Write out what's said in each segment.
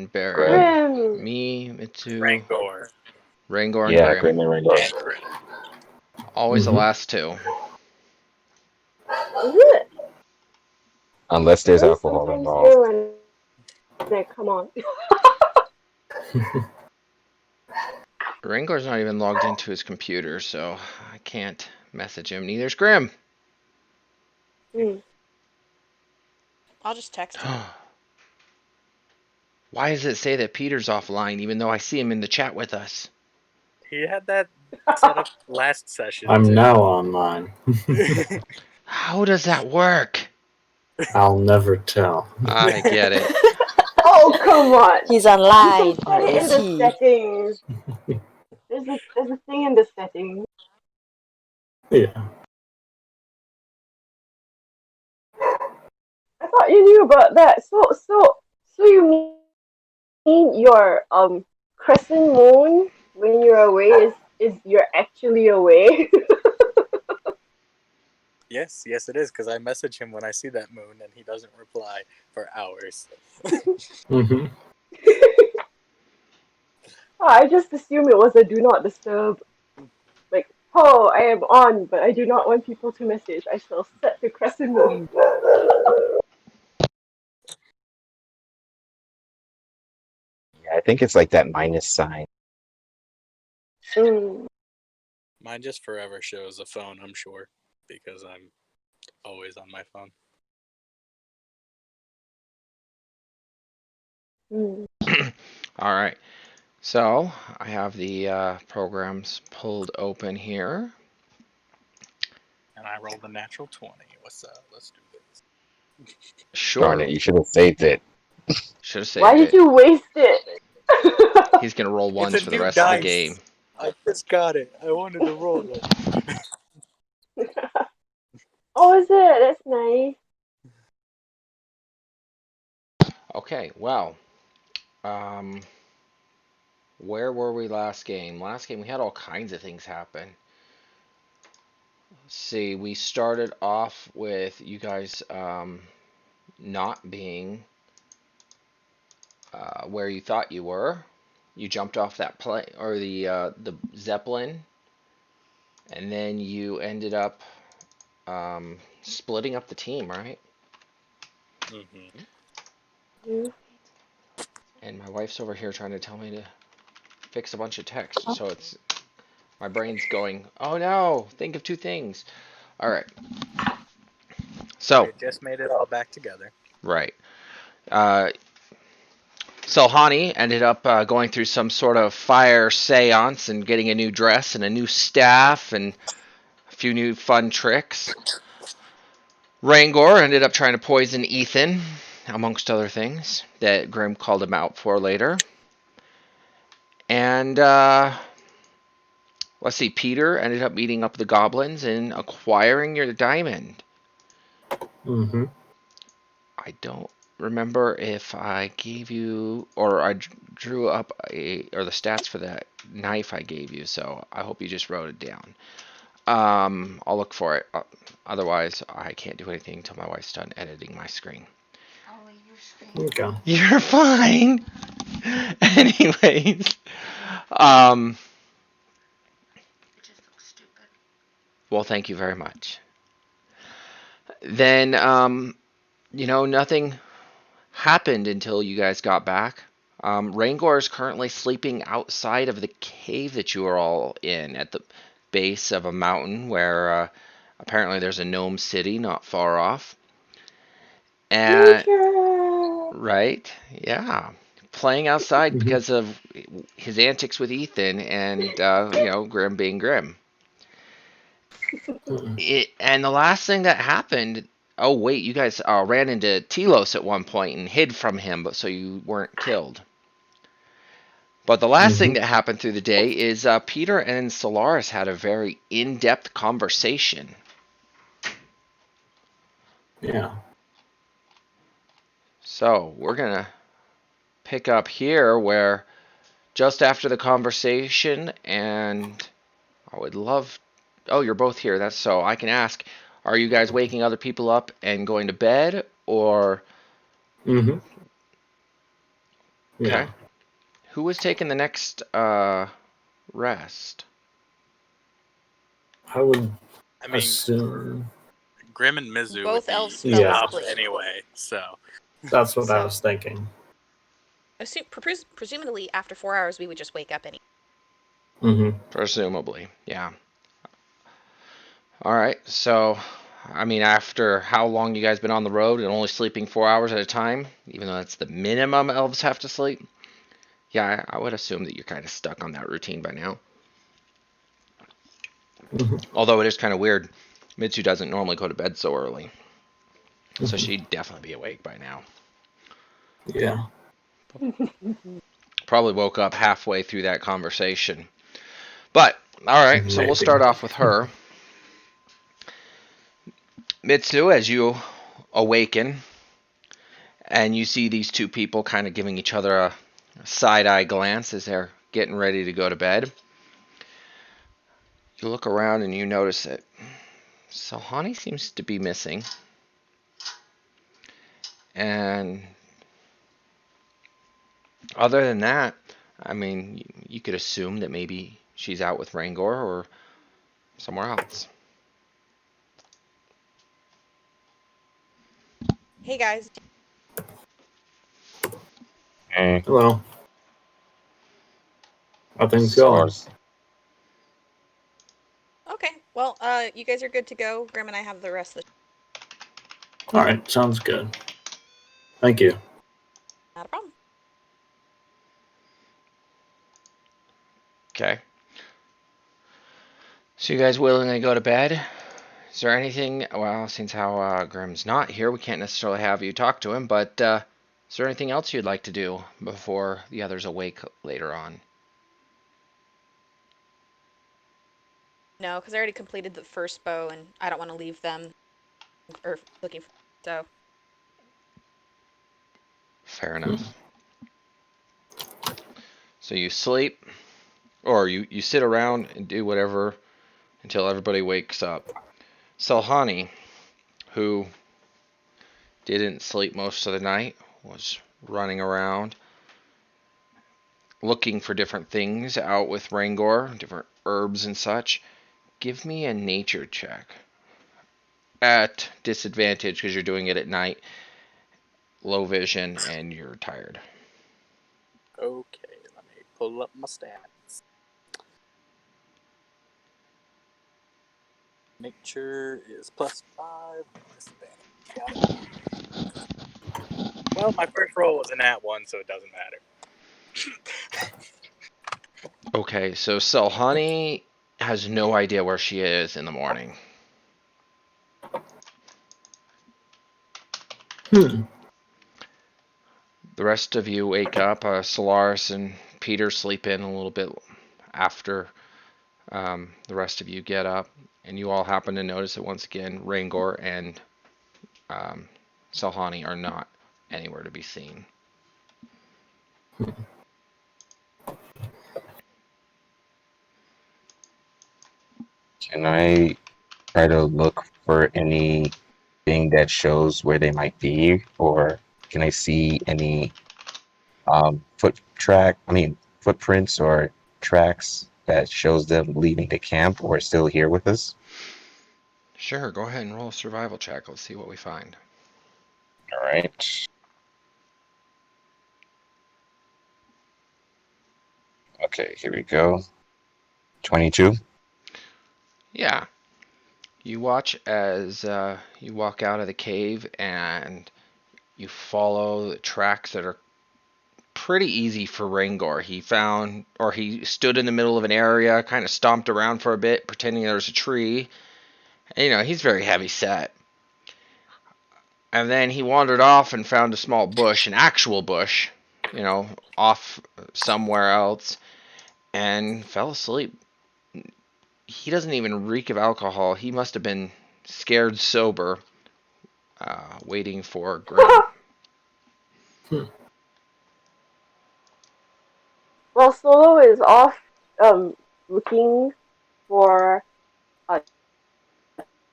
and Barry. Grim. Grim. Me, Mitsu, Rangor. Rangor, and Yeah, Grim. Grim and Ringo. And Grim. Always the Mm-hmm. last two. Is it? Unless there's I alcohol sometimes involved. hear when they come on. Rangor's not even logged into his computer, so I can't message him. Neither's Grim. I'll just text him. Why does it say that Peter's offline even though I see him in the chat with us? He had that set up last session. Mm. I'm too. now online. How does that work? I'll never tell. I get it. Oh, come on. He's online, You can or find it in is the he? settings. There's a thing in the settings. Yeah. I thought you knew about that. So you mean your crescent moon when you're away is you're actually away? Yes, it is, because I message him when I see that moon, and he doesn't reply for hours. Mm-hmm. I just assumed it was a do not disturb. Like, oh, I am on, but I do not want people to message. I shall set the crescent moon. Yeah, I think it's like that minus sign. Mm. Mine just forever shows a phone, I'm sure, because I'm always on my phone. Mm. All right. So I have the programs pulled open here. And I rolled a natural 20. What's up? Let's do this. Sure. Darn it, you should have saved it. Should have saved Why did it. you waste it? He's going to roll ones a for the new rest of the dice. game. I just got it. I wanted to roll it. Oh, is it? That's nice. Okay, well. Where were we last game? Last game we had all kinds of things happen. Let's see, we started off with you guys not being where you thought you were. You jumped off that plane or the Zeppelin, and then you ended up splitting up the team, right? Mm-hmm. Mm. And my wife's over here trying to tell me to fix a bunch of text, so it's my brain's going, oh no, think of two things. All right. So We just made it all back together. right. So Hani ended up going through some sort of fire seance and getting a new dress and a new staff and a few new fun tricks. Rangor ended up trying to poison Ethan, amongst other things that Grim called him out for later. And let's see, Peter ended up meeting up with the goblins and acquiring your diamond. Mm-hmm. I don't remember if I gave you or I drew up or the stats for that knife I gave you, so I hope you just wrote it down. I'll look for it. Otherwise, I can't do anything until my wife's done editing my screen. Okay. You're fine. Anyways, well, thank you very much. Then, nothing happened until you guys got back. Rangor is currently sleeping outside of the cave that you are all in at the base of a mountain where apparently there's a gnome city not far off. And Nature. right, yeah, playing outside because of his antics with Ethan and Grim being Grim. And the last thing that happened. Oh wait, you guys ran into Telos at one point and hid from him, but so you weren't killed. But the last thing that happened through the day is Peter and Solaris had a very in-depth conversation. Yeah. So we're gonna pick up here where just after the conversation, and I would love. Oh, you're both here. That's so I can ask. Are you guys waking other people up and going to bed, or? Mm-hmm. Yeah. Okay. Who was taking the next rest? I would I mean, assume. Grim and Mizu would Both be elves fell up asleep. anyway, so That's what I So- was thinking. Presumably, after 4 hours, we would just wake up anyway. Mm-hmm. Presumably, yeah. All right. So, I mean, after how long you guys been on the road and only sleeping 4 hours at a time, even though that's the minimum elves have to sleep, yeah, I would assume that you're kind of stuck on that routine by now. Mm-hmm. Although it is kind of weird, Mitsu doesn't normally go to bed so early, so Mhm. she'd definitely be awake by now. Yeah. Probably woke up halfway through that conversation. But all right, so we'll Maybe. start off with her. Mitsu, as you awaken and you see these two people kind of giving each other a side-eye glance as they're getting ready to go to bed, you look around and you notice that Salhani seems to be missing. And other than that, I mean, you could assume that maybe she's out with Rangor or somewhere else. Hey guys. Hey, Hello. How things going? source. Okay. Well, you guys are good to go. Grim and I have the rest of the. All right. Sounds good. Thank you. Not a problem. Okay. So you guys willingly go to bed? Is there anything, well, since how Grim's not here, we can't necessarily have you talk to him, but is there anything else you'd like to do before the others awake later on? No, because I already completed the first bow, and I don't want to leave them or looking for. So. Fair enough. So you sleep, or you sit around and do whatever until everybody wakes up. Salhani, who didn't sleep most of the night, was running around looking for different things out with Rangor, different herbs and such. Give me a nature check. At disadvantage because you're doing it at night, low vision, and you're tired. okay. Let me pull up my stats. Nature is +5. Disadvantage. Well, my first roll was a nat 1, so it doesn't matter. Okay, so Selhani has no idea where she is in the morning. Hmm. The rest of you wake up. Solaris and Peter sleep in a little bit after the rest of you get up, and you all happen to notice that once again, Rangor and Selhani are not anywhere to be seen. Can I try to look for anything that shows where they might be, or can I see any footprints or tracks that shows them leaving the camp or still here with us? Sure, go ahead and roll a survival check. Let's see what we find. All right. Okay, here we go. 22. Yeah, you watch as you walk out of the cave and you follow the tracks that are pretty easy for Rangor. He stood in the middle of an area, kind of stomped around for a bit, pretending there was a tree. And, he's very heavy set. And then he wandered off and found a small bush, an actual bush, off somewhere else, and fell asleep. He doesn't even reek of alcohol. He must have been scared sober, waiting for Grim. While Solo is off looking for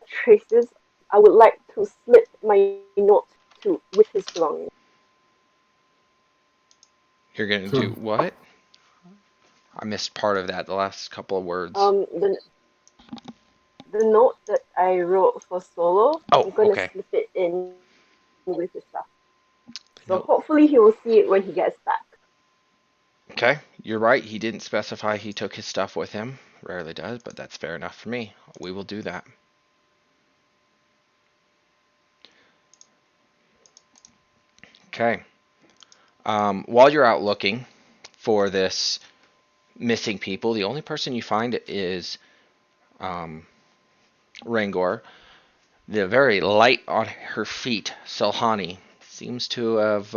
traces, I would like to slip my note to with his belongings. You're gonna do what? I missed part of that, the last couple of words. The note that I wrote for solo, Oh, I'm gonna okay. slip it in with his stuff. So No. hopefully he will see it when he gets back. Okay, you're right. He didn't specify he took his stuff with him. Rarely does, but that's fair enough for me. We will do that. Okay. While you're out looking for this missing people, the only person you find is Rangor. The very light on her feet, Selhani, seems to have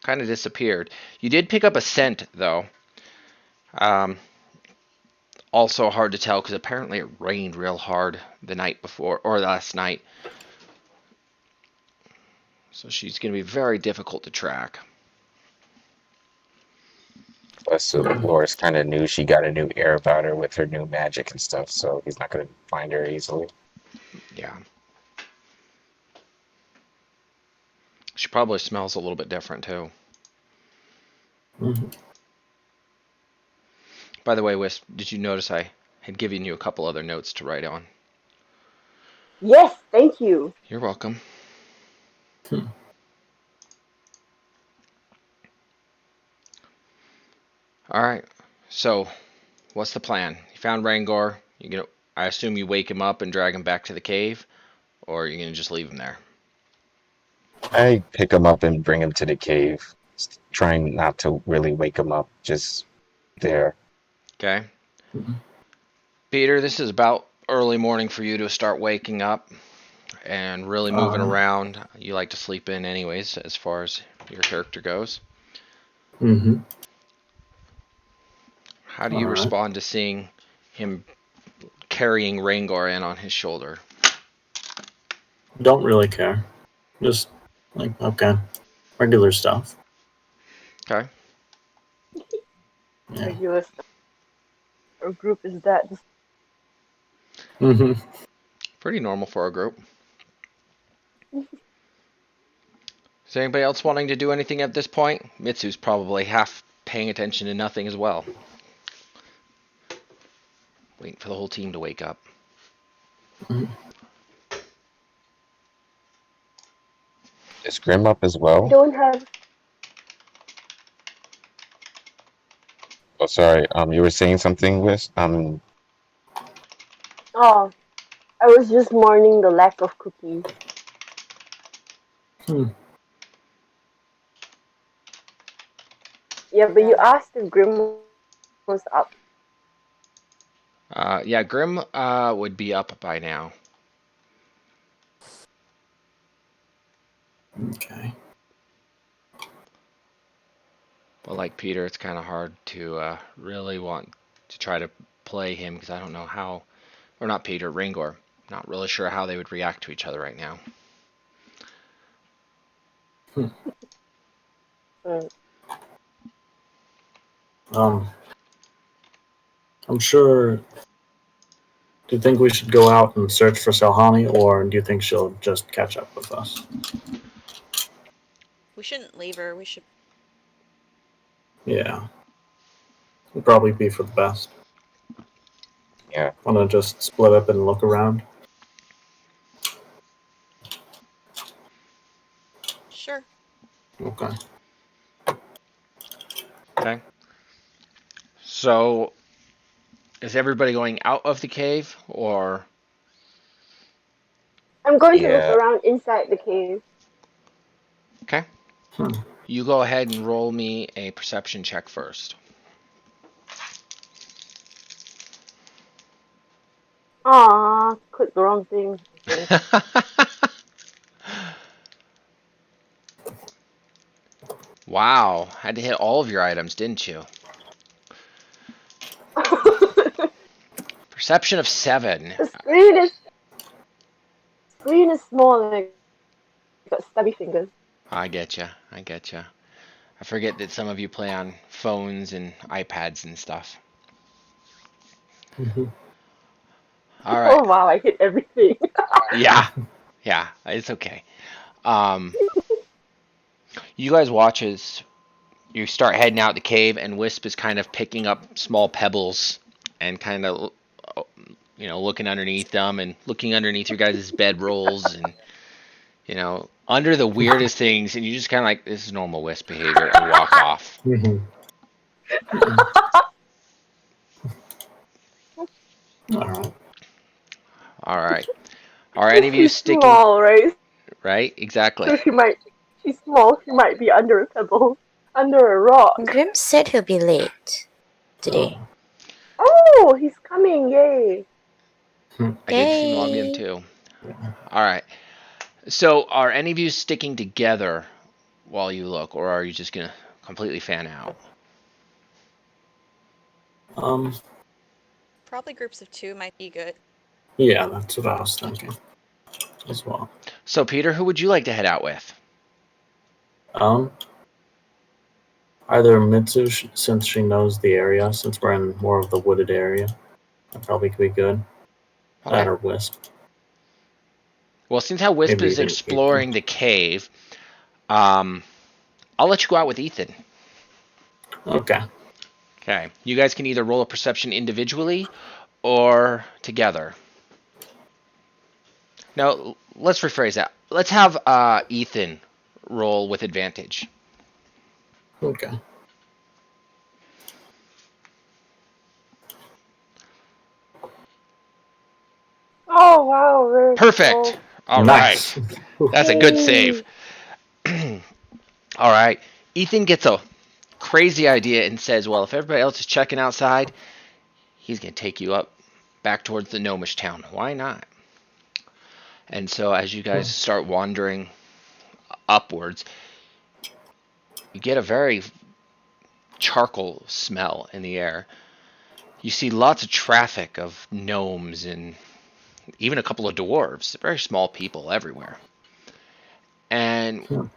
kind of disappeared. You did pick up a scent, though. Um, Also hard to tell because apparently it rained real hard the night before, or last night. So she's going to be very difficult to track. Plus, Loris kind of knew she got a new air about her with her new magic and stuff, so he's not going to find her easily. Yeah. She probably smells a little bit different, too. Mhm. By the way, Wisp, did you notice I had given you a couple other notes to write on? Yes, thank you. You're welcome. Hmm. All right. So, what's the plan? You found Rangor. I assume you wake him up and drag him back to the cave, or are you gonna just leave him there? I pick him up and bring him to the cave, trying not to really wake him up, just there. Okay. Mhm. Peter, this is about early morning for you to start waking up and really moving Uh, around. You like to sleep in anyways, as far as your character goes. mm-hmm. How do All you right. respond to seeing him carrying Rangor in on his shoulder? Don't really care. Just like, okay, regular stuff. Okay. Yeah. Regular stuff. Our group is that. Mm-hmm. Pretty normal for a group. Is anybody else wanting to do anything at this point? Mitsu's probably half paying attention to nothing as well. Waiting for the whole team to wake up. Mm-hmm. Is Grim up as I well? don't have. Oh, sorry. You were saying something, Wiz? Oh, I was just mourning the lack of cookies. Hmm. Yeah, but you asked if Grim was up. Yeah, Grim would be up by now. Okay. But like Peter, it's kind of hard to really want to try to play him because I don't know how, or not Peter, Rangor. Not really sure how they would react to each other right now. Hmm. Mm. Um, I'm sure. Do you think we should go out and search for Salhani, or do you think she'll just catch up with us? We shouldn't leave her. We should. Yeah. It'd probably be for the best. Yeah. Want to just split up and look around? Sure. Okay. Okay. So, is everybody going out of the cave or? I'm going to look Yeah. around inside the cave. Okay. Hmm. You go ahead and roll me a perception check first. Ah, clicked the wrong thing. Okay. Wow, had to hit all of your items, didn't you? Perception of 7. The screen is small and I got stubby fingers. I get you. I get you. I forget that some of you play on phones and iPads and stuff. Mm-hmm. All right. Oh wow, I hit everything. Yeah. Yeah, it's okay. Um, you guys watch as you start heading out the cave, and Wisp is kind of picking up small pebbles and kind of, looking underneath them and looking underneath your guys' bedrolls and, under the weirdest things. And you just kind of like, this is normal Wisp behavior, and walk off. Mm-hmm. All right. All right. Are any of you She's sticking? small, right? Right? Exactly. So she's small, she might be under a pebble, under a rock. Grim said he'll be late today. Oh, he's coming, yay. I did see him log in too. All right. So, are any of you sticking together while you look, or are you just gonna completely fan out? Probably groups of 2 might be good. Yeah, that's what I was thinking as well. So, Peter, who would you like to head out with? Either Mitsu, since she knows the area, since we're in more of the wooded area, that probably could be good. Okay. That or Wisp. Well, since how Wisp Maybe is even exploring the cave, I'll let you go out with Ethan. Okay. Okay. You guys can either roll a perception individually or together. No, let's rephrase that. Let's have Ethan roll with advantage. Okay. Oh, wow, very Perfect. cool. All Nice. right. That's a good save. All right. Ethan gets a crazy idea and says, well, if everybody else is checking outside, he's going to take you up back towards the gnomish town. Why not? And so as you guys start wandering upwards, you get a very charcoal smell in the air. You see lots of traffic of gnomes and even a couple of dwarves, very small people everywhere. And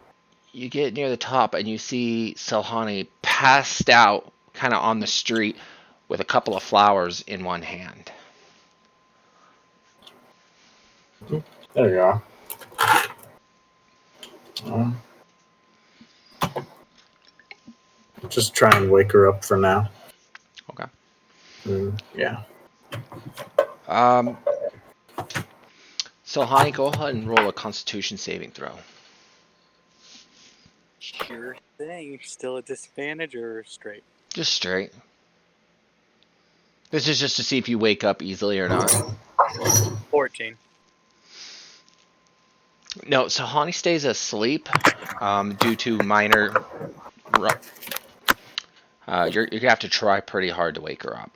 you get near the top and you see Selhani passed out kind of on the street with a couple of flowers in one hand. There you are. Just try and wake her up for now. Okay. Yeah. Selhani, go ahead and roll a Constitution saving throw. Sure thing. Still a disadvantage or straight? Just straight. This is just to see if you wake up easily or not. 14. No, Selhani stays asleep due to minor. You're gonna have to try pretty hard to wake her up.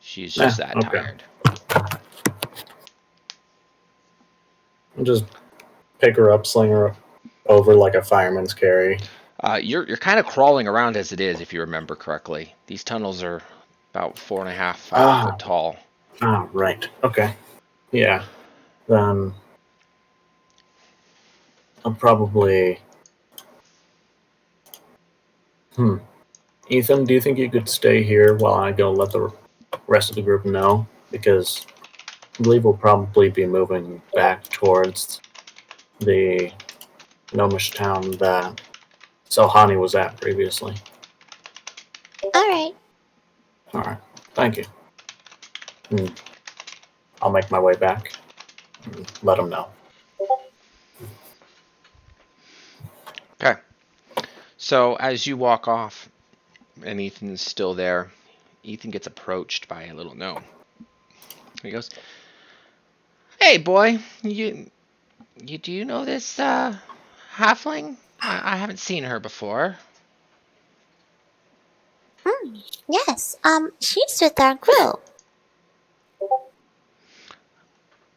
She's just that tired. Just pick her up, sling her over like a fireman's carry. You're kind of crawling around as it is, if you remember correctly. These tunnels are about 4.5, 5 foot tall. Ah, right. Okay. Yeah. Then I'll probably. Ethan, do you think you could stay here while I go let the rest of the group know? Because I believe we'll probably be moving back towards the gnomish town that Selhani was at previously. Alright. Alright. Thank you. I'll make my way back and let them know. Okay. So as you walk off, and Ethan's still there, Ethan gets approached by a little gnome. He goes, "Hey, boy, you do you know this halfling? I haven't seen her before." Yes, she's with our group.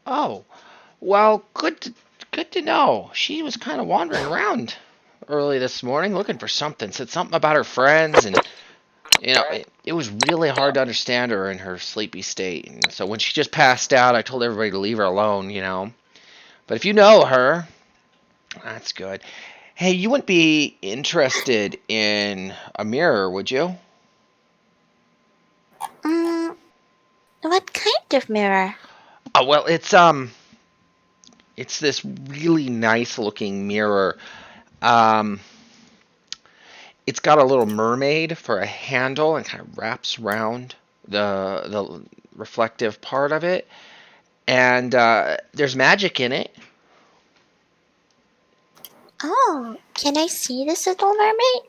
Oh, well, good to know. She was kind of wandering around early this morning looking for something. Said something about her friends, and it was really hard to understand her in her sleepy state. And so when she just passed out, I told everybody to leave her alone, But if you know her, that's good. Hey, you wouldn't be interested in a mirror, would you? What kind of mirror? Oh, well, it's this really nice looking mirror. It's got a little mermaid for a handle and kind of wraps around the reflective part of it. And there's magic in it. Oh, can I see this little mermaid?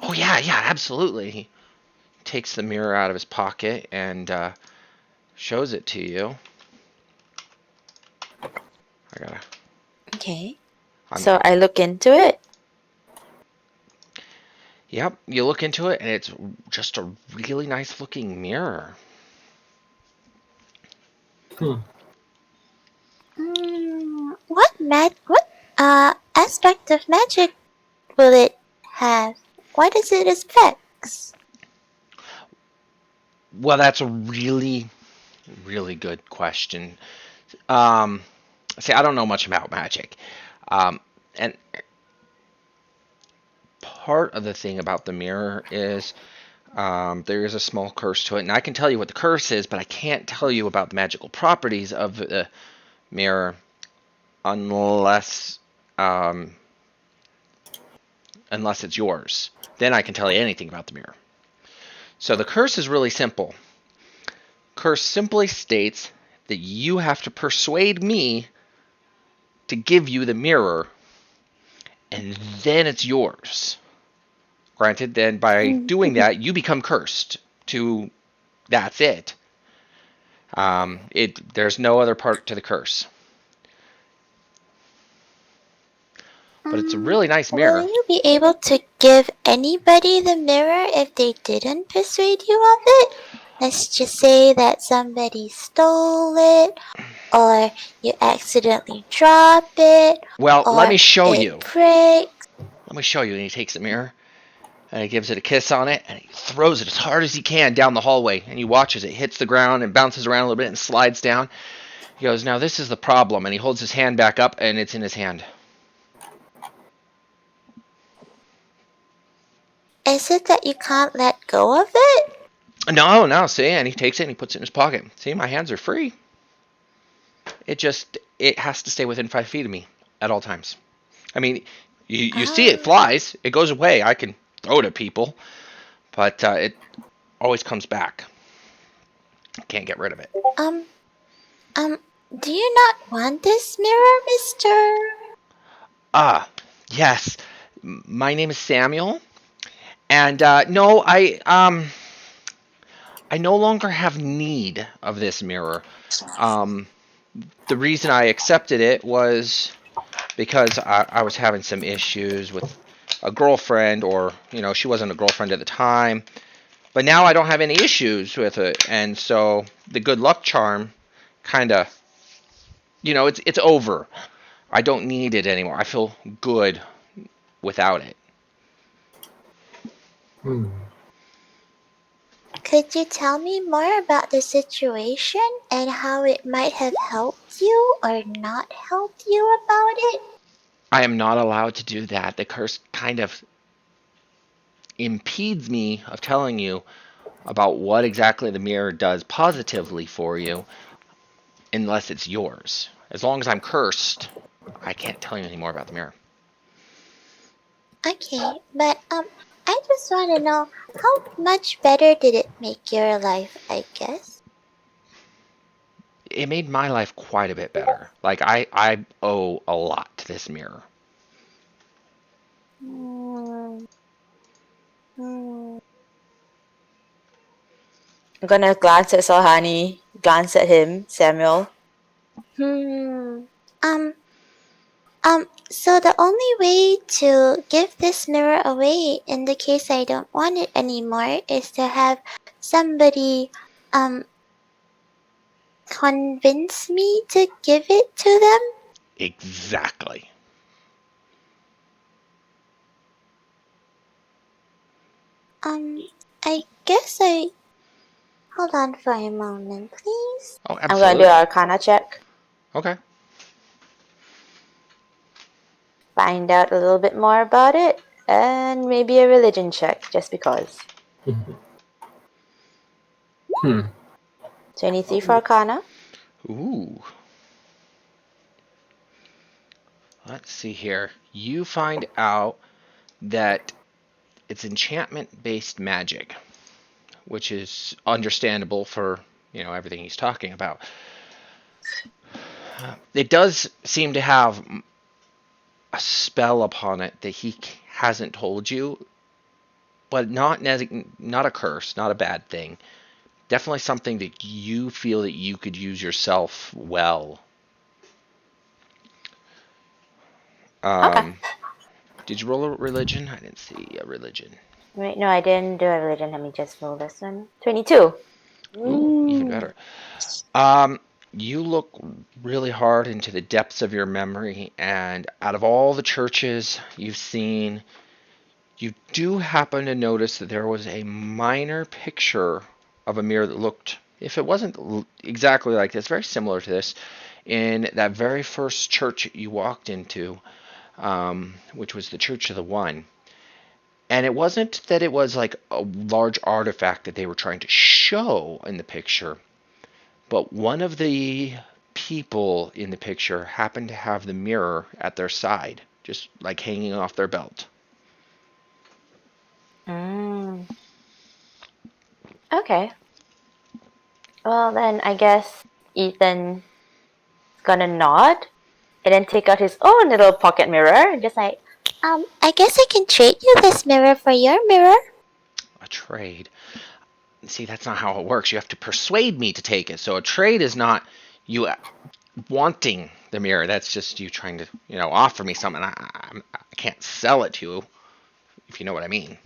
Oh yeah, absolutely. He takes the mirror out of his pocket and shows it to you. I gotta. Okay. I'm, So I look into it. Yep, you look into it and it's just a really nice looking mirror. What aspect of magic will it have? What is it effects? Well, that's a really, really good question. See, I don't know much about magic. And part of the thing about the mirror is there is a small curse to it. And I can tell you what the curse is, but I can't tell you about the magical properties of the mirror unless um, unless it's yours. Then I can tell you anything about the mirror. So the curse is really simple. Curse simply states that you have to persuade me to give you the mirror, and then it's yours. Granted, then by doing that, you become cursed to that's it. There's no other part to the curse. But it's a really nice Will mirror. you be able to give anybody the mirror if they didn't persuade you of it? Let's just say that somebody stole it, or you accidentally drop it, Well, let or me show it you. breaks. Let me show you. And he takes the mirror and he gives it a kiss on it and he throws it as hard as he can down the hallway. And he watches it hits the ground and bounces around a little bit and slides down. He goes, "Now this is the problem." And he holds his hand back up and it's in his hand. Is it that you can't let go of it? No, see, and he takes it and he puts it in his pocket. See, my hands are free. It has to stay within 5 feet of me at all times. I mean, you see it flies, it goes away. I can throw it at people, but it always comes back. Can't get rid of it. Um, do you not want this mirror, mister? Ah, yes. My name is Samuel, and no, I no longer have need of this mirror. Um, the reason I accepted it was because I was having some issues with a girlfriend, or she wasn't a girlfriend at the time. But now I don't have any issues with it, and so the good luck charm, kind of, it's over. I don't need it anymore. I feel good without it. Could you tell me more about the situation and how it might have helped you or not helped you about it? I am not allowed to do that. The curse kind of impedes me of telling you about what exactly the mirror does positively for you unless it's yours. As long as I'm cursed, I can't tell you any more about the mirror. Okay, but I just want to know how much better did it make your life, I guess? It made my life quite a bit better. Like, I owe a lot to this mirror. Hmm. Hmm. I'm gonna glance at Salhani, glance at him, Samuel. Hmm. Um, so the only way to give this mirror away in the case I don't want it anymore is to have somebody, convince me to give it to them? Exactly. I guess I. Hold on for a moment, please. Oh, I'm gonna do an absolutely. Arcana check, Okay. find out a little bit more about it, and maybe a religion check, just because. 23 for Arcana. Ooh. Let's see here. You find out that it's enchantment-based magic, which is understandable for everything he's talking about. It does seem to have a spell upon it that he hasn't told you, but not a curse, not a bad thing. Definitely something that you feel that you could use yourself well. Okay. Did you roll a religion? I didn't see a religion. Wait, no, I didn't do a religion. Let me just roll this one. 22. Ooh, even Mm. better. Um, you look really hard into the depths of your memory, and out of all the churches you've seen, you do happen to notice that there was a minor picture of a mirror that looked, if it wasn't exactly like this, very similar to this, in that very first church you walked into, which was the Church of the One. And it wasn't that it was like a large artifact that they were trying to show in the picture, but one of the people in the picture happened to have the mirror at their side, just like hanging off their belt. Mm. Okay. Well, then I guess Ethan's gonna nod and then take out his own little pocket mirror and just like, I guess I can trade you this mirror for your mirror. A trade. See, that's not how it works. You have to persuade me to take it. So a trade is not you wanting the mirror. That's just you trying to, offer me something. I can't sell it to you, if you know what I mean.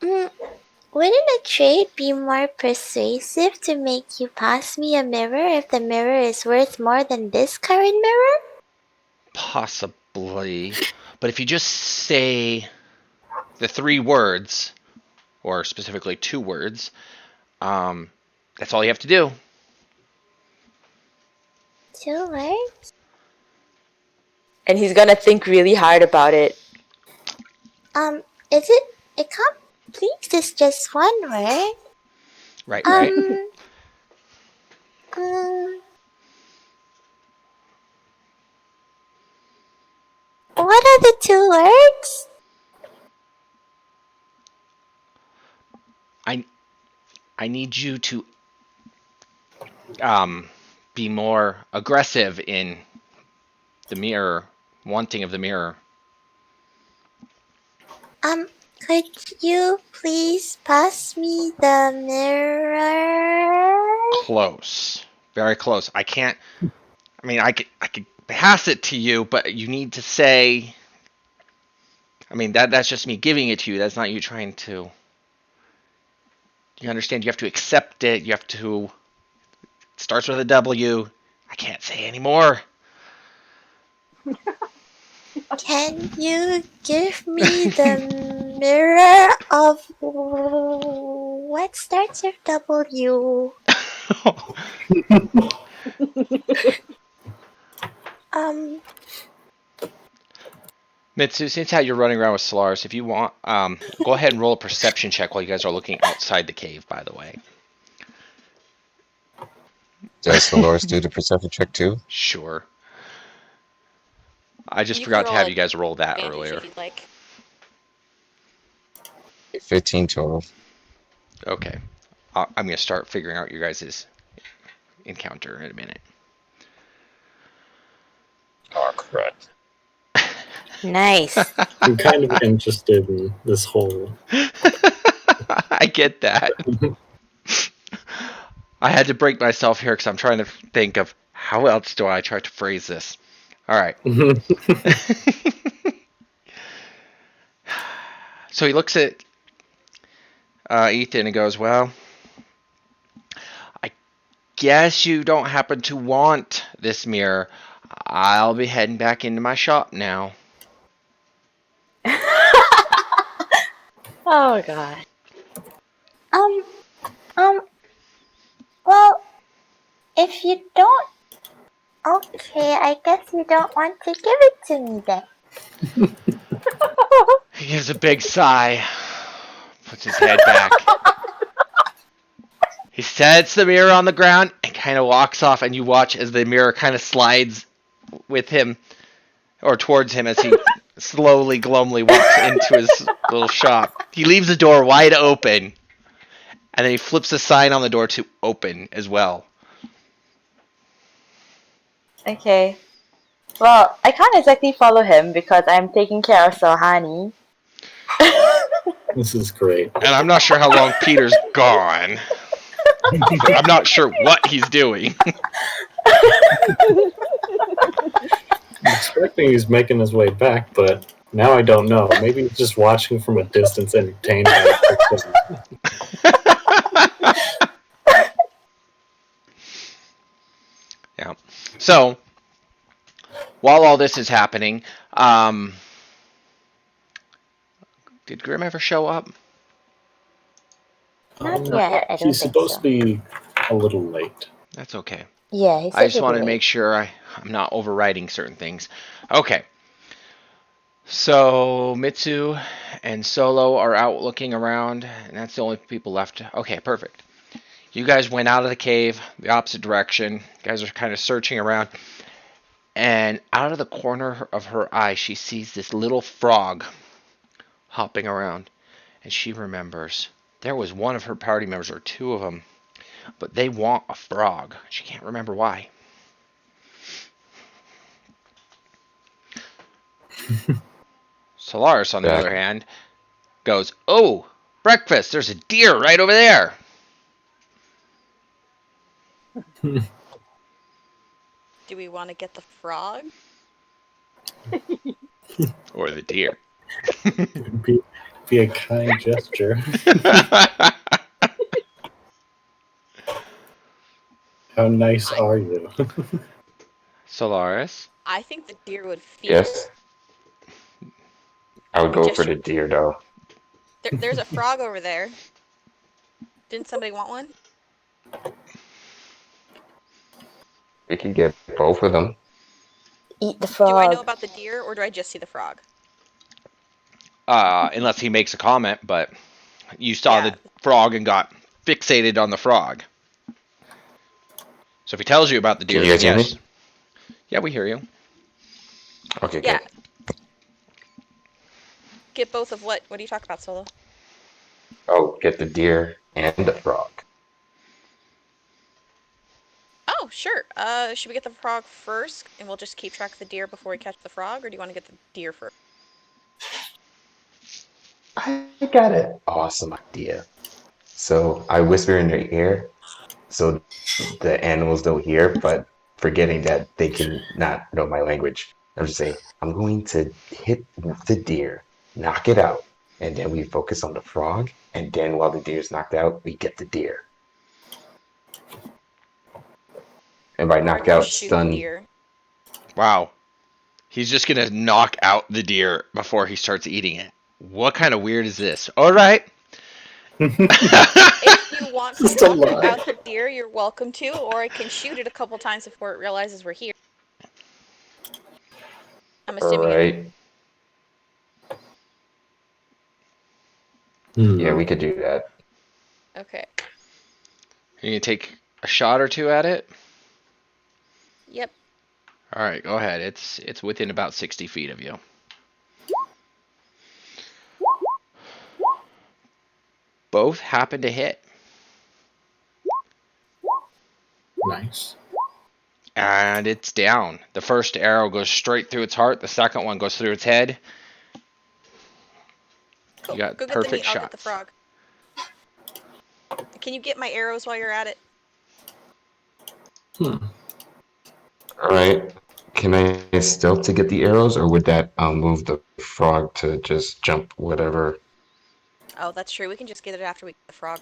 Mm, wouldn't a trade be more persuasive to make you pass me a mirror if the mirror is worth more than this current mirror? Possibly. But if you just say the 3 words, or specifically 2 words, that's all you have to do. 2 words? and he's gonna think really hard about it. Is it? It can't. Please, it's just 1 word. Right, right. Um, um, what are the 2 words? I need you to be more aggressive in the mirror, wanting of the mirror. Could you please pass me the mirror? Close. Very close. I can't. I mean, I could pass it to you, but you need to say. I mean, that's just me giving it to you. That's not you trying to. You understand? You have to accept it. You have to. It starts with a W. I can't say anymore. Can you give me the mirror of what starts with W? Um, Mitsu, since how you're running around with Solaris, if you want, go ahead and roll a perception check while you guys are looking outside the cave, by the way. Does Dolores do the perception check too? Sure. I just You can forgot to roll have you guys roll that advantage earlier. if you'd like. 15 total. Okay. I'm going to start figuring out your guys' encounter in a minute. Oh, crap. Nice. I'm kind of interested in this whole. I get that. I had to break myself here because I'm trying to think of how else do I try to phrase this. All right. So he looks at Ethan and goes, well, I guess you don't happen to want this mirror. I'll be heading back into my shop now. Oh god. um, um, well, if you don't, okay, I guess you don't want to give it to me then. He gives a big sigh, puts his head back. He sets the mirror on the ground and kind of walks off, and you watch as the mirror kind of slides with him or towards him as he slowly, glumly walks into his little shop. He leaves the door wide open, and then he flips a sign on the door to open as well. Okay. Well, I can't exactly follow him because I'm taking care of Sohani. This is great. And I'm not sure how long Peter's gone. I'm not sure what he's doing. I'm expecting he's making his way back, but now I don't know. Maybe he's just watching from a distance, entertained by it. Yeah. So, while all this is happening, did Grim ever show up? Not yet, I don't He's think supposed so. to be a little late. That's okay. Yeah, he I said just he'd wanted to be make sure I'm not overriding certain things. Okay. So Mitsu and Solo are out looking around, and that's the only people left. Okay, perfect. You guys went out of the cave, the opposite direction. You guys are kind of searching around, and out of the corner of her eye, she sees this little frog hopping around, and she remembers there was one of her party members, or two of them, but they want a frog. She can't remember why. Solaris, on the Jack. other hand, goes, "Oh, breakfast! There's a deer right over there." Do we want to get the frog? Or the deer. Be a kind gesture. How nice are you? Solaris. I think the deer would feed Yes, I would go Just- for the deer though. There's a frog over there. Didn't somebody want one? We could get both of them. eat the Do I know frog. about the deer, or do I just see the frog? Unless he makes a comment, but you saw Yeah. the frog and got fixated on the frog. So if he tells you about the deer, Can you guys then hear yes. me? Yeah, we hear you. Okay, Yeah. good. Get both of what? What do you talk about, Solo? Oh, get the deer and the frog. Oh, sure. Should we get the frog first, and we'll just keep track of the deer before we catch the frog, or do you want to get the deer first? I got an awesome idea. So I whisper in their ear so the animals don't hear, but forgetting that they can not know my language. I'm just saying, I'm going to hit the deer, knock it out, and then we focus on the frog, and then while the deer's knocked out, we get the deer. And by Or knocked do you out, shoot the stun. deer? Wow. He's just going to knock out the deer before he starts eating it. What kind of weird is this? All right. If you want to Just a knock lie. out the deer, you're welcome to, or I can shoot it a couple times before it realizes we're here. I'm All assuming right. Yeah, we could do that. Okay. You going to take a shot or two at it? Yep. All right, go ahead. It's within about 60 feet of you. Both happen to hit. Nice. And it's down. The first arrow goes straight through its heart. The second one goes through its head. Cool. You got Go get the perfect meat. I'll get the shots. frog. Can you get my arrows while you're at it? All right. Can I stealth to get the arrows, or would that move the frog to just jump whatever? Oh, that's true. We can just get it after we get the frog.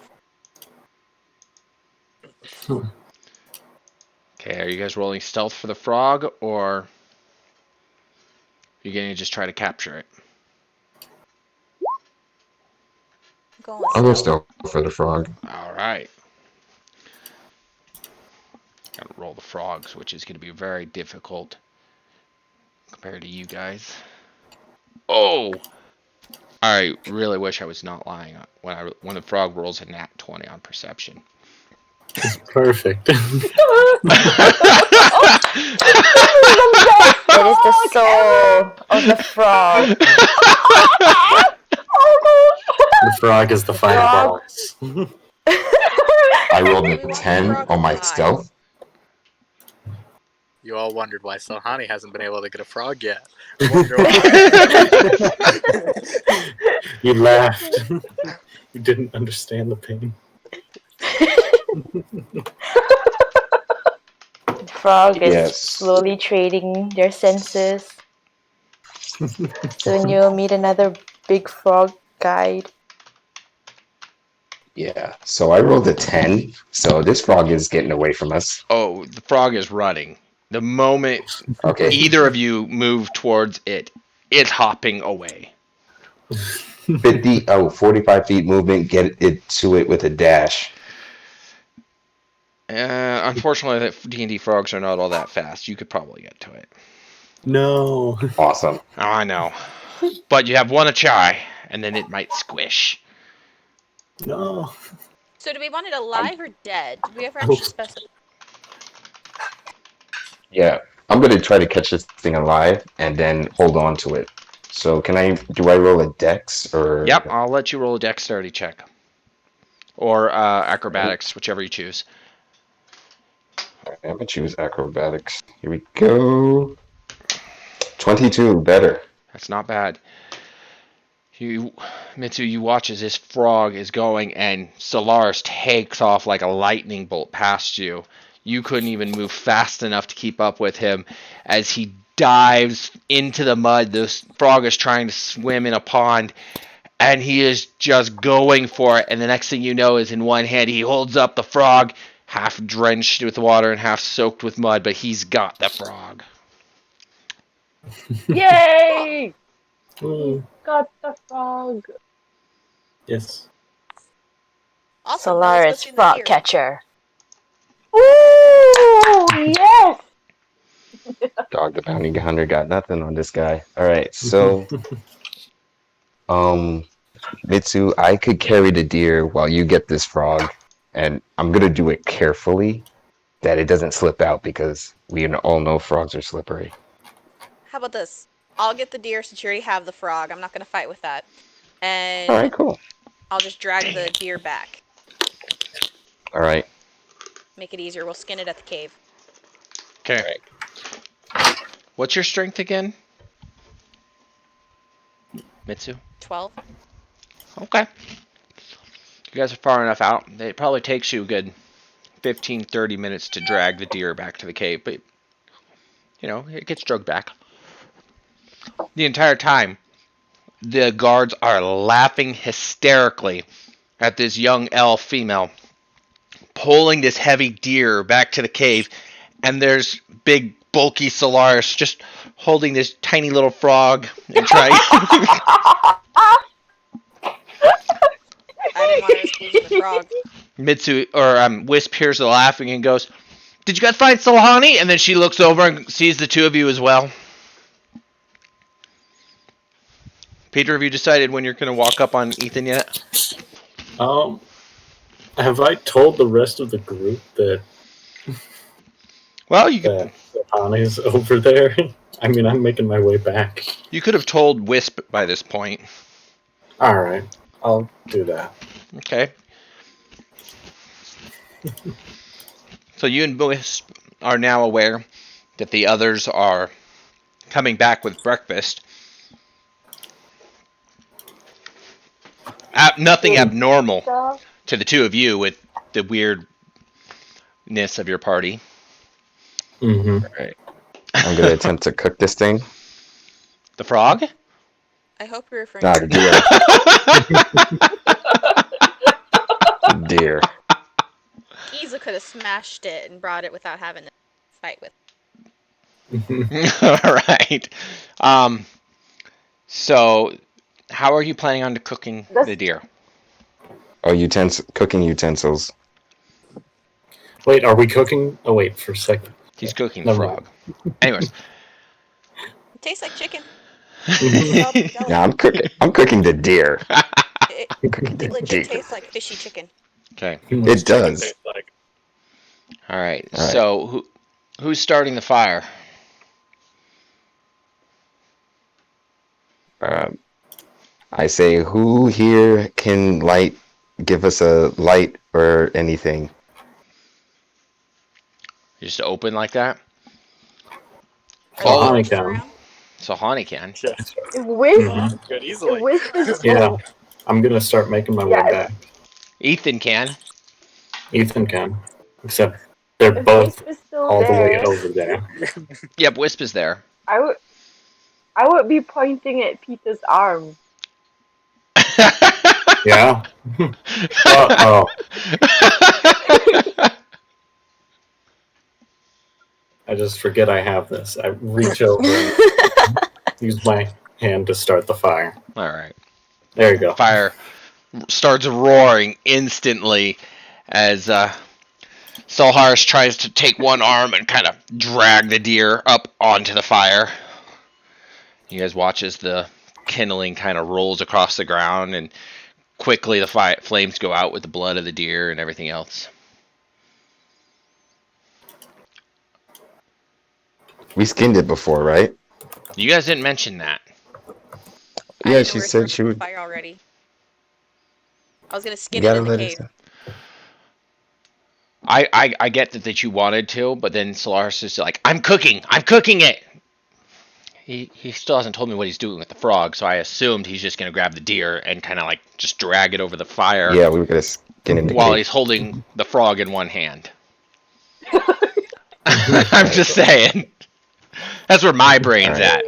Okay, are you guys rolling stealth for the frog, or are you going to just try to capture it? I'm going with I'll go stealth. stealth for the frog. All right. Gotta roll the frogs, which is going to be very difficult compared to you guys. Oh! I really wish I was not lying when the frog rolls a nat 20 on perception. It's perfect. It is the soul of the frog. The frog is the final Frog. boss. I rolled We a want the 10 frog on my alive. stealth. You all wondered why Sohani hasn't been able to get a frog yet. Wonder why. You laughed. You didn't understand the pain. Frog is Yes. slowly trading their senses. Soon you'll meet another big frog guide. Yeah. So I rolled a 10. So this frog is getting away from us. Oh, the frog is running. The moment Okay. either of you move towards it, it's hopping away. 45 feet movement, get it to it with a dash. Unfortunately, the D&D frogs are not all that fast. You could probably get to it. No. Awesome. Oh, I know. But you have one a try, and then it might squish. No. So do we want it alive or dead? Did we ever actually specify? Yeah. I'm going to try to catch this thing alive and then hold on to it. So do I roll a dex or? Yep, I'll let you roll a dexterity check. Or acrobatics, whichever you choose. I'm going to choose acrobatics. Here we go. 22, better. That's not bad. Mitsu, you watch as this frog is going, and Solaris takes off like a lightning bolt past you. You couldn't even move fast enough to keep up with him as he dives into the mud. This frog is trying to swim in a pond, and he is just going for it. And the next thing you know is in one hand, he holds up the frog, half drenched with water and half soaked with mud, but he's got the frog. Yay! Mm, Got the frog. yes. Awesome. Now let's go Solaris see the frog deer. catcher. Ooh, yes! Dog the bounty hunter got nothing on this guy. All right, so Mitsu, I could carry the deer while you get this frog, and I'm gonna do it carefully that it doesn't slip out because we all know frogs are slippery. How about this? I'll get the deer since you already have the frog. I'm not going to fight with that. And All right, cool. I'll just drag the deer back. All right. Make it easier. We'll skin it at the cave. Okay. What's your strength again, Mitsu? 12. Okay. You guys are far enough out. It probably takes you a good 15, 30 minutes to drag the deer back to the cave, but, it gets dragged back. The entire time, the guards are laughing hysterically at this young elf female pulling this heavy deer back to the cave, and there's big, bulky Solaris just holding this tiny little frog and trying... I didn't want to risk losing the frog. Mitsu or Wisp hears the laughing and goes, "Did you guys find Sohani?" And then she looks over and sees the two of you as well. Peter, have you decided when you're going to walk up on Ethan yet? Have I told the rest of the group that Well, you could, Sohani's over there? I mean, I'm making my way back. you could have told Wisp by this point. All right, I'll do that. Okay. So you and Wisp are now aware that the others are coming back with breakfast. Nothing abnormal to the two of you with the weirdness of your party. Mm-hmm. All right. I'm gonna attempt to cook this thing. The frog? I hope you're referring Nah, to the deer. Deer. Giza could have smashed it and brought it without having to fight with. All right. So, how are you planning on cooking the deer? Oh, cooking utensils. Wait, are we cooking? Oh, wait, for a second. He's cooking the Never frog. Anyways. It tastes like chicken. Yeah, I'm cooking the deer. It legit tastes like fishy chicken. Okay. It does. All right. So, Who's starting the fire? I say, who here can give us a light or anything? Just open like that? Are there Oh, Oh, honey torches can. around? so Hani can. Yeah, If Wisp, Hmm. could if easily. Wisp is Yeah, I'm gonna start making my way yeah, back. Ethan can. Ethan can, except they're if both Wisp is still all the way there, over there. Yep, Wisp is there. I would I would be pointing at Peter's arm. Yeah. Oh, I just forget I have this. I reach over and use my hand to start the fire. All right. There you go. Fire starts roaring instantly as Solhars tries to take one arm and kind of drag the deer up onto the fire. You guys watch as the kindling kind of rolls across the ground, and quickly the flames go out with the blood of the deer and everything else. We skinned it before, right? You guys didn't mention that. I Yeah, didn't know she we were said starting she the would. fire already. I was gonna You skin it gotta in the let us cave. know. I get that you wanted to, but then Solaris is like, I'm cooking it. He still hasn't told me what he's doing with the frog, so I assumed he's just gonna grab the deer and kind of like just drag it over the fire Yeah, we were gonna skin in the while cave. he's holding the frog in one hand. I'm just saying. That's where my brain's All right. at.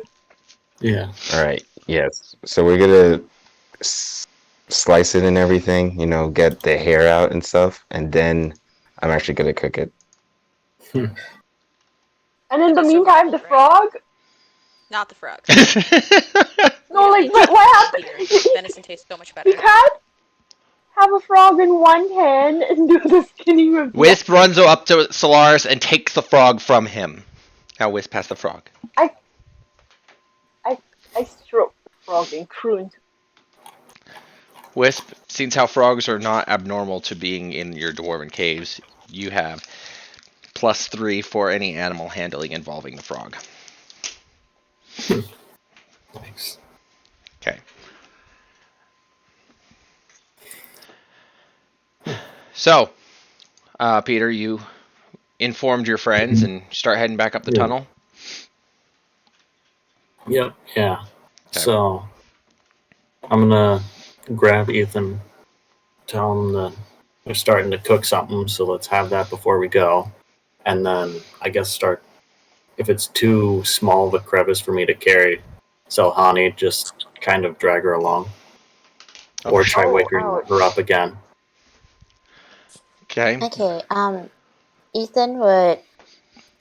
Yeah. All right. Yes. So we're gonna slice it and everything. Get the hair out and stuff, and then I'm actually gonna cook it. And in the It's meantime, the survival, right? frog. Not the frogs. No, like But what happened? venison tastes so much better. You can't have a frog in one hand and do the skinning with Wisp runs up to Solaris and takes the frog from him. Now Wisp has the frog. I stroke the frog and crooned. Wisp, since how frogs are not abnormal to being in your dwarven caves, you have +3 for any animal handling involving the frog. Thanks. Okay. So, Peter, you informed your friends and start heading back up the tunnel. Yep. Yeah. Okay. So I'm gonna grab Ethan, tell him that we're starting to cook something, so let's have that before we go, and then I guess start. If it's too small of a crevice for me to carry, Selhani just kind of drag her along, or try waking her up again. Okay. Okay, Ethan would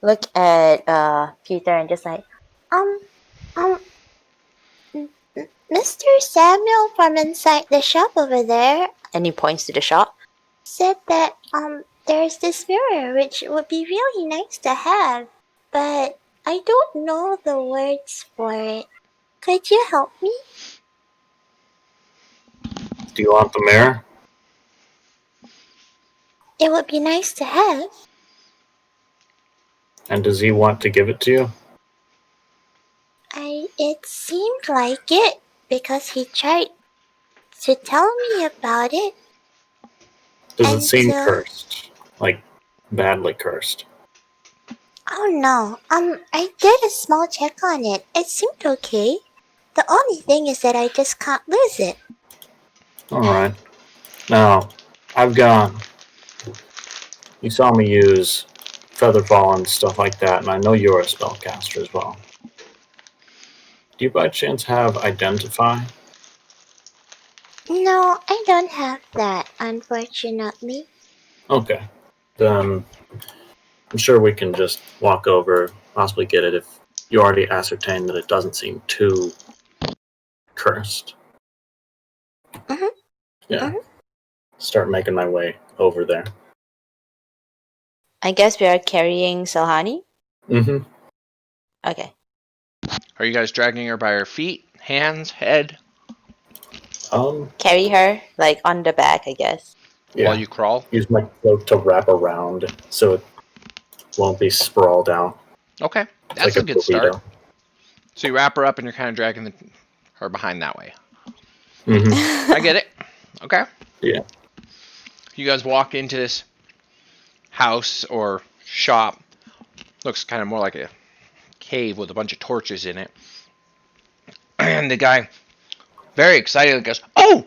look at Peter and just like, um, um, Mr. Samuel from inside the shop over there, and he points to the shop, said that there's this mirror which would be really nice to have, but I don't know the words for it. Could you help me? Do you want the mirror? It would be nice to have. And does he want to give it to you? It seemed like it because he tried to tell me about it. Does it And seem so- cursed? Like, badly cursed? Oh no, I did a small check on it. It seemed okay. The only thing is that I just can't lose it. Alright. Now, I've got. You saw me use Featherfall and stuff like that, and I know you're a spellcaster as well. Do you by chance have Identify? No, I don't have that, unfortunately. Okay. Then I'm sure we can just walk over, possibly get it if you already ascertained that it doesn't seem too cursed. Mhm. Yeah. Mhm. Start making my way over there. I guess we are carrying Selhani? Mm-hmm. Okay. Are you guys dragging her by her feet, hands, head, Carry her, like, on the back, I guess. Yeah. while you crawl? Use my cloak to wrap around so it won't be sprawled out. Okay, It's that's like a good start. burrito. So you wrap her up and you're kind of dragging her behind that way. Mm-hmm. I get it. Okay. Yeah. You guys walk into this house or shop. Looks kind of more like a cave with a bunch of torches in it. And the guy, very excited, goes, "Oh,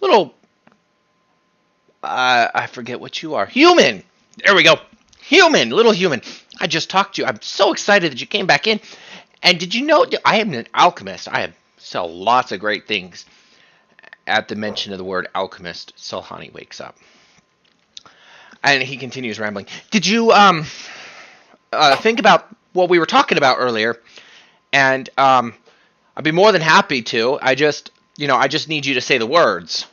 little, I forget what you are. Human! There we go. Human, little human. I just talked to you. I'm so excited that you came back in. And did you know I am an alchemist? I sell lots of great things." At the mention of the word alchemist, Sulhani wakes up. And he continues rambling. "Did you think about what we were talking about earlier? And I'd be more than happy to. I just need you to say the words."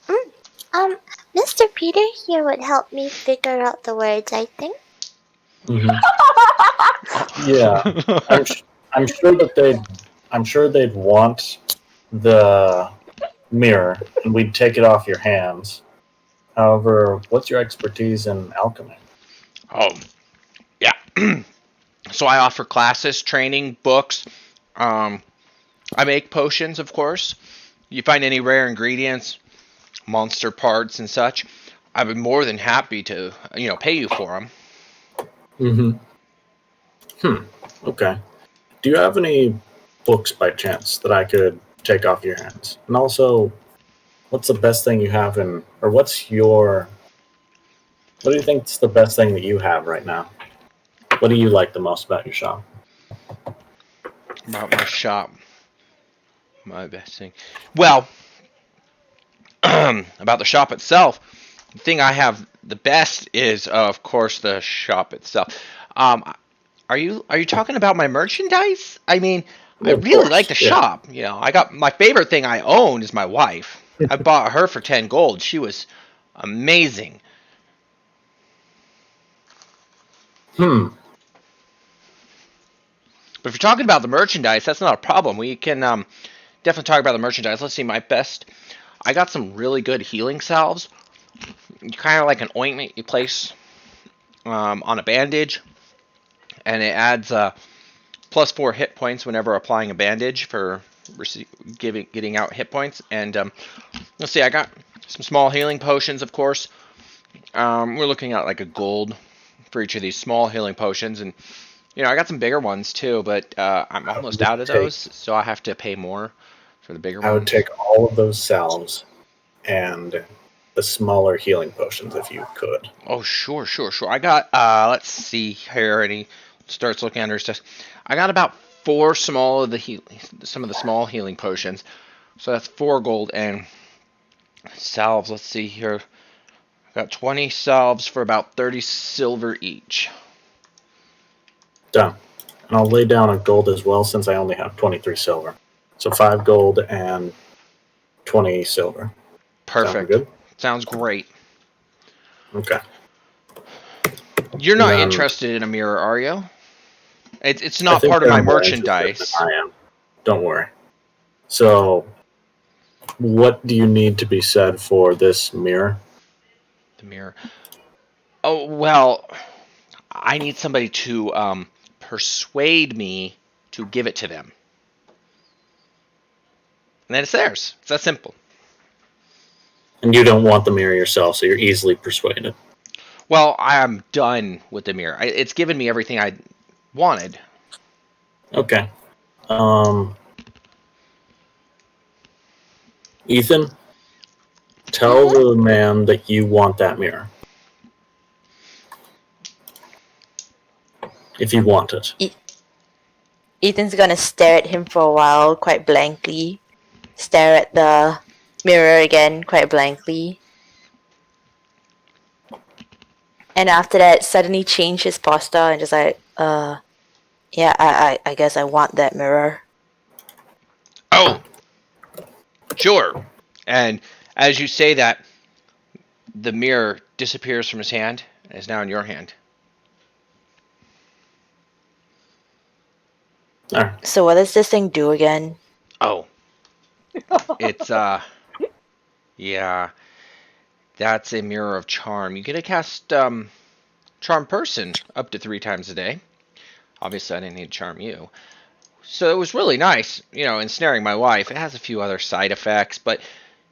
Mm, Mr. Peter here would help me figure out the words, I think. Mm-hmm. Yeah, I'm sure that I'm sure they'd want the mirror, and we'd take it off your hands. However, what's your expertise in alchemy? Oh, yeah. So I offer classes, training, books. I make potions, of course. You find any rare ingredients, monster parts, and such, I'd be more than happy to, pay you for them. Mm-hmm. Okay. Do you have any books by chance that I could take off your hands? And also, what's the best thing you have in, or what do you think is the best thing that you have right now? What do you like the most about your shop? About my shop, my best thing. Well, about the shop itself, the thing I have the best is, of course, the shop itself. Um, are you talking about my merchandise? I mean, I Of really like the course, yeah. shop. I got my favorite thing I own is my wife. I bought her for 10 gold. She was amazing. Hmm. But if you're talking about the merchandise, that's not a problem. We can definitely talk about the merchandise. Let's see, my best. I got some really good healing salves. Kind of like an ointment you place on a bandage, and it adds +4 hit points whenever applying a bandage for getting out hit points. And let's see, I got some small healing potions, of course. We're looking at like a gold for each of these small healing potions, and I got some bigger ones too, but I'm almost out of those, so I have to pay more for the bigger I would ones. take all of those salves and the smaller healing potions if you could. Oh, sure. I got, let's see here, and he starts looking under his desk. I got about 4 small of some of the small healing potions. So that's 4 gold and salves. Let's see here. I got 20 salves for about 30 silver each. Done. And I'll lay down a gold as well since I only have 23 silver. So 5 gold and 20 silver. Perfect. Sound good? Sounds great. Okay. You're not interested in a mirror, are you? It's not part of my merchandise. I am. Don't worry. So, what do you need to be said for this mirror? The mirror. Oh, well, I need somebody to persuade me to give it to them. And then it's theirs. It's that simple. And you don't want the mirror yourself, so you're easily persuaded. Well, I'm done with the mirror. It's given me everything I wanted. Okay. Ethan, tell the man that you want that mirror. If you want it. Ethan's gonna stare at him for a while, quite blankly. Stare at the mirror again, quite blankly. And after that, suddenly change his posture and just like, yeah, I guess I want that mirror. Oh, sure. And as you say that, the mirror disappears from his hand and is now in your hand. Alright. So what does this thing do again? Oh. It's, yeah. That's a mirror of charm. You get to cast charm person up to 3 times a day. Obviously, I didn't need to charm you. So it was really nice, ensnaring my wife. It has a few other side effects, but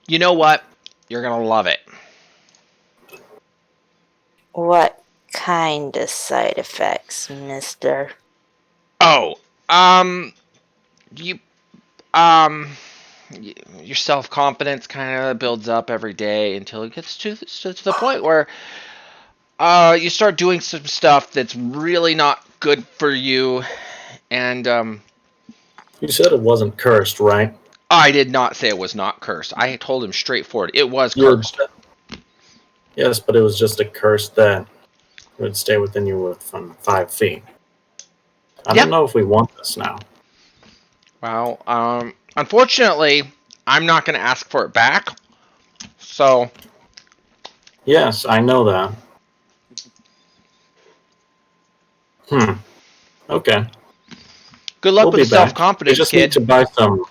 you know what? You're going to love it. What kind of side effects, mister? Oh, you, um, your self-confidence kind of builds up every day until it gets to the point where you start doing some stuff that's really not good for you, and You said it wasn't cursed, right? I did not say it was not cursed. I told him straightforward it was You cursed. Yes, but it was just a curse that would stay within you within 5 feet. I Yeah. don't know if we want this now. Well, unfortunately, I'm not going to ask for it back. So, Yes, I know that. Okay. good luck We'll with be the back. We self-confidence, just need kid. to buy some.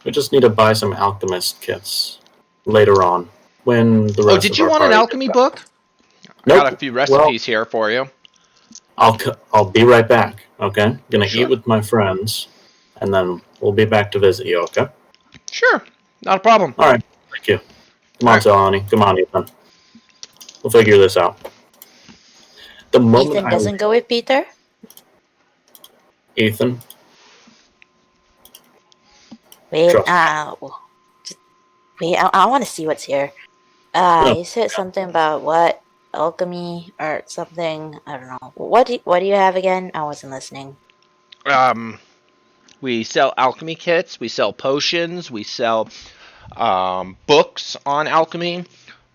We just need to buy some alchemist kits later on when the Oh, rest did of you our want an party gets alchemy back. book? I got a Nope. few Well, recipes here for you. I'll be right back. Okay. Gonna Sure. eat with my friends, and then we'll be back to visit you. Okay. Sure. Not a problem. All right. Thank you. Come All on, right. Selani. Come on, Ethan. We'll figure this out. The moment Ethan doesn't go with Peter? Ethan, Wait, trust me. wait, I want to see what's here. No, You said something about what? Alchemy or something? I don't know. What do you have again? I wasn't listening. We sell alchemy kits. We sell potions. We sell books on alchemy.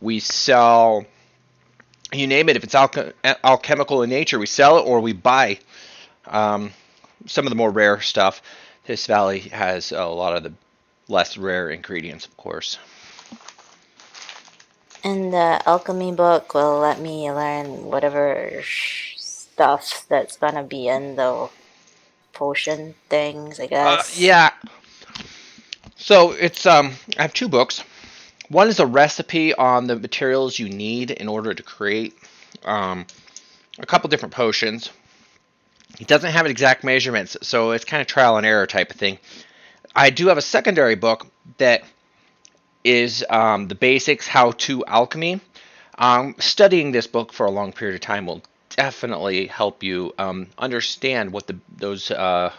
We sell, you name it. If it's alchemical in nature, we sell it or we buy some of the more rare stuff. This valley has a lot of the less rare ingredients, of course. And the alchemy book will let me learn whatever stuff that's gonna be in the potion things, I guess. Yeah. So it's I have 2 books. One is a recipe on the materials you need in order to create um, a couple different potions. It doesn't have exact measurements, so it's kind of trial and error type of thing. I do have a secondary book that is the basics how to alchemy. Studying this book for a long period of time will definitely help you understand what the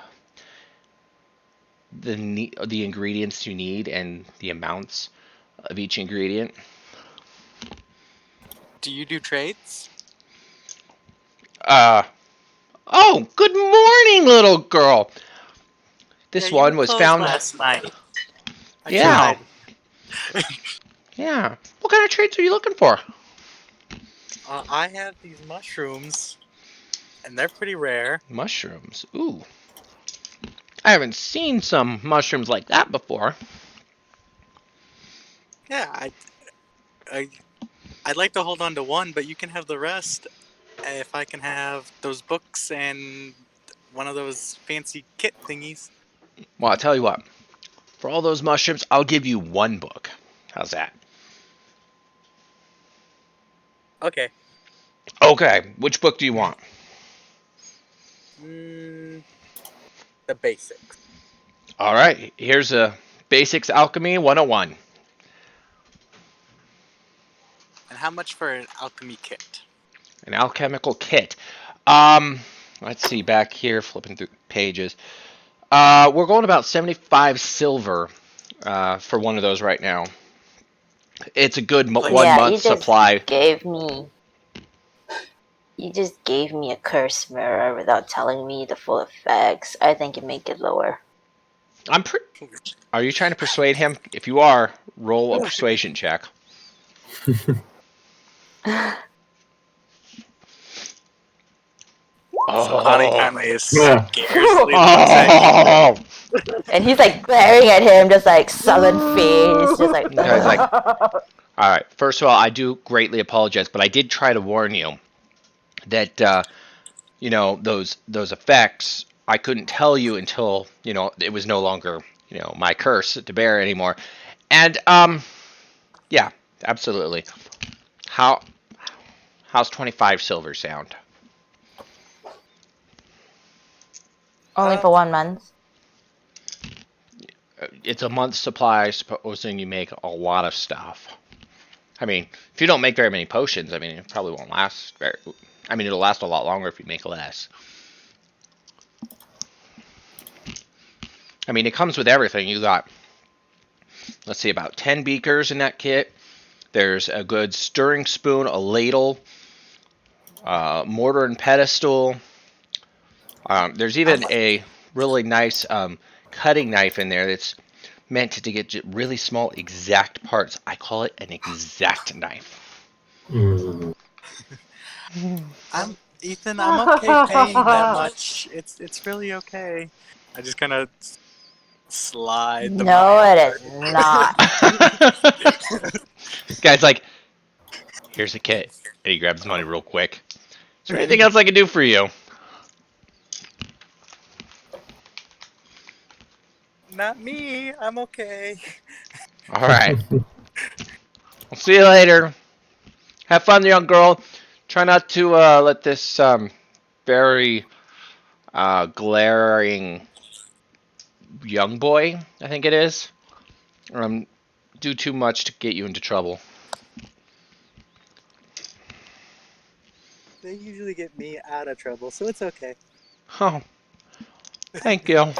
ingredients you need and the amounts of each ingredient. Do you do trades? Uh, oh, good morning, little girl. This Yeah, you were one was closed found. last night. I Yeah, tried. yeah. What kind of traits are you looking for? I have these mushrooms, and they're pretty rare. Mushrooms. Ooh, I haven't seen some mushrooms like that before. Yeah, I I'd like to hold on to one, but you can have the rest if I can have those books and one of those fancy kit thingies. Well, I'll tell you what. For all those mushrooms, I'll give you 1 book. How's that? Okay. Okay. Which book do you want? Mm, the basics. All right. Here's a Basics Alchemy 101. And how much for an alchemy kit? An alchemical kit. Um, let's see back here, flipping through pages. We're going about 75 silver for one of those right now. It's a good Like, 1 month supply. You just gave me a curse mirror without telling me the full effects. I think you make it lower. I'm pretty. Are you trying to persuade him? If you are, roll a persuasion check. Sonani Oh. kind of is Yeah. scarcely looks at Oh. Ethan. And he's like glaring at him, just like sullen face, just like. Guy's like, all right. First of all, I do greatly apologize, but I did try to warn you that those effects I couldn't tell you until it was no longer my curse to bear anymore. And yeah, Absolutely. How how's 25 silver sound? Only for 1 month. It's a month's supply, supposing you make a lot of stuff. I mean, if you don't make very many potions, I mean, it probably won't last very. I mean, it'll last a lot longer if you make less. I mean, it comes with everything. You got, let's see, about 10 beakers in that kit. There's a good stirring spoon, a ladle, mortar and pedestal. There's even a really nice cutting knife in there that's meant to get really small, exact parts. I call it an exact knife. Mm. Ethan, I'm okay paying that much. It's really okay. I just kind of slide the No, money it is not. Guy's like, here's a kit. And he grabs money real quick. Is there anything else I can do for you? Not me. I'm okay. All right. I'll see you later. Have fun, young girl. Try not to let this very glaring young boy, I think it is, do too much to get you into trouble. They usually get me out of trouble, so it's okay. Oh, thank you.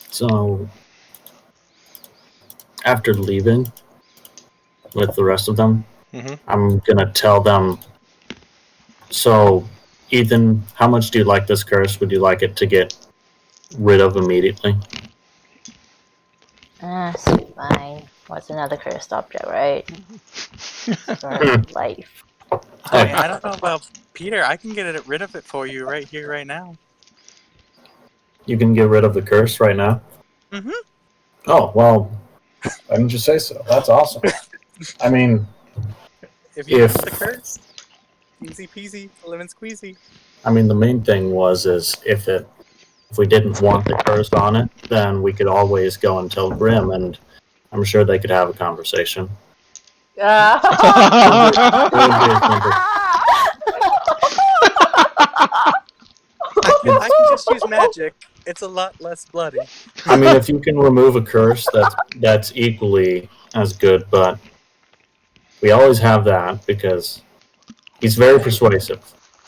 So, after leaving with the rest of them, I'm gonna tell them. So, Ethan, how much do you like this curse? Would you like it to get rid of immediately? It's fine. What's another cursed object, right? For life. Hey, I don't know about Peter. I can get rid of it for you right here, right now. You can get rid of the curse right now? Mm-hmm. Oh, well, why didn't you say so? That's awesome. I mean, if you want the curse, easy peasy, lemon squeezy. I mean, the main thing is if we didn't want the curse on it, then we could always go and tell Grim, and I'm sure they could have a conversation. I can just use magic. It's a lot less bloody. I mean, if you can remove a curse, that's equally as good, but we always have that because he's very persuasive.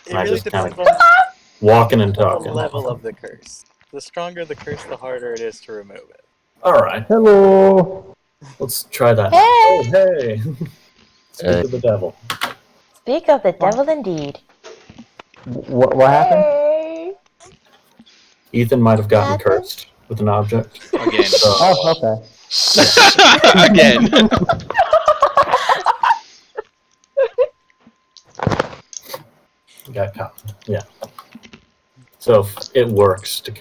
It really depends on walking and talking. the level of the curse. The stronger the curse, the harder it is to remove it. All right. Hello. Let's try that. Hey! Oh, hey. Speak of the devil. Speak of the devil indeed. What happened? Hey. Ethan might have gotten cursed with an object. Again. Oh, okay. Again. Got caught. Yeah. So if it works to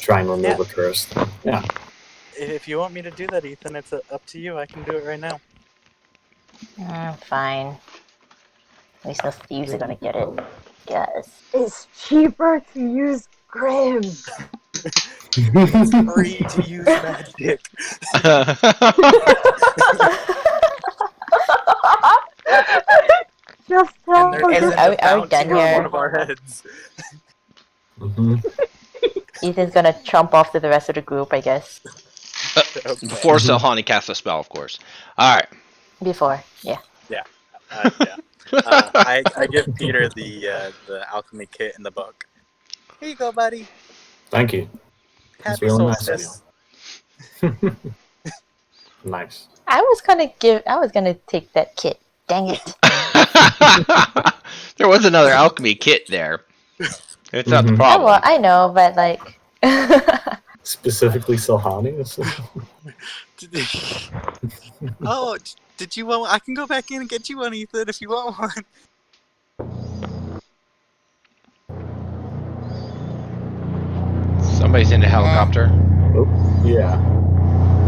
try and remove a curse, then yeah. If you want me to do that, Ethan, it's up to you. I can do it right now. Fine. At least no thieves are gonna get it. Yes. It's cheaper to use Grim. It's free to use magic. Just tell Are we done here? One of our heads. Ethan's gonna chomp off to the rest of the group, I guess. Before Selhani casts a spell, of course. All right. Before, yeah. Yeah. I give Peter the alchemy kit in the book. Here you go, buddy. Thank you. That's Happy really nice of solstice. you. Nice. I was gonna take that kit. Dang it. There was another alchemy kit there. It's not the problem. Oh, well, I know, but like. Specifically Selhani? Oh, did you want? I can go back in and get you one, Ethan, if you want one. Somebody's in a helicopter. Oh, yeah.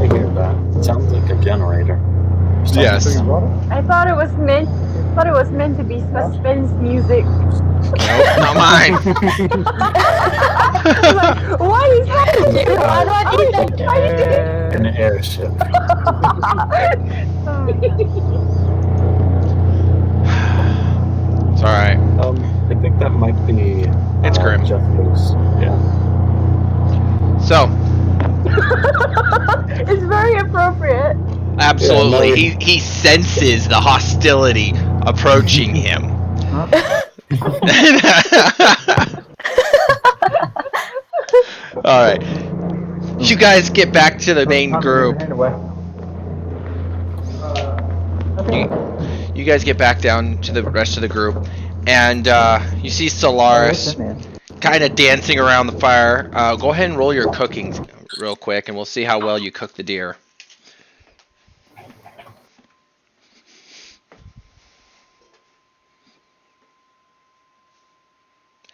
I hear that. It sounds like a generator. Yes. I thought it was meant to be suspense music. Nope, not mine. Like, what is happening? an airship. It's all right. I think that might be. It's grim. Jeffrey's. Yeah. So It's very appropriate. absolutely, Yeah, no. he senses the hostility approaching him. All right, you guys get back to the main group. You guys get back down to the rest of the group, and you see Solaris kind of dancing around the fire. Go ahead and roll your cooking real quick, and we'll see how well you cook the deer.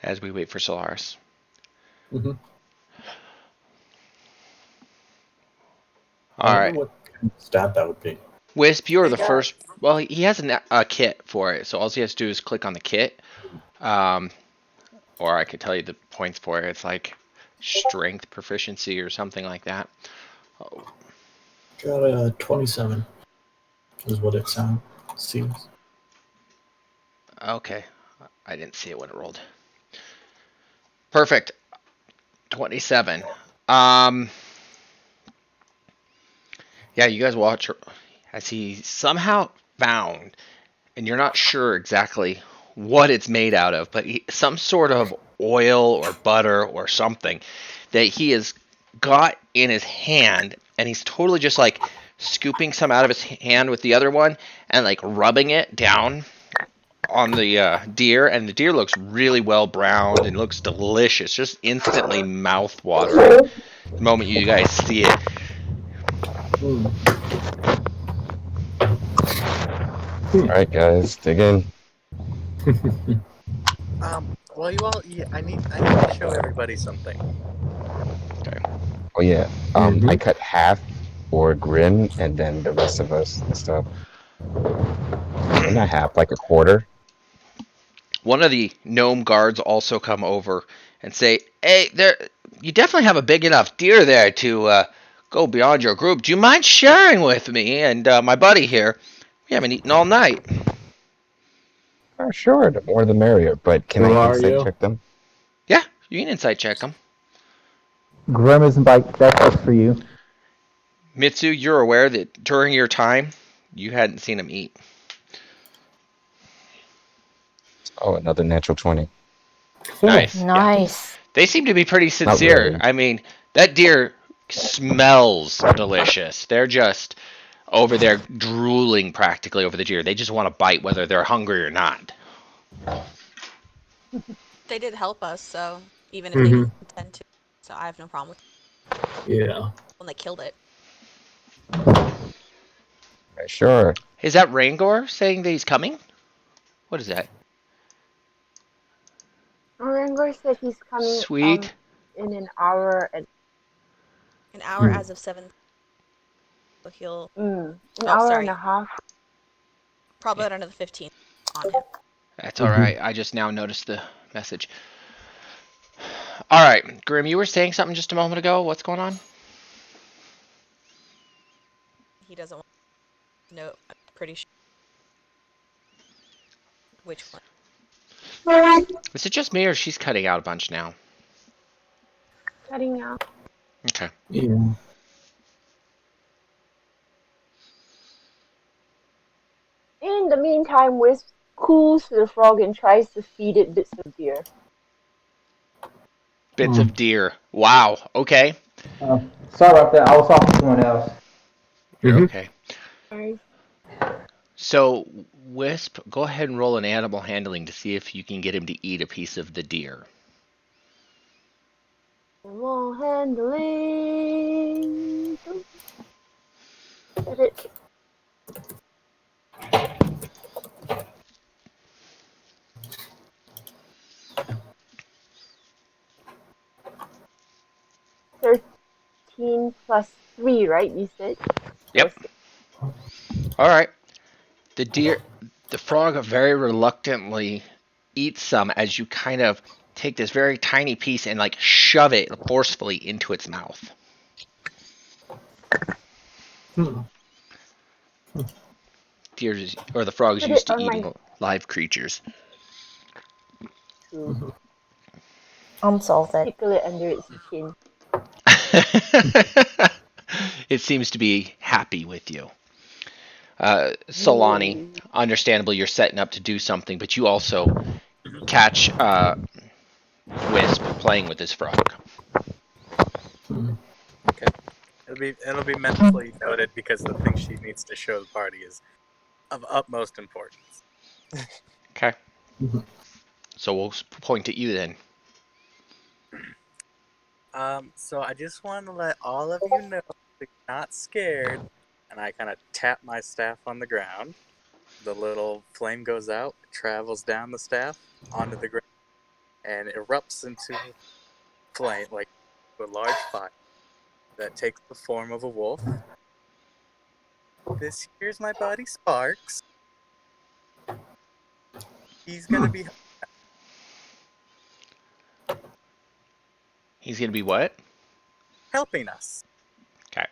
As we wait for Solaris. Mm-hmm. All right. What kind of stat that would be? Wisp, you're the first. Well, he has a kit for it, so all he has to do is click on the kit. Or I could tell you the points for it. It's like strength proficiency or something like that. Oh. Got a 27. Is what it seems. Okay. I didn't see it when it rolled. Perfect. 27. Yeah, you guys watch as he somehow found, and you're not sure exactly what it's made out of, but some sort of oil or butter or something that he has got in his hand, and he's totally just like scooping some out of his hand with the other one and like rubbing it down on the deer, and the deer looks really well browned and looks delicious, just instantly mouth watering the moment you guys see it. All right, guys, dig in. While you all eat, I need to show everybody something. Okay. Oh yeah, I cut half for Grim, and then the rest of us and stuff. Or not half, like a quarter. One of the gnome guards also come over and say, "Hey, you definitely have a big enough deer there to go beyond your group. Do you mind sharing with me and my buddy here? We haven't eaten all night." Oh, sure, the more the merrier. But can Who I are insight you? check them? Yeah, you can insight check them. Grim isn't like that's just for you. Mitsu, you're aware that during your time, you hadn't seen him eat. Oh, another natural 20. Nice. Nice. Yeah. They seem to be pretty Not sincere. really. I mean, that deer smells delicious. They're just over there drooling practically over the deer. They just want to bite whether they're hungry or not. They did help us, so even if they didn't intend to, so I have no problem with it. Yeah. When they killed it. Sure. Is that Rangor saying that he's coming? What is that? Orangor said he's coming Sweet. in an hour and An hour as of 7. So he'll an hour and a half. Probably under the 15th on him. That's all right. I just now noticed the message. All right, Grim, you were saying something just a moment ago. What's going on? He doesn't want to know. I'm pretty sure. Which one? Is it just me or she's cutting out a bunch now? Cutting out. Okay. Yeah. In the meantime, Wisp cools the frog and tries to feed it bits of deer. Bits of deer. Wow. Okay. Sorry about that. I was talking to someone else. You're okay. Sorry. So, Wisp, go ahead and roll an animal handling to see if you can get him to eat a piece of the deer. Animal handling. Get it. +3, right? You said. Yep. All right. The frog very reluctantly eats some as you kind of take this very tiny piece and like shove it forcefully into its mouth. Deers or the frogs Put it used to on my eating live creatures. shoe. Unsalted. Tickle it under its chin. It seems to be happy with you. Solani, Yay. understandably, you're setting up to do something, but you also catch Wisp playing with this frog. Okay. It'll be mentally noted because the thing she needs to show the party is of utmost importance. Okay. So we'll point at you then. So I just want to let all of you know that you're not scared, and I kind of tap my staff on the ground. The little flame goes out, travels down the staff onto the ground, and erupts into flame, like a large fire that takes the form of a wolf. This here's my buddy Sparks. He's gonna be He's gonna be what? helping us. Okay.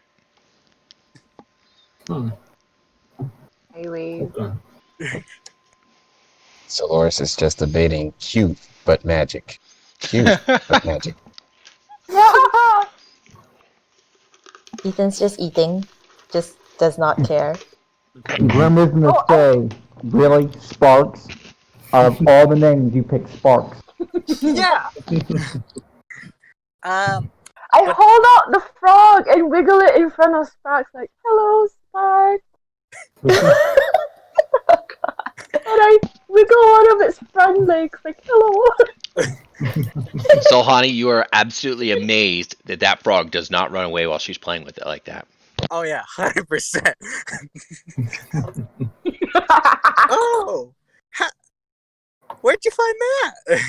I wave. Dolores is just debating cute but magic. Cute but magic. Ethan's just eating, just does not care. Grim is gonna say, really, Sparks? Out of all the names, you picked Sparks. Yeah. I hold out the frog and wiggle it in front of Sparks, like, hello, Sparks. And I wiggle one of its front legs, like, hello. Solani, you are absolutely amazed that that frog does not run away while she's playing with it like that. Oh yeah, 100%. Oh, where'd you find that?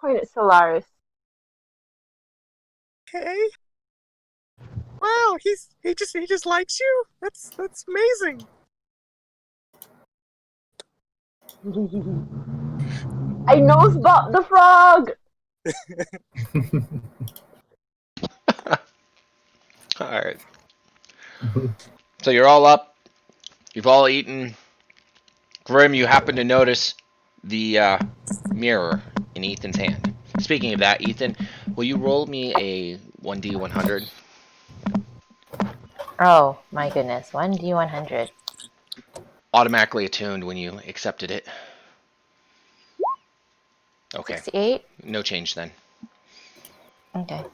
Point at Solaris. Okay. Wow, he just likes you. That's amazing. I nose bop the frog. Alright. So you're all up. You've all eaten. Grim, you happen to notice the mirror in Ethan's hand. Speaking of that, Ethan, will you roll me a 1d100? Oh my goodness, 1d100. Automatically attuned when you accepted it. Okay. 68? No change then. Okay.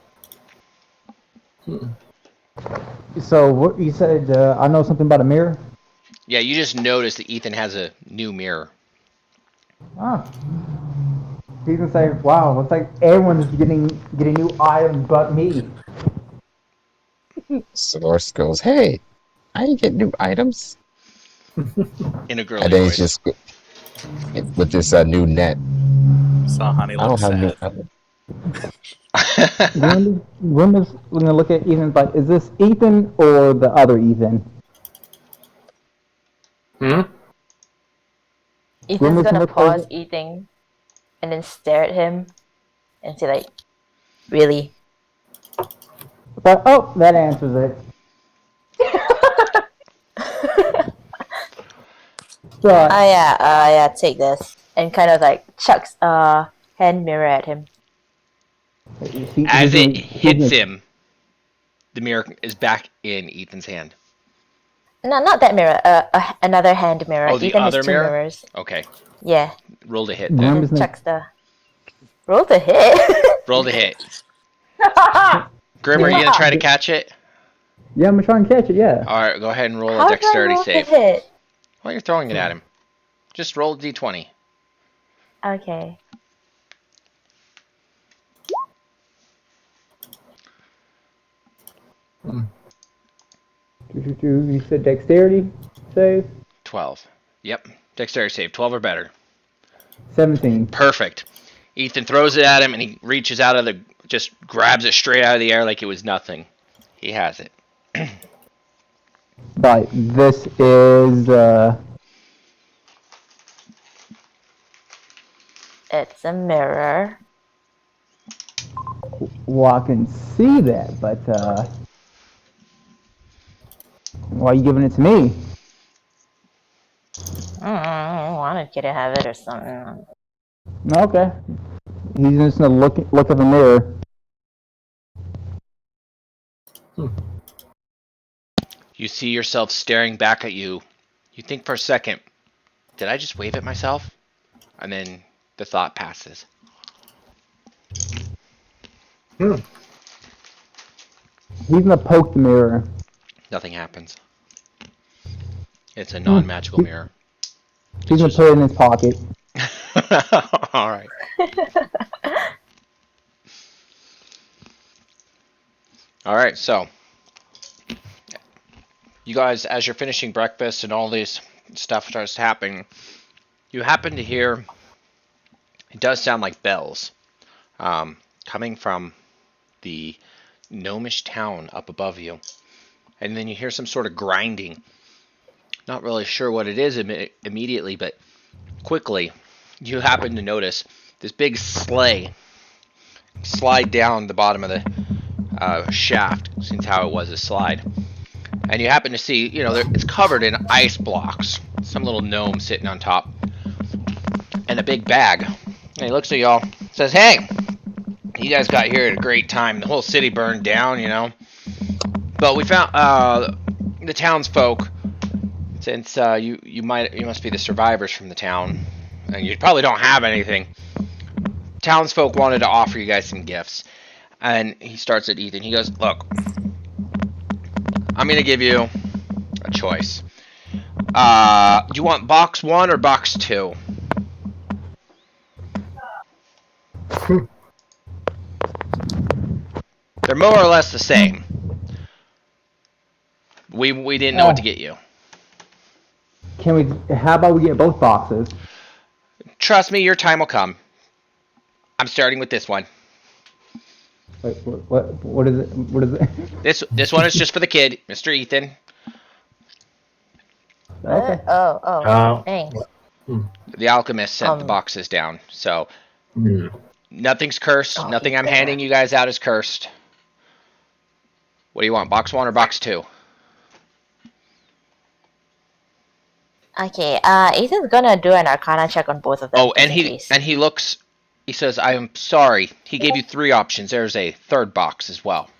So what you said? I know something about a mirror. Yeah, you just noticed that Ethan has a new mirror. Ah. He's gonna say, "Wow, looks like everyone is getting new items but me." Dolores goes, hey, I get new items. In a girly And then he's voice. just with this new net. Saw Honey I look don't have new sad. items. Grim is gonna look at Ethan like, "Is this Ethan or the other Ethan?" Ethan's Grim is gonna look pause over. eating and then stare at him and say like, really? But oh, that answers it. So, Yeah, take this. And kind of like chucks a hand mirror at him. As it hits him, the mirror is back in Ethan's hand. No, not that mirror. Another hand mirror. Oh, the Ethan other has two mirror? mirrors. Okay. Yeah. Roll to hit And then. then chucks the... Roll the hit? Roll to hit. Grim, are you going to try to catch it? Yeah, I'm gonna try and catch it, yeah. Alright, go ahead and roll How a do I dexterity roll save. the hit? Well, you're throwing it at him. Just roll a d20. Okay. You said dexterity save? 12. Yep. Dexterity save. 12 or better. 17. Perfect. Ethan throws it at him and he reaches out of the... just grabs it straight out of the air like it was nothing. He has it. Right, this is, It's a mirror. well, I can see that, but, Why are you giving it to me? I wanted you to have it or something. Okay. He's just gonna look at the mirror. You see yourself staring back at you. You think for a second, did I just wave at myself? And then the thought passes. He's gonna poke the mirror. Nothing happens. It's a non-magical mirror. He's gonna put it in his pocket. All right. All right, so you guys, as you're finishing breakfast and all this stuff starts happening, you happen to hear, it does sound like bells, coming from the gnomish town up above you. And then you hear some sort of grinding. Not really sure what it is immediately, but quickly you happen to notice this big sleigh slide down the bottom of the shaft, since how it was a slide. And you happen to see, it's covered in ice blocks. Some little gnome sitting on top. And a big bag. And he looks at y'all, says, "Hey, you guys got here at a great time. The whole city burned down, But we found the townsfolk, since you must be the survivors from the town, and you probably don't have anything. Townsfolk wanted to offer you guys some gifts." And he starts at Ethan. He goes, "Look, I'm going to give you a choice. Do you want box 1 or box 2? They're more or less the same. We didn't know what to get you. How about we get both boxes? Trust me, your time will come. I'm starting with this one. Wait, what is it? What is it? This one is just for the kid, Mr. Ethan. Okay. Thanks. The alchemist sent the boxes down, so nothing's cursed. Nothing I'm handing you guys out is cursed. What do you want, box 1 or box 2? Okay, Ethan's gonna do an Arcana check on both of them. Oh, and he looks. He says, "I am sorry." He gave you 3 options. There's a third box as well.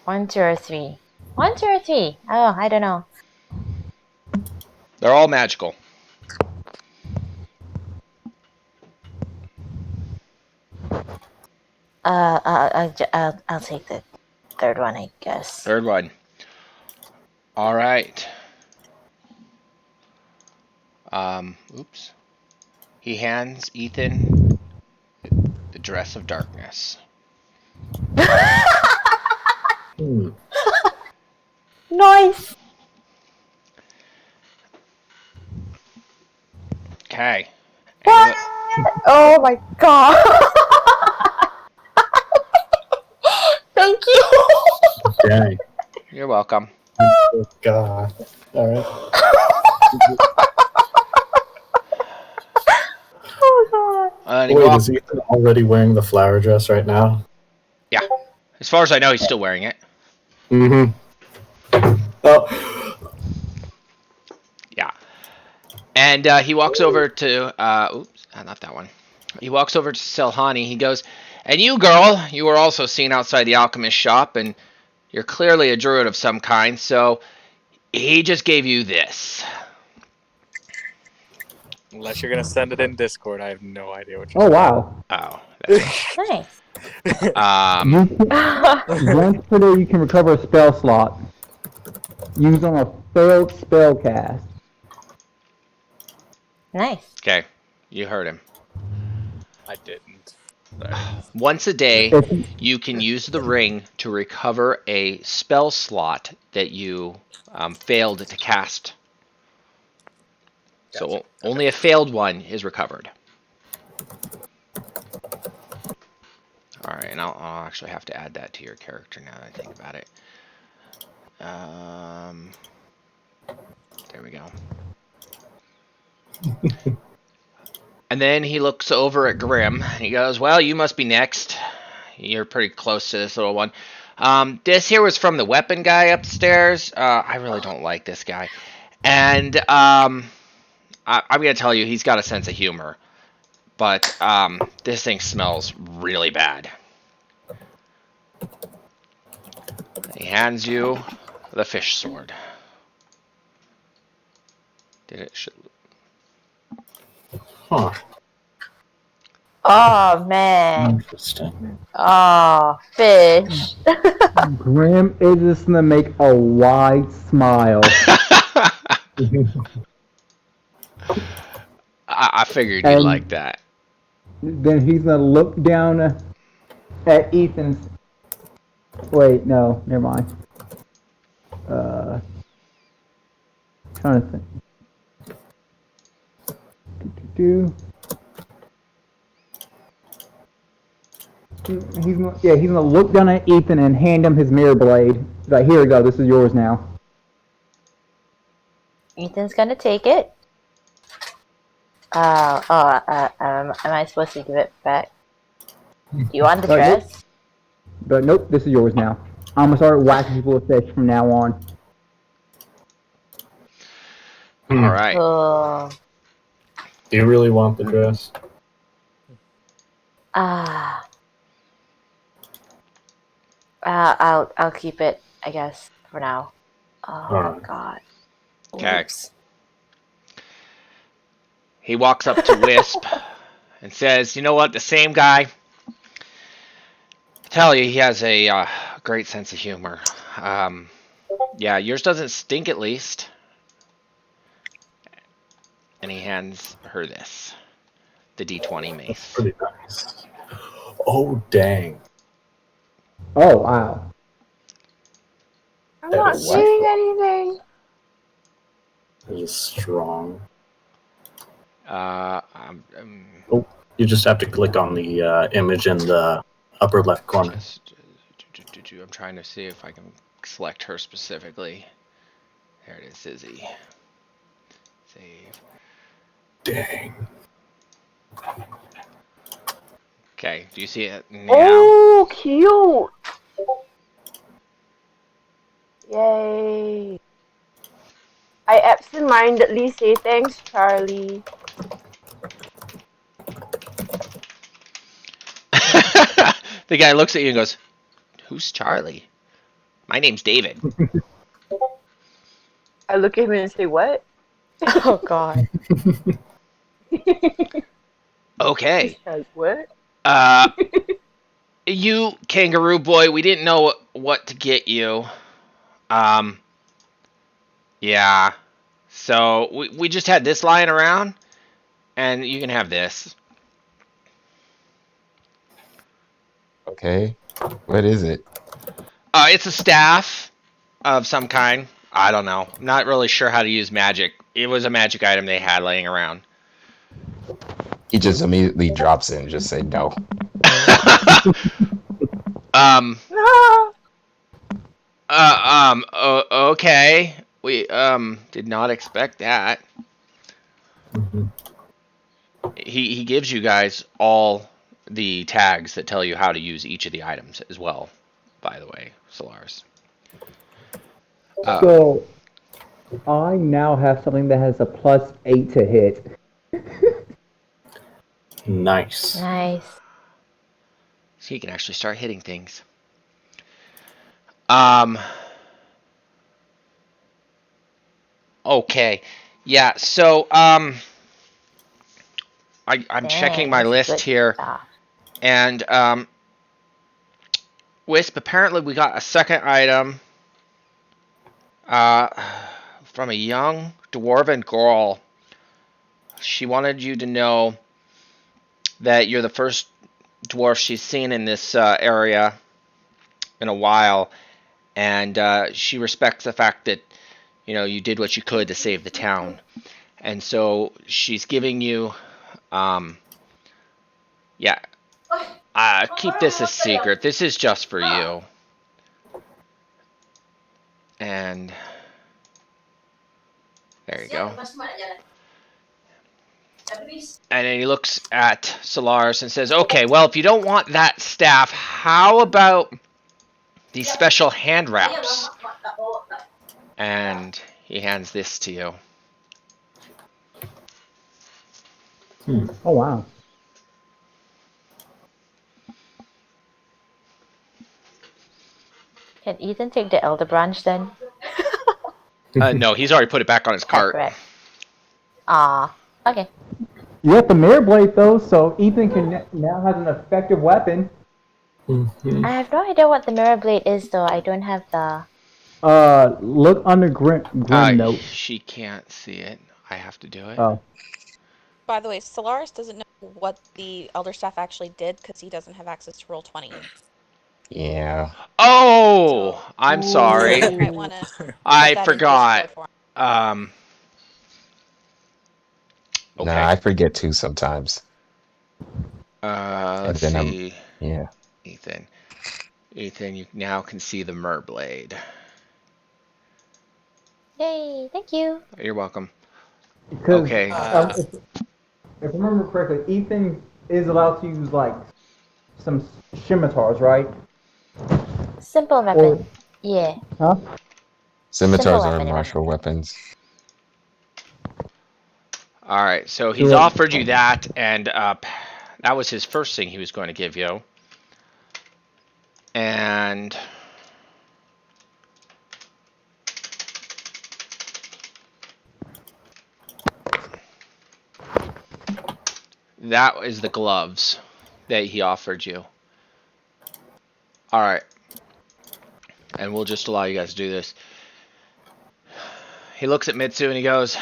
One, two, or three. 1, 2, or 3. Oh, I don't know. They're all magical. I'll take the third one, I guess. Third one. All right. Oops. He hands Ethan the dress of darkness. Nice. Okay. What? Oh my god. Thank you. Okay. You're welcome. Oh, God. All right. Oh god. Wait, is Ethan already wearing the flower dress right now? Yeah. As far as I know, he's still wearing it. Mm-hmm. Oh. Yeah. And he walks over to, oops, not that one. He walks over to Selhani. He goes, "And you, girl, you were also seen outside the alchemist shop, and you're clearly a druid of some kind, so he just gave you this." Unless you're gonna send it in Discord, I have no idea what you're Oh wow. Oh. That's Nice. Once per day, you can recover a spell slot. Used on a failed spell cast. Nice. Okay. You heard him. I didn't. Once a day, you can use the ring to recover a spell slot that you failed to cast. Gotcha. So only a failed one is recovered. Alright, and I'll actually have to add that to your character now that I think about it. There we go. And then he looks over at Grim and he goes, "Well, you must be next. You're pretty close to this little one. This here was from the weapon guy upstairs. I really don't like this guy. And I'm going to tell you, he's got a sense of humor. But this thing smells really bad." He hands you the fish sword. Did it? Huh. Oh man. Interesting. Oh, fish. Grim is just gonna make a wide smile. I figured you'd like that. Then he's gonna look down at Ethan's. Wait, no, never mind. Trying to think. He's gonna look down at Ethan and hand him his mirror blade. He's like, here we go, this is yours now. Ethan's gonna take it. Am I supposed to give it back? You want the dress? But nope, this is yours now. I'm gonna start whacking people with fish from now on. All right. Oh. Do you really want the dress? I'll keep it, I guess, for now. Oh God. Okay. He walks up to Wisp and says, "You know what? The same guy. I tell you, he has a great sense of humor. Yeah, yours doesn't stink at least." And he hands her this, the D20 mace. That's pretty nice. Oh dang! Oh wow! I'm not seeing anything. It is strong. Oh, you just have to click on the image in the upper left corner. I'm trying to see if I can select her specifically. There it is, Izzy. Save. Dang. Okay, do you see it now? Oh, cute! Yay! I absent-mindedly say thanks, Charlie. The guy looks at you and goes, "Who's Charlie? My name's David." I look at him and say, what? Oh God. Okay. Because what? You kangaroo boy, we didn't know what to get you. Yeah. So we just had this lying around, and you can have this. Okay. What is it? It's a staff of some kind. I don't know. I'm not really sure how to use magic. It was a magic item they had laying around. He just immediately drops it and just say no. Okay. We did not expect that. He gives you guys all the tags that tell you how to use each of the items as well, by the way, Solaris. So I now have something that has a +8 to hit. Nice. Nice. So you can actually start hitting things. Okay. Yeah, so I'm checking my list here. And Wisp, apparently we got a second item from a young dwarven girl. She wanted you to know that you're the first dwarf she's seen in this area in a while, and she respects the fact that you did what you could to save the town, and so she's giving you keep this a secret. This is just for you. And there you go. And then he looks at Solaris and says, okay, well, if you don't want that staff, how about these special hand wraps? And he hands this to you. Oh wow. Can Ethan take the elder branch then? No, he's already put it back on his cart. Correct. Ah, okay. You got the mirror blade though, so Ethan can now has an effective weapon. I have no idea what the mirror blade is though. I don't have the. Look under Grim notes. She can't see it. I have to do it. Oh. By the way, Solaris doesn't know what the Elder Staff actually did because he doesn't have access to Roll20. Yeah. Oh, So- I'm sorry. You might want to. I forgot. Okay. Nah, I forget too sometimes. Let's then see. Yeah. Ethan, you now can see the Merblade. Yay! Thank you. You're welcome. Because Okay. if I remember correctly, Ethan is allowed to use like some scimitars, right? Simple weapon. Yeah. Huh? Scimitars Simple are weapon, martial weapons. All right. So he's offered you that, and that was his first thing he was going to give you. And that is the gloves that he offered you. All right. And we'll just allow you guys to do this. He looks at Mitsu and he goes,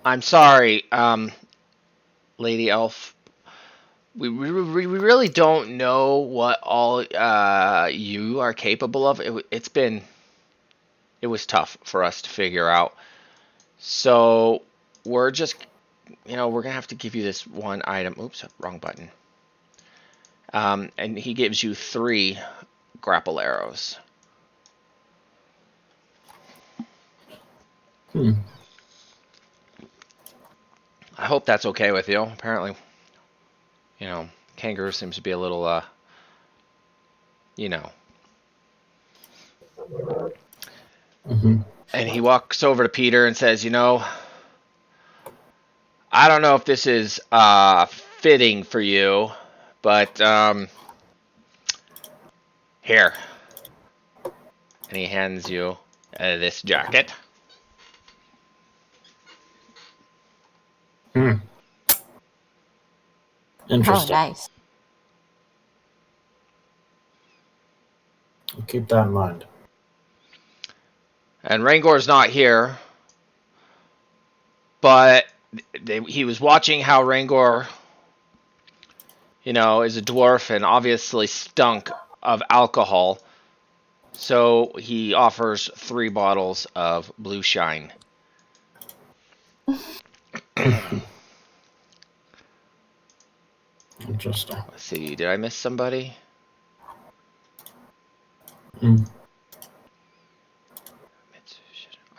I'm sorry, Lady Elf. We really don't know what all you are capable of. It was tough for us to figure out. So we're just, we're going to have to give you this one item. Oops, wrong button. And he gives you 3 grapple arrows. I hope that's okay with you. Apparently, Kangaroo seems to be a little, And he walks over to Peter and says, I don't know if this is fitting for you, but here. And he hands you this jacket. Interesting. Oh, nice. I'll keep that in mind. And Rangor's not here, but he was watching how Rangor, is a dwarf and obviously stunk of alcohol. So he offers 3 bottles of Blue Shine. Interesting. Let's see, did I miss somebody? I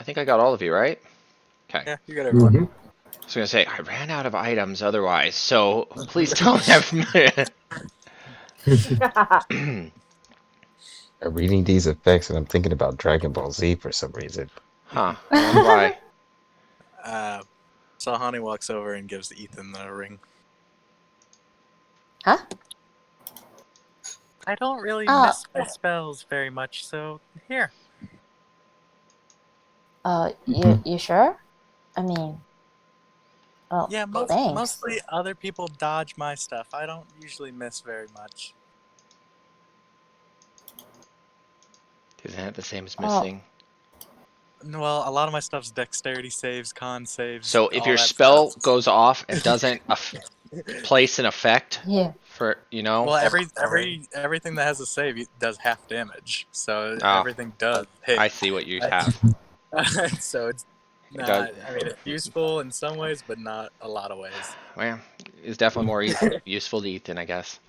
think I got all of you, right? Okay. Yeah, you got everyone. I was going to say, I ran out of items otherwise, so please don't have I'm reading these effects and I'm thinking about Dragon Ball Z for some reason. Huh. I wonder why. Sahani walks over and gives Ethan the ring. Huh? I don't really miss my spells very much, so here. You sure? I mean, well, Yeah, thanks. mostly other people dodge my stuff. I don't usually miss very much. Isn't that the same as missing? Well, a lot of my stuff's dexterity saves, con saves. So if all your that spell stuff. goes off and doesn't place an effect for, Well, everything that has a save does half damage. So everything does hit. I see what you have. So it's not, it's useful in some ways, but not a lot of ways. Well, it's definitely more useful to Ethan, I guess.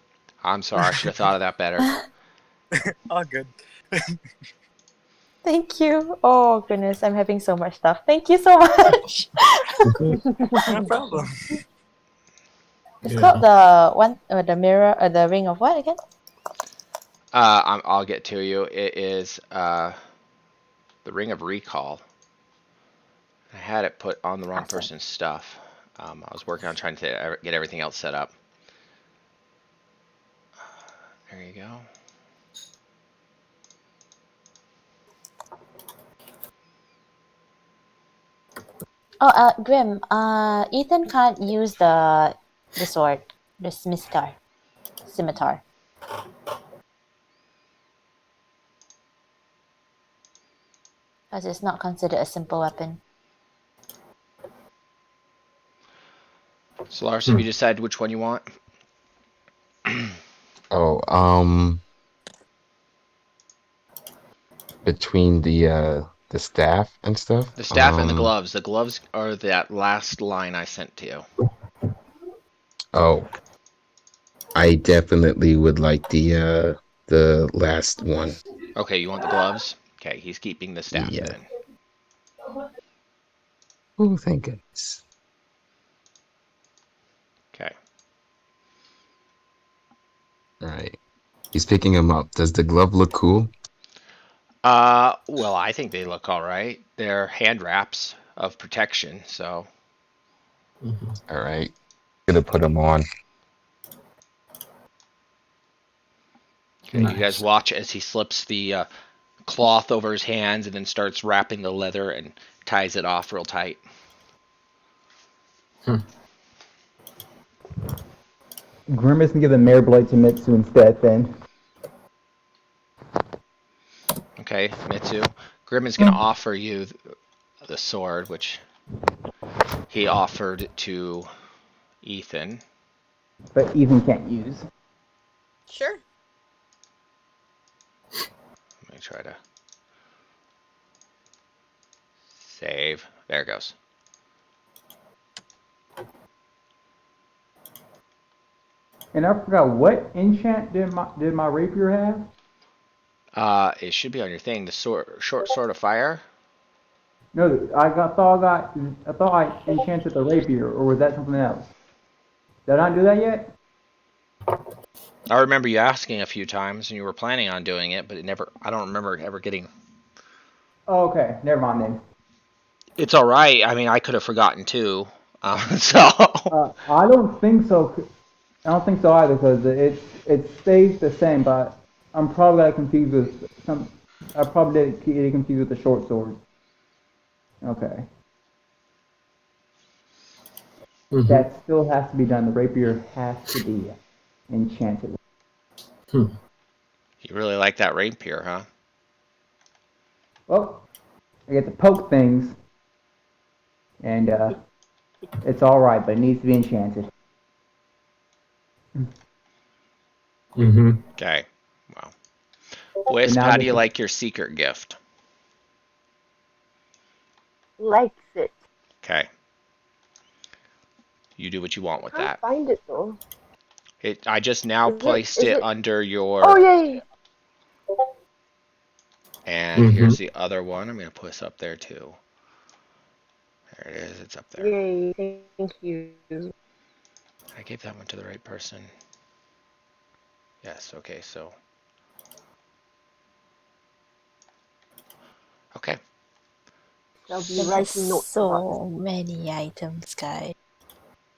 I'm sorry, I should have thought of that better. All good. Thank you. Oh goodness, I'm having so much stuff. Thank you so much. No problem. It's Yeah. called the one, the mirror, the ring of what again? I'll get to you. It is the Ring of Recall. I had it put on the wrong Awesome. person's stuff. I was working on trying to get everything else set up. There you go. Oh, Grim. Ethan can't use the sword, the scimitar, because it's not considered a simple weapon. So Lars, have you decided which one you want? Oh, between the staff and stuff. The staff and the gloves. The gloves are that last line I sent to you. Oh, I definitely would like the last one. Okay, you want the gloves? Okay, he's keeping the staff Yeah. then. Oh, thank goodness. Okay. All right. He's picking them up. Does the glove look cool? Well, I think they look all right. They're hand wraps of protection, so. All right. Gonna put them on. Okay, you guys watch as he slips the cloth over his hands and then starts wrapping the leather and ties it off real tight. Grimace can give the mirror blade to Mitsu instead then. Okay, Mitsu. Grim is going to offer you the sword, which he offered to Ethan. But Ethan can't use. Sure. Let me try to save. There it goes. And I forgot, what enchant did my rapier have? It should be on your thing. The short sword of fire. No, I thought I enchanted the rapier, or was that something else? Did I not do that yet? I remember you asking a few times, and you were planning on doing it, but it never. I don't remember ever getting. Oh, okay, never mind then. It's all right. I mean, I could have forgotten too. So. I don't think so. I don't think so either, because it stays the same, but I'm probably got confused with some. I probably did get confused with the short sword. Okay. That still has to be done. The rapier has to be enchanted. You really like that rapier, huh? Well, I get to poke things, and it's all right, but it needs to be enchanted. Okay. Wow. Wisp, now how I do get you to- like your secret gift? Likes it. Okay. You do what you want with Can't that. find it though. I just now placed Is it it? under your. Oh yeah. And here's the other one. I'm going to put this up there too. There it is. It's up there. Yay! Thank you. I gave that one to the right person. Yes. Okay. So. Okay. I'll be writing notes about it. So many items, guys.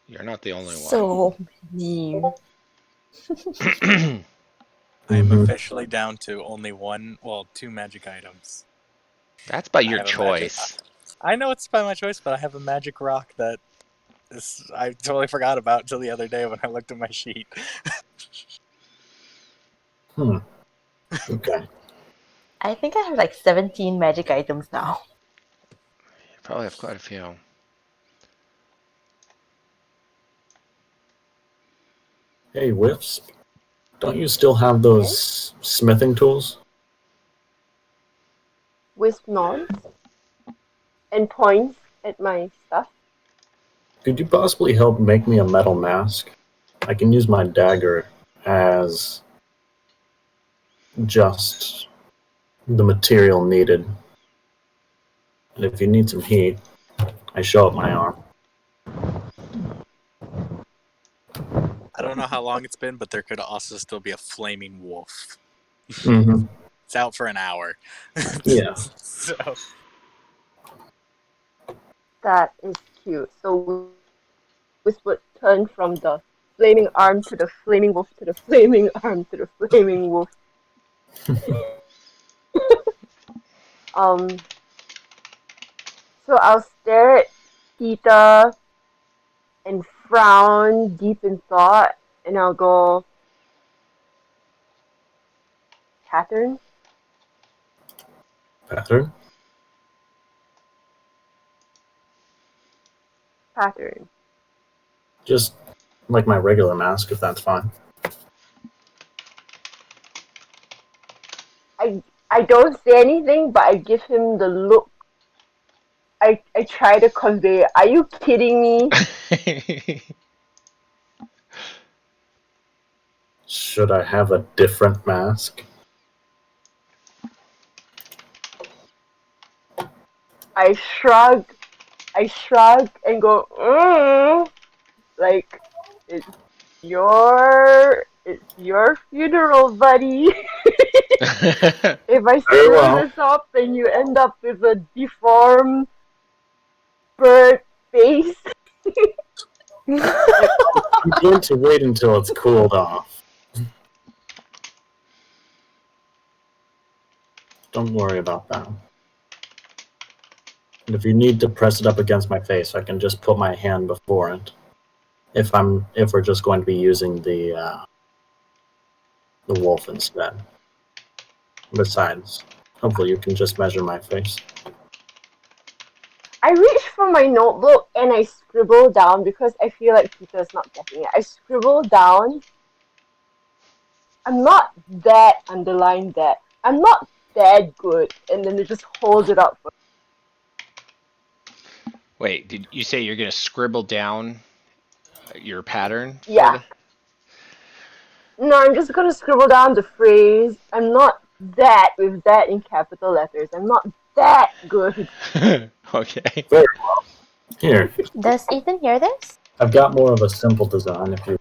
You're not the only one. So many. I'm officially down to only two magic items. That's by I your have a magic. choice. I know it's by my choice, but I have a magic rock that I totally forgot about until the other day when I looked at my sheet. Okay. I think I have like 17 magic items now. You probably have quite a few. Hey, Wisp. Don't you still have those smithing tools? Wisp nods and points at my stuff. Could you possibly help make me a metal mask? I can use my dagger as just the material needed. And if you need some heat, I show up my arm. I don't know how long it's been, but there could also still be a flaming wolf. Mm-hmm. It's out for an hour. Yeah. So That is cute. So Whisper turned from the flaming arm to the flaming wolf to the flaming arm to the flaming wolf. Um. So I'll stare at Peter and frown deep in thought, and I'll go pattern. Pattern? Pattern. Just like my regular mask, if that's fine. I don't say anything, but I give him the look. I try to convey. Are you kidding me? Should I have a different mask? I shrug. I shrug and go, like it's your funeral, buddy. If I Very screw well. this up, then you end up with a deformed bird face. I'm going to wait until it's cooled off. Don't worry about that. And if you need to press it up against my face, I can just put my hand before it. If we're just going to be using the wolf instead. Besides, hopefully you can just measure my face. I reach for my notebook and I scribble down because I feel like Peter's not getting it. I scribble down. I'm not that, underline that. I'm not that good, and then they just hold it up. Wait, did you say you're gonna scribble down your pattern? Yeah. No, I'm just gonna scribble down the phrase. I'm not that with that in capital letters. I'm not that good. Okay. Very well. Here, Does Ethan hear this? I've got more of a simple design if you.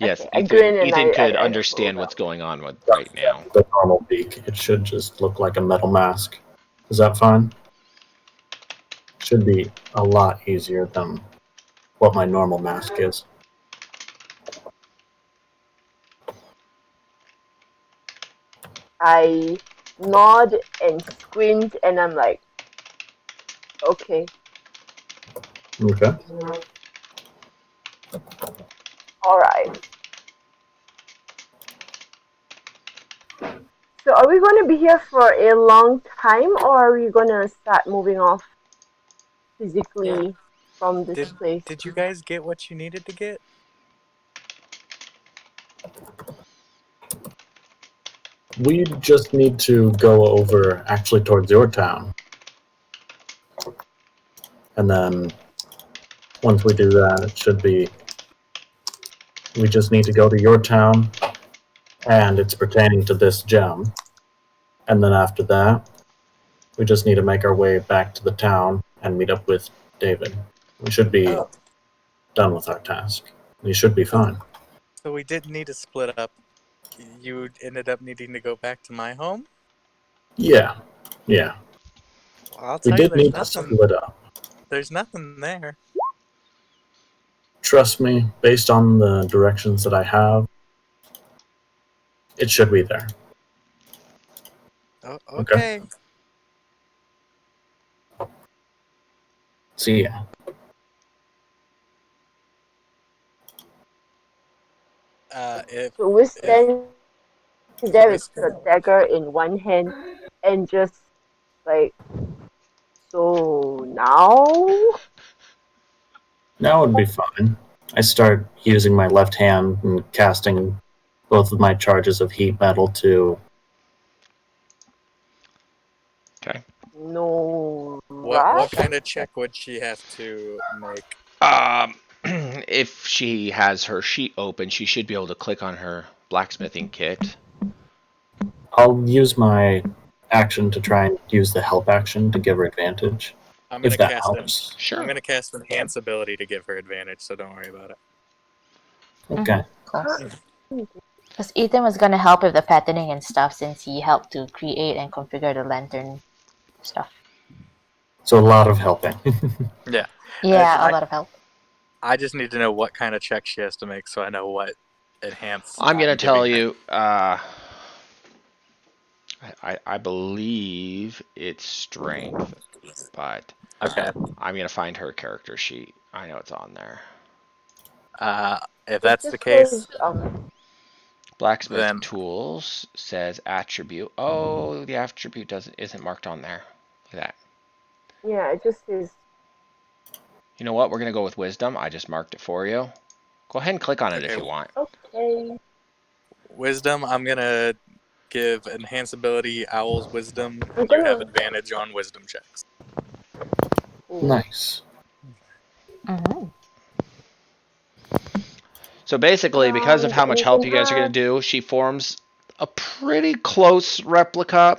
Yes, Okay, I grin and Ethan could I understand roll what's going on right now. The normal beak. It should just look like a metal mask. Is that fine? Should be a lot easier than what my normal mask is. I nod and squint, and I'm like, okay. Okay. All right. So are we going to be here for a long time, or are we going to start moving off physically from this place? did you guys get what you needed to get? We just need to go over actually towards your town. And then once we do that, it should be. We just need to go to your town, and it's pertaining to this gem. And then after that, we just need to make our way back to the town and meet up with David. We should be done with our task. We should be fine. So we didn't need to split up. You ended up needing to go back to my home? Yeah. Well, I'll We tell you, did need to split up. there's nothing there. Trust me, based on the directions that I have, it should be there. Oh, okay. See ya. So we stand there with the dagger in one hand and just like, so now? Now would be fine. I start using my left hand and casting both of my charges of heat metal to. Okay. No. What kind of check would she have to make? if she has her sheet open, she should be able to click on her blacksmithing kit. I'll use my action to try and use the help action to give her advantage. I'm If gonna that cast helps. Sure. I'm gonna cast enhance ability to give her advantage, so don't worry about it. Okay. Close. Because Ethan was gonna help with the patterning and stuff since he helped to create and configure the lantern stuff. So a lot of helping. Yeah. Yeah, a lot of help. I just need to know what kind of check she has to make, so I know what enhance. I'm gonna tell giving her. you. I believe it's strength, but Okay. I'm gonna find her character sheet. I know it's on there. If It that's just the case, says, Blacksmith then tools says attribute. Oh, the attribute isn't marked on there. Look at that. yeah, it just says. You know what? We're gonna go with wisdom. I just marked it for you. Go ahead and click on it if you want. Okay. wisdom. I'm gonna give enhance ability Owl's wisdom. I'm You have gonna. advantage on wisdom checks. Nice. Mm-hmm. So basically, because of how much help you guys are gonna Anything do, she forms a pretty close replica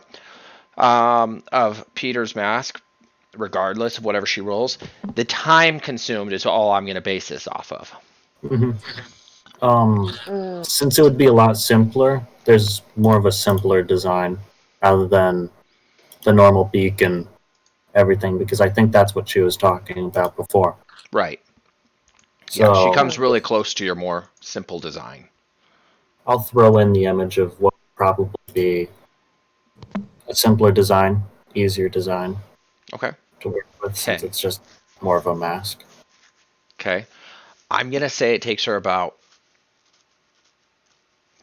of Peter's mask, regardless of whatever she rolls. The time consumed is all I'm gonna base this off of. Mm-hmm. Mm. Since it would be a lot simpler, there's more of a simpler design rather than the normal beak and everything, because I think that's what she was talking about before. Right. So Yeah, she comes really close to your more simple design. I'll throw in the image of what would probably be a simpler design, easier design Okay. to work with, since Okay. it's just more of a mask. Okay. I'm gonna say it takes her about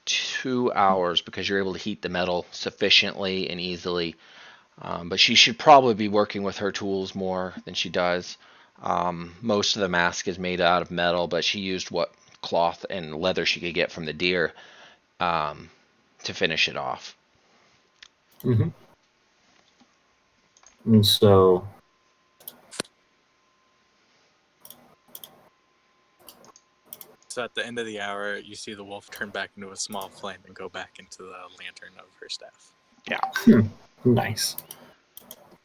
2 hours because you're able to heat the metal sufficiently and easily. But she should probably be working with her tools more than she does. Most of the mask is made out of metal, but she used what cloth and leather she could get from the deer to finish it off. Mm-hmm. And so So at the end of the hour, you see the wolf turn back into a small flame and go back into the lantern of her staff. Yeah. nice.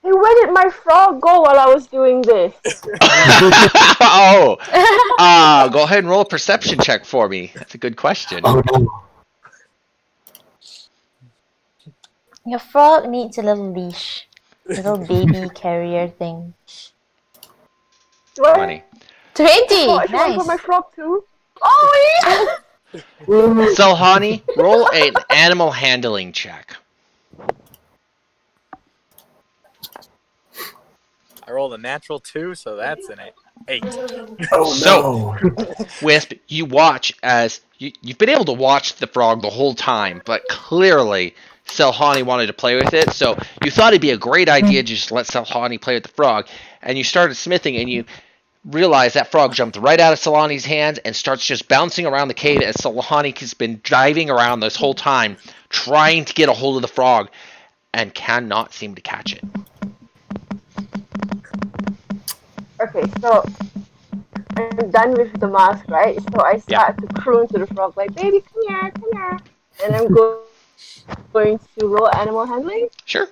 Hey, where did my frog go while I was doing this? Oh, go ahead and roll a perception check for me. That's a good question. Oh no. Your frog needs a little leash. Little baby carrier thing. Do I 20. 20! I should I got my Nice. frog too? Oh yeah! Selhani, roll an animal handling check. I rolled a natural 2, so that's an 8. Oh So, no. Wisp, you watch as you've been able to watch the frog the whole time, but clearly Selhani wanted to play with it, so you thought it'd be a great idea to just let Selhani play with the frog, and you started smithing, and you realized that frog jumped right out of Selhani's hands and starts just bouncing around the cave as Selhani has been diving around this whole time, trying to get a hold of the frog, and cannot seem to catch it. Okay, so I'm done with the mask, right? So I start to croon to the frog like, "Baby, come here," and I'm going to roll animal handling. Sure.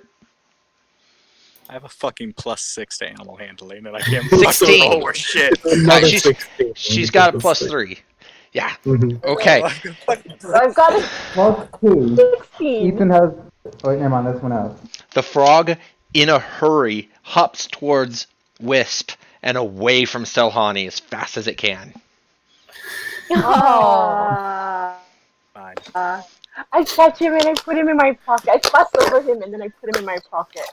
I have a fucking +6 to animal handling, and I can't 16. fucking roll shit. Another she's 16. she's got a +3. Yeah. Mm-hmm. Okay. So I've got a +2. 16. Ethan has. Wait, never mind. That's one out. The frog, in a hurry, hops towards Wisp and away from Selhani as fast as it can. Oh. Fine. I catch him and I put him in my pocket. I fuss over him and then I put him in my pocket.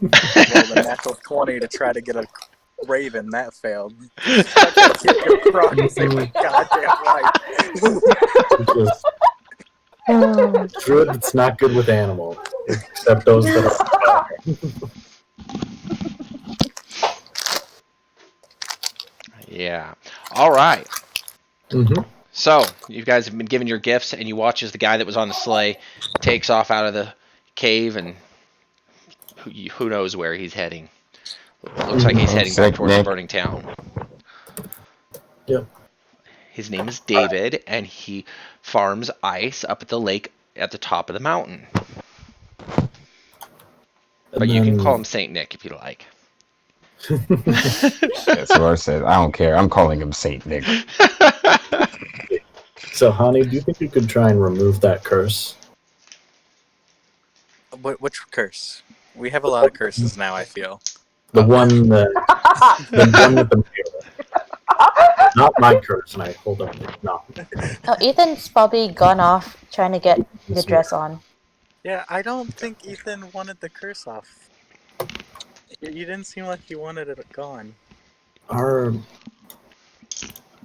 Rolled a natural 20 to try to get a raven. That failed. Fucking kick your frog and save my goddamn life. Good, it's not good with animals, except those that are. Yeah. All right. Mm-hmm. So, you guys have been given your gifts, and you watch as the guy that was on the sleigh takes off out of the cave, and who knows where he's heading. Looks like he's heading back towards the burning town. Yep. His name is David, and he farms ice up at the lake at the top of the mountain. And But you can call then him Saint Nick if you like. Yeah, Solar says, I don't care. I'm calling him Saint Nick. so, Honey, do you think you could try and remove that curse? Which curse? We have a lot of curses now, I feel. The one that the one with the mirror. Not my curse, and I hold up. No. Oh, Ethan's probably gone off trying to get the This dress mirror. on. Yeah, I don't think Ethan wanted the curse off. You didn't seem like you wanted it gone.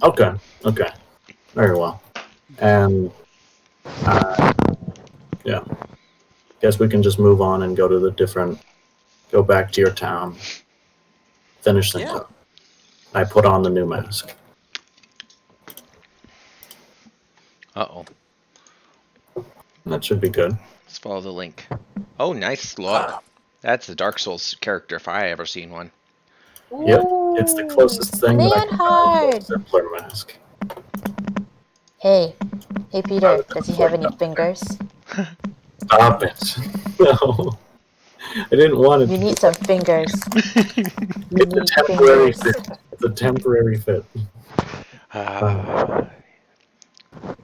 Okay. Very well. And yeah. Guess we can just move on and go back to your town. Finish things up. I put on the new mask. Uh-oh. That should be good. Let's follow the link. Oh, nice look. That's the Dark Souls character if I ever seen one. Yep. It's the closest thing that I can find to a Leonhard! simpler mask. Hey, Peter, does he have any fingers? Stop it. No. I didn't want it. We need some fingers. We It's a need temporary fingers. fit. It's a temporary fit.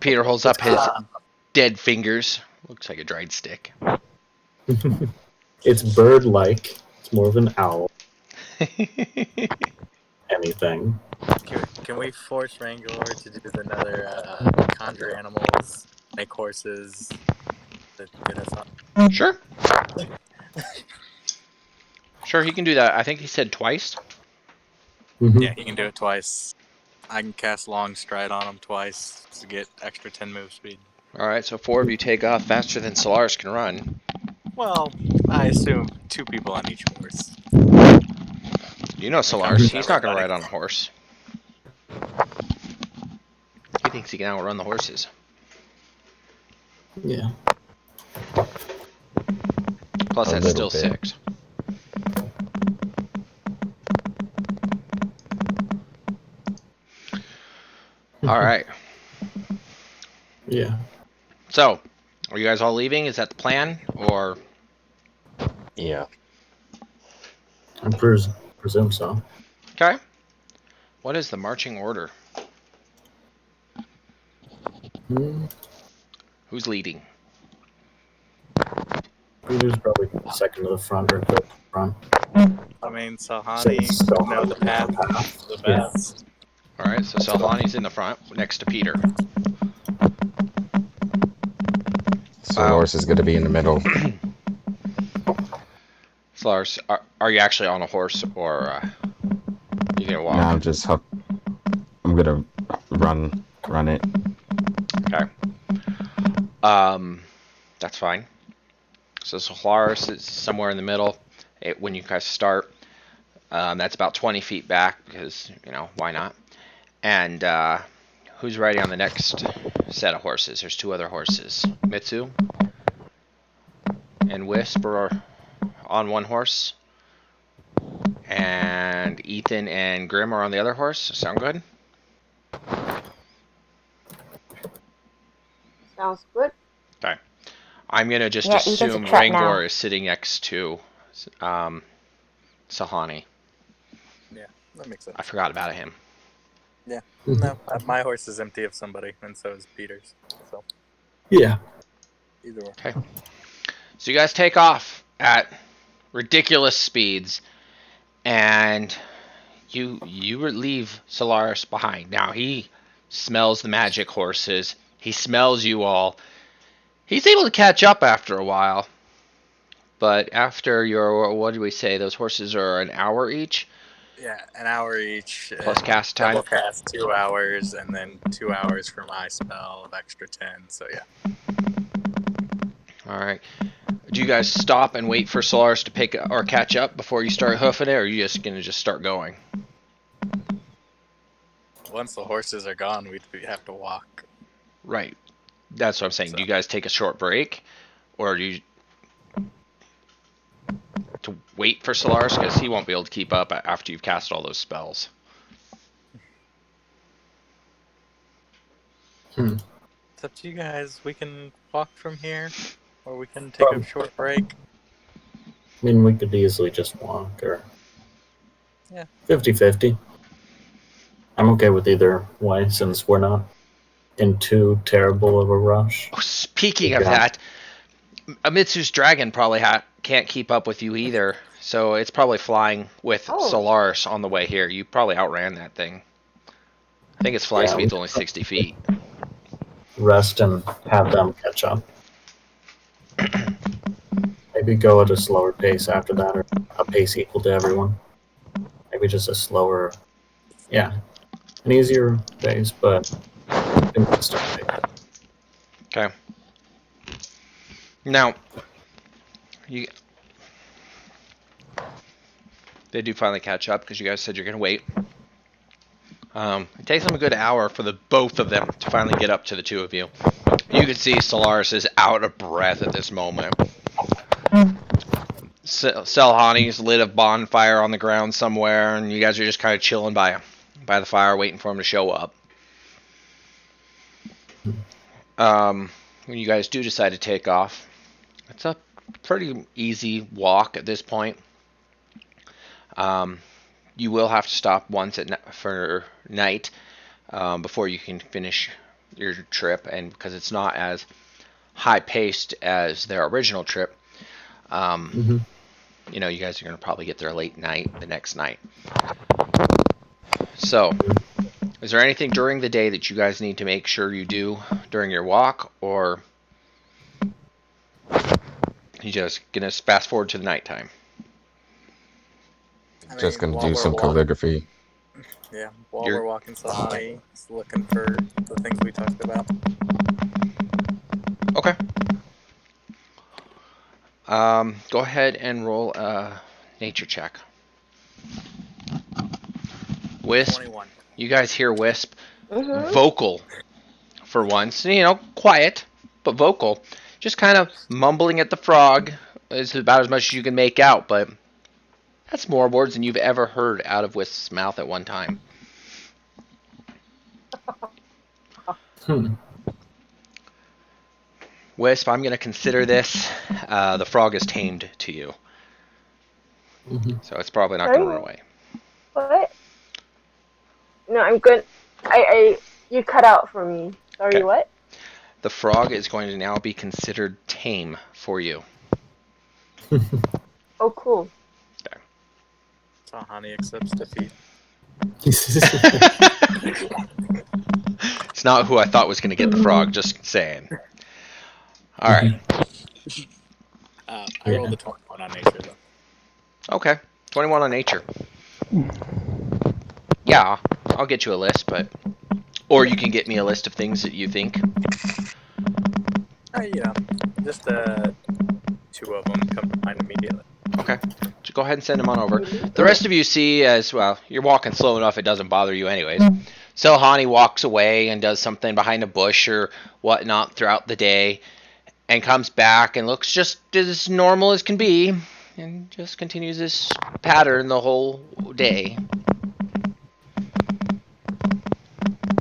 Peter holds up his dead fingers. Looks like a dried stick. It's bird-like. It's more of an owl. Anything. Can we force Wrangler to do another conjure animals, make horses, to get us on? Sure. Sure, he can do that. I think he said twice. Mm-hmm. Yeah, he can do it twice. I can cast Long Stride on him twice to get extra 10 move speed. Alright, so 4 of you take off faster than Solaris can run. Well, I assume 2 people on each horse. You know Solaris, he's not going to ride on a horse. He thinks he can outrun the horses. Yeah. Plus, A that's little still bit. 6. Alright. Yeah. So, are you guys all leaving? Is that the plan? Or... Yeah. I presume so. Okay. What is the marching order? Who's leading? Peter's probably second to the front or third to the front. I mean, Sahani know the path the best. Alright, so Salhani's in the front, next to Peter. Solaris is going to be in the middle. Solaris, are you actually on a horse, or you gonna walk? No, I'm going to run it. Okay. That's fine. So Solaris is somewhere in the middle when you guys start. That's about 20 feet back because, why not? And who's riding on the next set of horses? There's 2 other horses. Mitsu and Wisp are on one horse. And Ethan and Grim are on the other horse. Sound good? Sounds good. Okay. I'm going to just Yeah, Ethan's a assume trap now. Rangor is sitting next to Sahani. Yeah, that makes sense. I forgot about him. Yeah. No, my horse is empty of somebody, and so is Peter's. So. Yeah. Either way. Okay. So you guys take off at ridiculous speeds, and you leave Solaris behind. Now he smells the magic horses. He smells you all. He's able to catch up after a while. But after what do we say? Those horses are an hour each? Yeah, an hour each. Plus cast time? Double cast 2 hours, and then 2 hours for my spell of extra 10, so yeah. Alright. Do you guys stop and wait for Solaris to pick or catch up before you start hoofing it, or are you just going to start going? Once the horses are gone, we'd have to walk. Right. That's what I'm saying. Do you guys take a short break, or do you to wait for Solaris because he won't be able to keep up after you've cast all those spells? It's up to you guys. We can walk from here, or we can take a short break. I mean, we could easily just walk, or Yeah. 50-50. I'm okay with either way, since we're not in too terrible of a rush. Oh, speaking of that, Amitsu's dragon probably can't keep up with you either, so it's probably flying with Solaris on the way here. You probably outran that thing. I think its flight speed's only 60 feet. Rest and have them catch up. Maybe go at a slower pace after that, or a pace equal to everyone. Maybe just a slower, an easier pace, but consistent pace. Okay. Now, they do finally catch up because you guys said you're gonna wait. It takes them a good hour for the both of them to finally get up to the two of you. You can see Solaris is out of breath at this moment. Selhani's lit a bonfire on the ground somewhere, and you guys are just kind of chilling by the fire, waiting for him to show up. When you guys do decide to take off, it's a pretty easy walk at this point. You will have to stop once for night before you can finish your trip, and because it's not as high paced as their original trip, you know, you guys are going to probably get there late night the next night. So, is there anything during the day that you guys need to make sure you do during your walk, or you just going to fast forward to the nighttime? Just going to do some calligraphy. Yeah, while we're walking, Sahani is looking for the things we talked about. Okay. Go ahead and roll a nature check. Wisp. 21. You guys hear Wisp vocal for once. You know, quiet, but vocal. Just kind of mumbling at the frog. It's about as much as you can make out, but that's more words than you've ever heard out of Wisp's mouth at one time. Wisp, I'm going to consider this the frog is tamed to you. So it's probably not going to run away. What? No, I'm good. You cut out for me. Sorry, okay. What? The frog is going to now be considered tame for you. Oh, cool. Okay. Sahani accepts defeat. It's not who I thought was going to get the frog, just saying. All right. I rolled a 21 on nature, though. Okay. 21 on nature. Yeah, I'll get you a list, but... Or you can get me a list of things that you think. Yeah. Just 2 of them come to mind immediately. Okay. So go ahead and send them on over. The rest of you see as, well, you're walking slow enough it doesn't bother you anyways. Selhani walks away and does something behind a bush or whatnot throughout the day and comes back and looks just as normal as can be and just continues this pattern the whole day.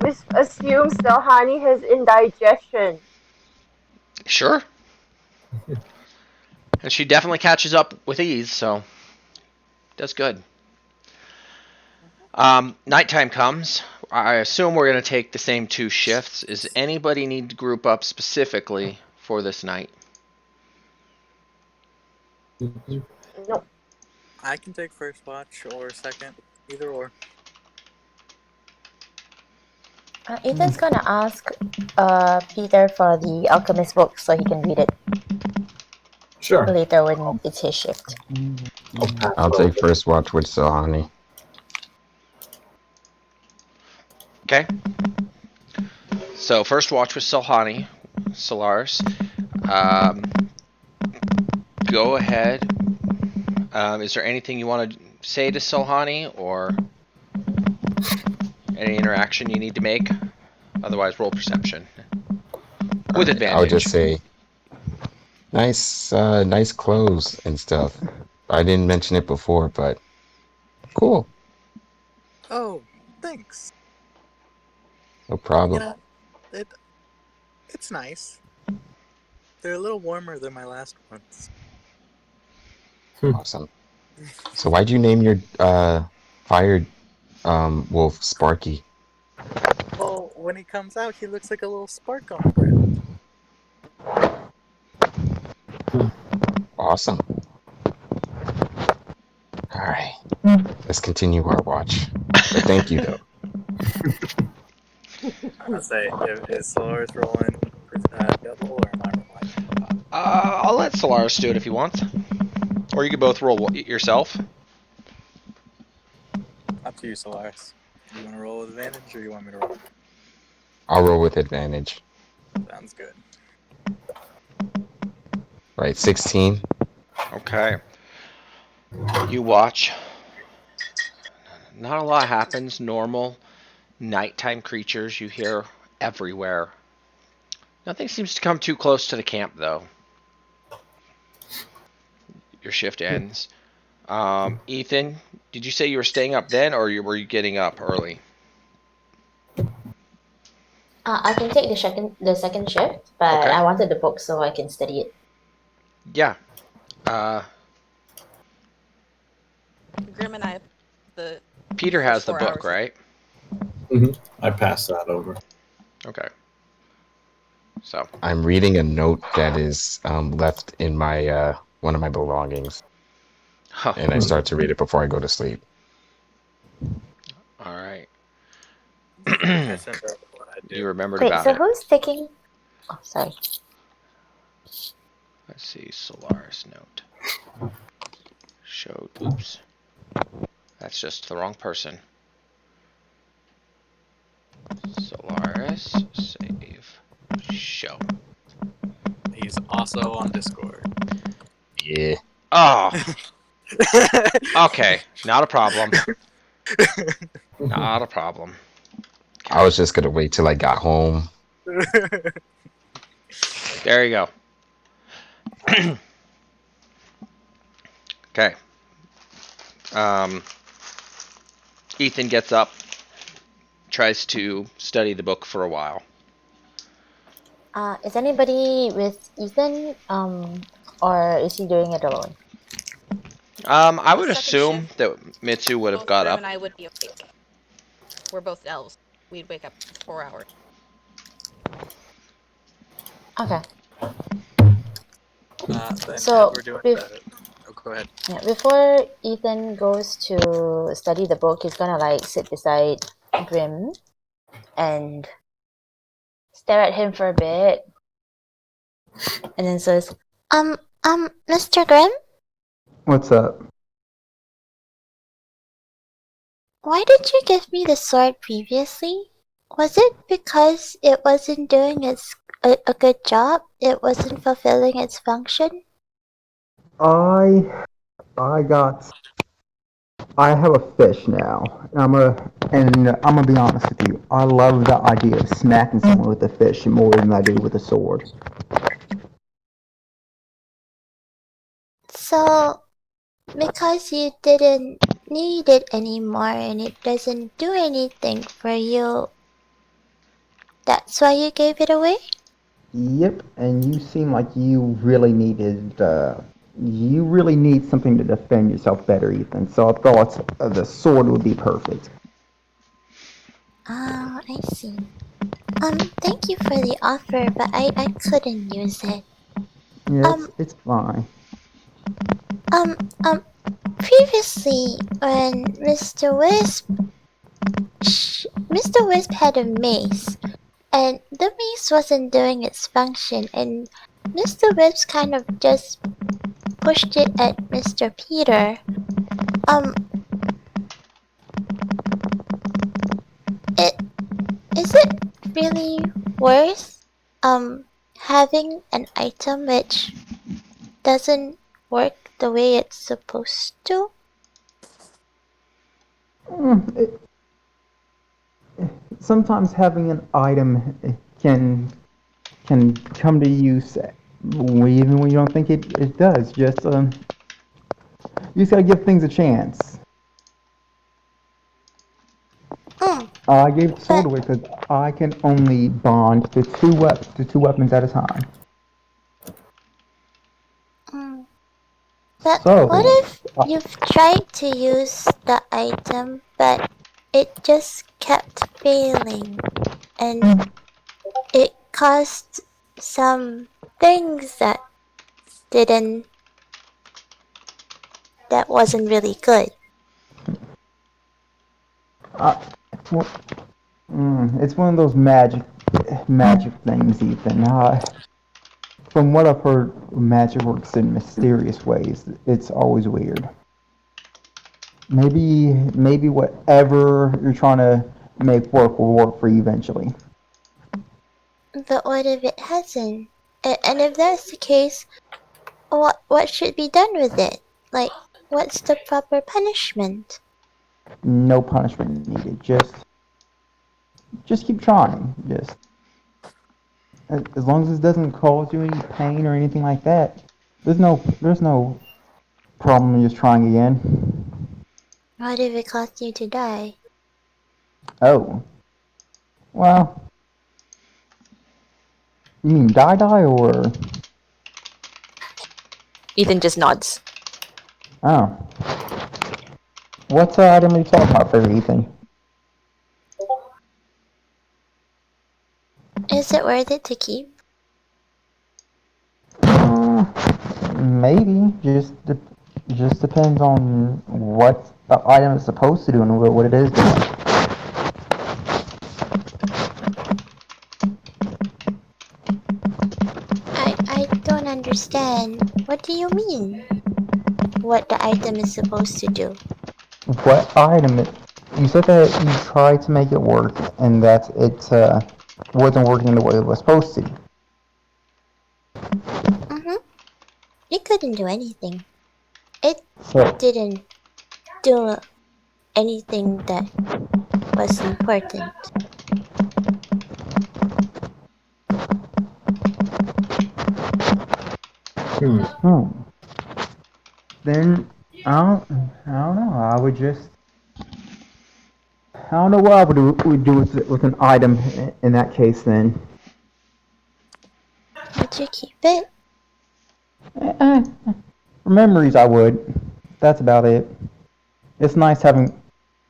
We assume Selhani has indigestion. Sure. And she definitely catches up with ease, so does good. Nighttime comes. I assume we're going to take the same 2 shifts. Does anybody need to group up specifically for this night? No. I can take first watch or second, either or. Ethan's gonna ask Peter for the Alchemist book so he can read it. Sure. Later when it's his shift. I'll take first watch with Selhani. Okay. So first watch with Selhani, Solaris. Go ahead. Is there anything you want to say to Selhani or any interaction you need to make? Otherwise, roll perception with advantage. I would just say, nice clothes and stuff. I didn't mention it before, but cool. Oh, thanks. No problem. You know, It's nice. They're a little warmer than my last ones. Awesome. So why'd you name your fire wolf Sparky? Well, when he comes out, he looks like a little spark on the ground. Awesome. All right. Let's continue our watch. But thank you, though. I'll say, is Solaris rolling double, or am I rolling? I'll let Solaris do it if he wants. Or you can both roll yourself. Up to you, Solaris. You want to roll with advantage, or you want me to roll? I'll roll with advantage. Sounds good. Right, 16. Okay. You watch. Not a lot happens. Normal nighttime creatures you hear everywhere. Nothing seems to come too close to the camp, though. Your shift ends. Ethan, did you say you were staying up then, or were you getting up early? I can take the second shift, but Okay. I wanted the book so I can study it. Yeah. Grim and I have the Peter first has the 4 book, hours. right? I passed that over. Okay. So. I'm reading a note that is left in my one of my belongings. Huh. And I start to read it before I go to sleep. All right. I sent her what I do. You remembered Wait, about so it. who's taking... Oh, sorry. Let's see. Solaris note. Showed. Oops. That's just the wrong person. Solaris. Save. Show. He's also on Discord. Yeah. Oh. Okay. Not a problem. Not a problem. Okay. I was just gonna wait till I got home. There you go. Okay. Ethan gets up, tries to study the book for a while. Is anybody with Ethan? Or is he doing it alone? I would Second assume shift, that Mitsu would have both got Grim up. and I would be awake. We're both elves. We'd wake up in 4 hours. Okay. Then So, as we're doing go ahead. Yeah, before Ethan goes to study the book, he's gonna like sit beside Grim and stare at him for a bit, and then says, Mr. Grim, What's up? why did you give me the sword previously? Was it because it wasn't doing a good job? It wasn't fulfilling its function? I have a fish now. I'm gonna be honest with you. I love the idea of smacking someone with a fish more than I do with a sword. So, because you didn't need it anymore and it doesn't do anything for you, that's why you gave it away? Yep, and you seem like you really need something to defend yourself better, Ethan. So I thought the sword would be perfect. Oh, I see. Thank you for the offer, but I couldn't use it. Yeah, it's fine. Previously, when Mr. Wisp had a mace, and the mace wasn't doing its function, and Mr. Wisp kind of just pushed it at Mr. Peter. Is it really worth, having an item which doesn't work the way it's supposed to? Sometimes having an item can come to use even when you don't think it does. You just gotta give things a chance. I gave the sword But away because I can only bond to two weapons at a time. mm, but what So, if you've tried to use the item, but it just kept failing, and it caused some things didn't that wasn't really good. well, it's one of those magic things, Ethan. From what I've heard, magic works in mysterious ways. It's always weird. Maybe whatever you're trying to make work will work for you eventually. But what if it hasn't? And if that's the case, what should be done with it? Like, what's the proper punishment? No punishment needed. Just keep trying. Just as long as it doesn't cause you any pain or anything like that. There's no problem in just trying again. What if it caused you to die? Oh, well, you mean die or Ethan just nods. oh? What item are you talking about there, Ethan? Is it worth it to keep? Maybe just depends on what the item is supposed to do and what it is doing. I don't understand. What do you mean? What the item is supposed to do? What item? You said that you tried to make it work and that it wasn't working the way it was supposed to. It couldn't do anything. It So didn't do anything that was important. Then I don't know. I don't know what I would do with an item in that case. Then Would you keep it? for memories, I would. That's about it. It's nice having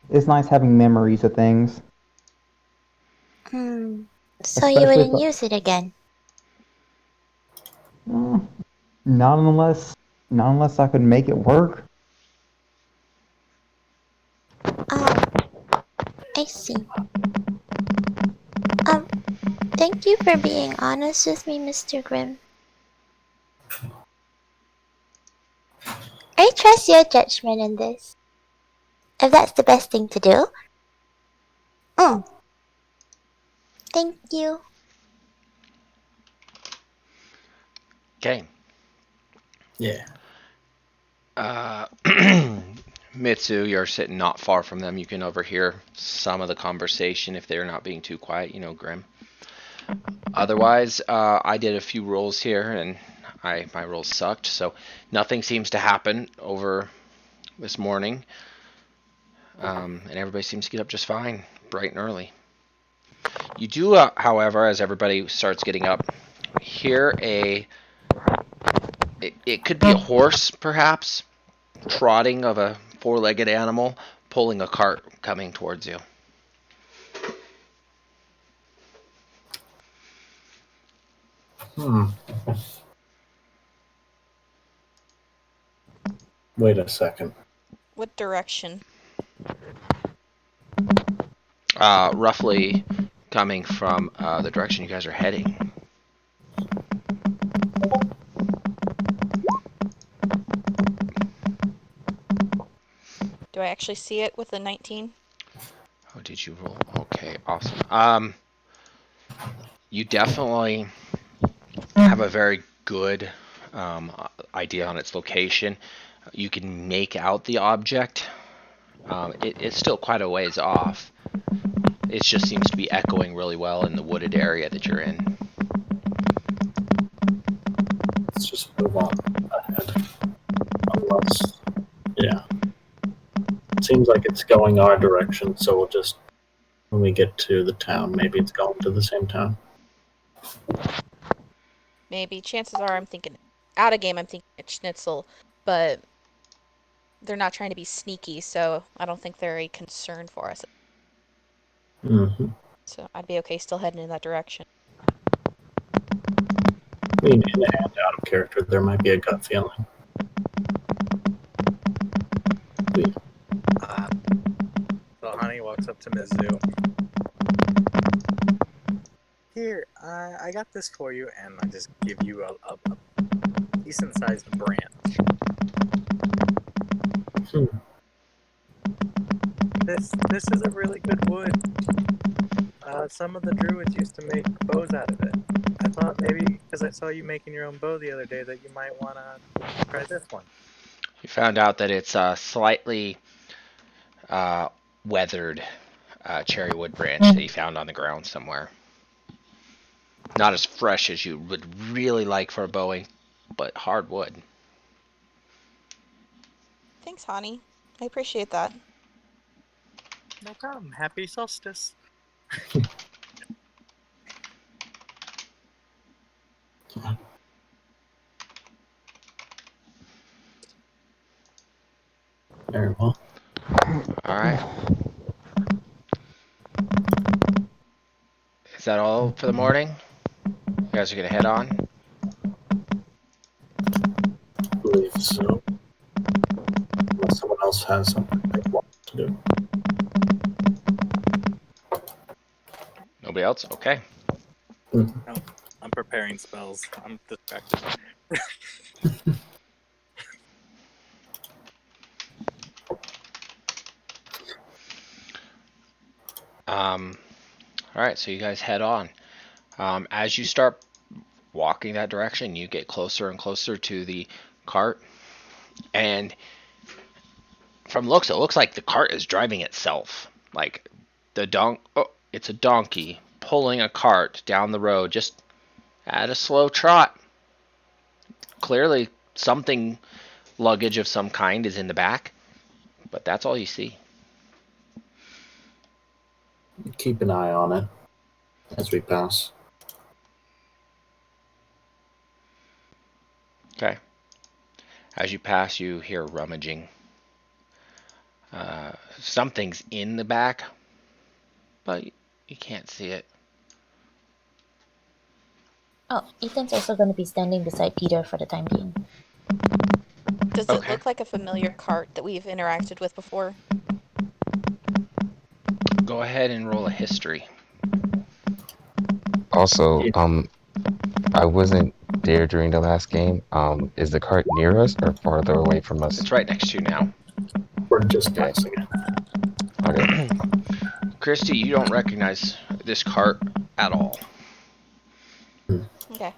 memories of things. So you Especially wouldn't use it again? not unless I could make it work. Oh, I see. Thank you for being honest with me, Mr. Grimm. I trust your judgment in this. If that's the best thing to do. Thank you. Okay. Yeah. Mitsu, you're sitting not far from them. You can overhear some of the conversation if they're not being too quiet, Grim. Otherwise, I did a few rolls here, and my rolls sucked, so nothing seems to happen over this morning. And everybody seems to get up just fine, bright and early. You do, however, as everybody starts getting up, hear it could be a horse, perhaps, trotting of a four-legged animal, pulling a cart coming towards you. Wait a second. What direction? Roughly coming from the direction you guys are heading. Do I actually see it with a 19? Oh, did you roll? Okay, awesome. You definitely have a very good idea on its location. You can make out the object. It's still quite a ways off. It just seems to be echoing really well in the wooded area that you're in. Let's just move on ahead. Yeah. It seems like it's going our direction, so we'll just when we get to the town. Maybe it's going to the same town. Maybe. Chances are I'm thinking out of game I'm thinking it's Schnitzel, but they're not trying to be sneaky, so I don't think they're a concern for us. Mm-hmm. So I'd be okay still heading in that direction. I mean, in and out of character, there might be a gut feeling. So Honey walks up to Mizzou. Here, I got this for you, and I just give you a decent-sized branch. This is a really good wood. Some of the druids used to make bows out of it. I thought maybe, because I saw you making your own bow the other day, that you might want to try this one. You found out that it's a slightly weathered cherry wood branch that you found on the ground somewhere. Not as fresh as you would really like for a bowing, but hard wood. Thanks, Honey. I appreciate that. No problem. Happy solstice. Very well. All right. Is that all for the morning? You guys are gonna head on? I believe so. Unless someone else has something they want to do. Nobody else? Okay. No, I'm preparing spells. I'm distracted. All right, so you guys head on. As you start walking that direction, you get closer and closer to the cart, and from looks, it looks like the cart is driving itself. Like it's a donkey pulling a cart down the road, just at a slow trot. Clearly, something luggage of some kind is in the back, but that's all you see. Keep an eye on it as we pass. Okay. As you pass, you hear rummaging. Something's in the back, but you can't see it. Oh, Ethan's also going to be standing beside Peter for the time being. Does Okay. it look like a familiar cart that we've interacted with before? Go ahead and roll a history. Also, I wasn't there during the last game. Is the cart near us or farther away from us? It's right next to you now. We're just Okay. passing it. Okay. Christy, you don't recognize this cart at all. Okay.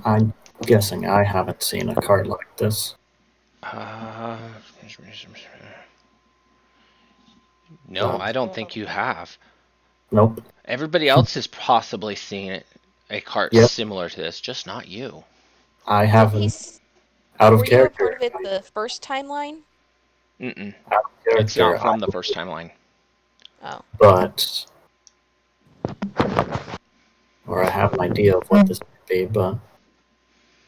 I'm guessing I haven't seen a cart like this. No, I don't think you have. Nope. Everybody else has possibly seen a cart Yep. similar to this, just not you. I haven't. Out of Were you a character. part of it the first timeline? Mm-mm. Out of character. It's not from the first timeline. Oh. But, or I have an idea of what this might be, but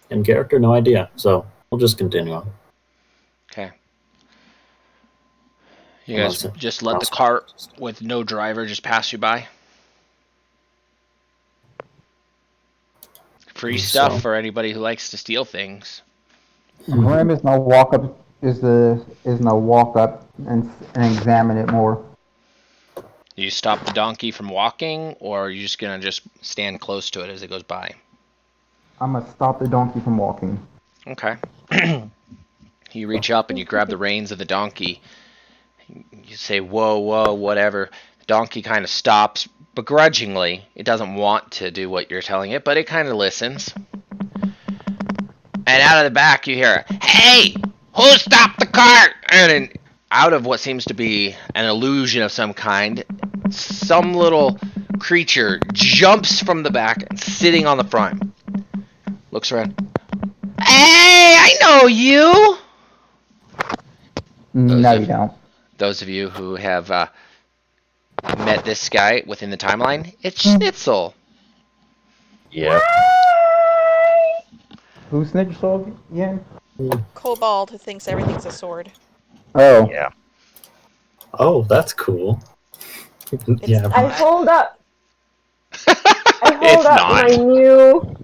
in character, no idea. So we'll just continue on. Okay. You guys Unless just let the cart with no driver just pass you by? Free stuff for anybody who likes to steal things. Grim is no walk up. Is no walk up and examine it more. You stop the donkey from walking, or are you just gonna just stand close to it as it goes by? I'm gonna stop the donkey from walking. Okay. You reach up and you grab the reins of the donkey. You say, whoa, whoa, whatever. The donkey kind of stops begrudgingly. It doesn't want to do what you're telling it, but it kind of listens. And out of the back you hear, "Hey, who stopped the cart?" And out of what seems to be an illusion of some kind, some little creature jumps from the back and sitting on the front. Looks around. "Hey, I know you!" No, you don't. those of you who have met this guy within the timeline, it's Schnitzel. Yep. Who's Snitchel again? Kobold who thinks everything's a sword. Oh. Yeah. Oh, that's cool. It's Yeah. I not. hold up. I hold It's up my not. new.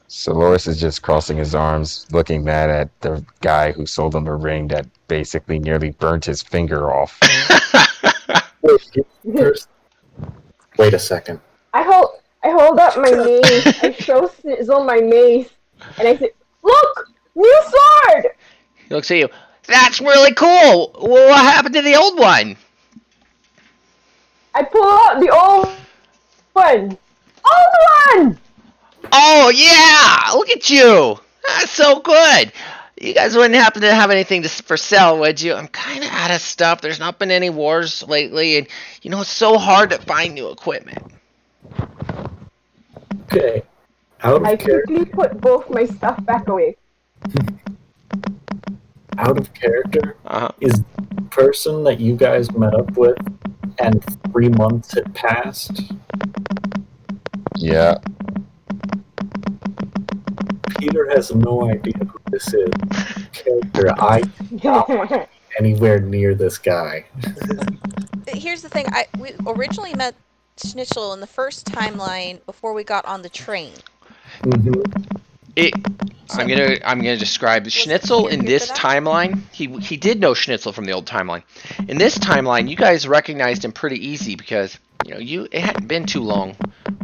So Loris is just crossing his arms, looking mad at the guy who sold him a ring that basically nearly burnt his finger off. First, wait a second. I hold up my mace. I show Snizzle my mace, and I say, "Look, new sword!" He looks at you. That's really cool. Well, what happened to the old one? I pull out the old one. Old one! Oh yeah! Look at you. That's so good. You guys wouldn't happen to have anything for sale, would you? I'm kind of out of stuff. There's not been any wars lately, and it's so hard to find new equipment. Okay. Out I of character. quickly put both my stuff back away. Out of character Uh-huh. is the person that you guys met up with, and 3 months had passed. Yeah. Peter has no idea who this is. Character, I don't want anywhere near this guy. Here's the thing. We originally met Schnitzel in the first timeline before we got on the train. I'm gonna describe Schnitzel in this timeline. He did know Schnitzel from the old timeline. In this timeline, you guys recognized him pretty easy because it hadn't been too long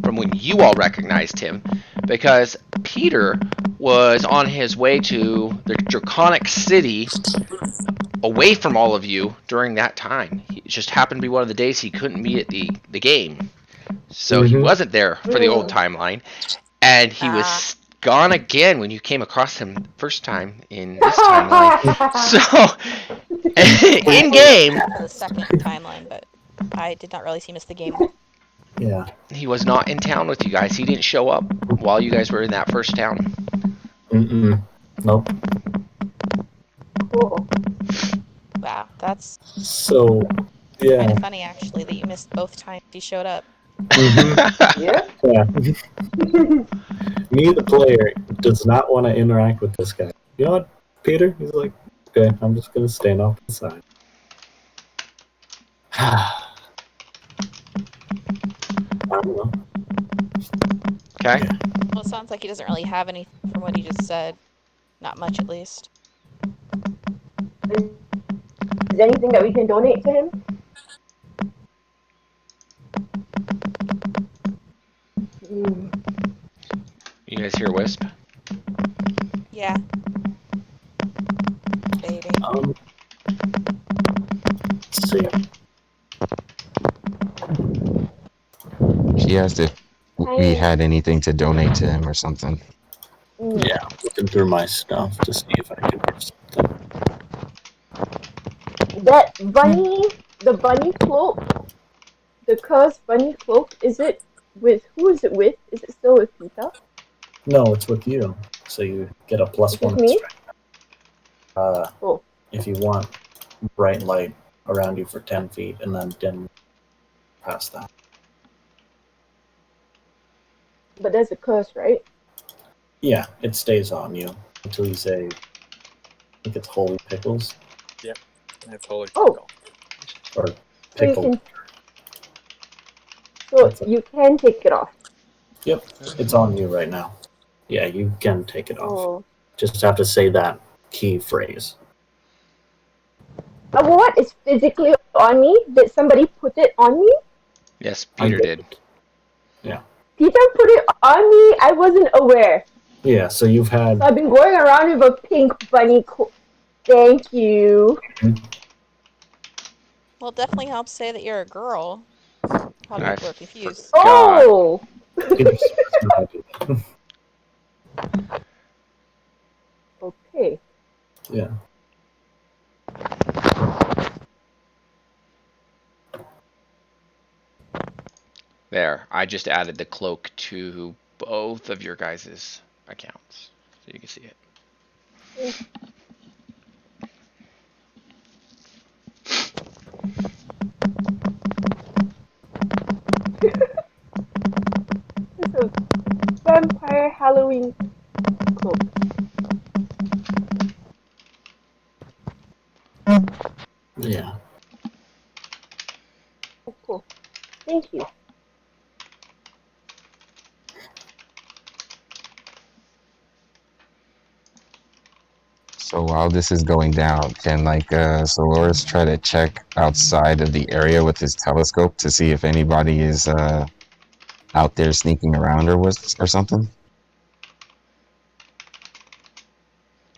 from when you all recognized him, because Peter was on his way to the Draconic City away from all of you during that time. It just happened to be one of the days he couldn't be at the game, so he wasn't there for the old timeline, and he was gone again when you came across him the first time in this timeline. So, in game, For the second timeline, but I did not realize he missed the game. Yeah. He was not in town with you guys. He didn't show up while you guys were in that first town. Nope. Cool. Wow, that's So, yeah. kind of funny actually that you missed both times he showed up. Yeah. Yeah. Me, the player, does not want to interact with this guy. You know what, Peter? He's like, okay, I'm just going to stand off the side. I don't know. Okay. Well, it sounds like he doesn't really have anything from what he just said. Not much, at least. Is there anything that we can donate to him? You guys hear Wisp? Yeah. Baby. Let's see. She asked if we had anything to donate to him or something. Yeah, looking through my stuff to see if I can do something. That bunny, the bunny cloak, the cursed bunny cloak, who is it with? Is it still with Peter? No, it's with you. So you get a +1 me? strength. If you want bright light around you for 10 feet and then dim past that. But there's a curse, right? Yeah, it stays on you until you say, I think it's Holy Pickles. Yep, it's Holy Pickle. Or So Pickle. you can take it off. Yep, it's on you right now. Yeah, you can take it off. Oh. Just have to say that key phrase. What is physically on me? Did somebody put it on me? Yes, Peter did. Yeah. Peter put it on me? I wasn't aware. Yeah, so you've had... So I've been going around with a pink bunny coat. Thank you. Well, it definitely helps say that you're a girl. Probably people are confused. Oh! Okay. Yeah. There, I just added the cloak to both of your guys' accounts, so you can see it. Halloween cloak. Yeah. Oh, cool. Thank you. So while this is going down, can Solaris try to check outside of the area with his telescope to see if anybody is out there sneaking around or something?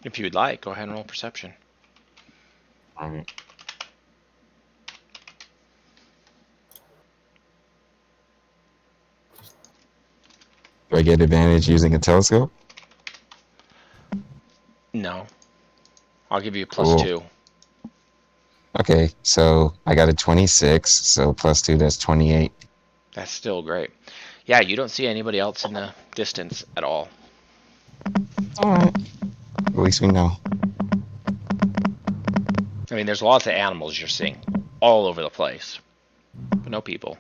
If you would like, go ahead and roll perception. Alright. Do I get advantage using a telescope? No. I'll give you a Cool. +2. Okay, so I got a 26, so +2, that's 28. That's still great. Yeah, you don't see anybody else in the distance at all. Alright. At least we know. I mean, there's lots of animals you're seeing all over the place, but no people.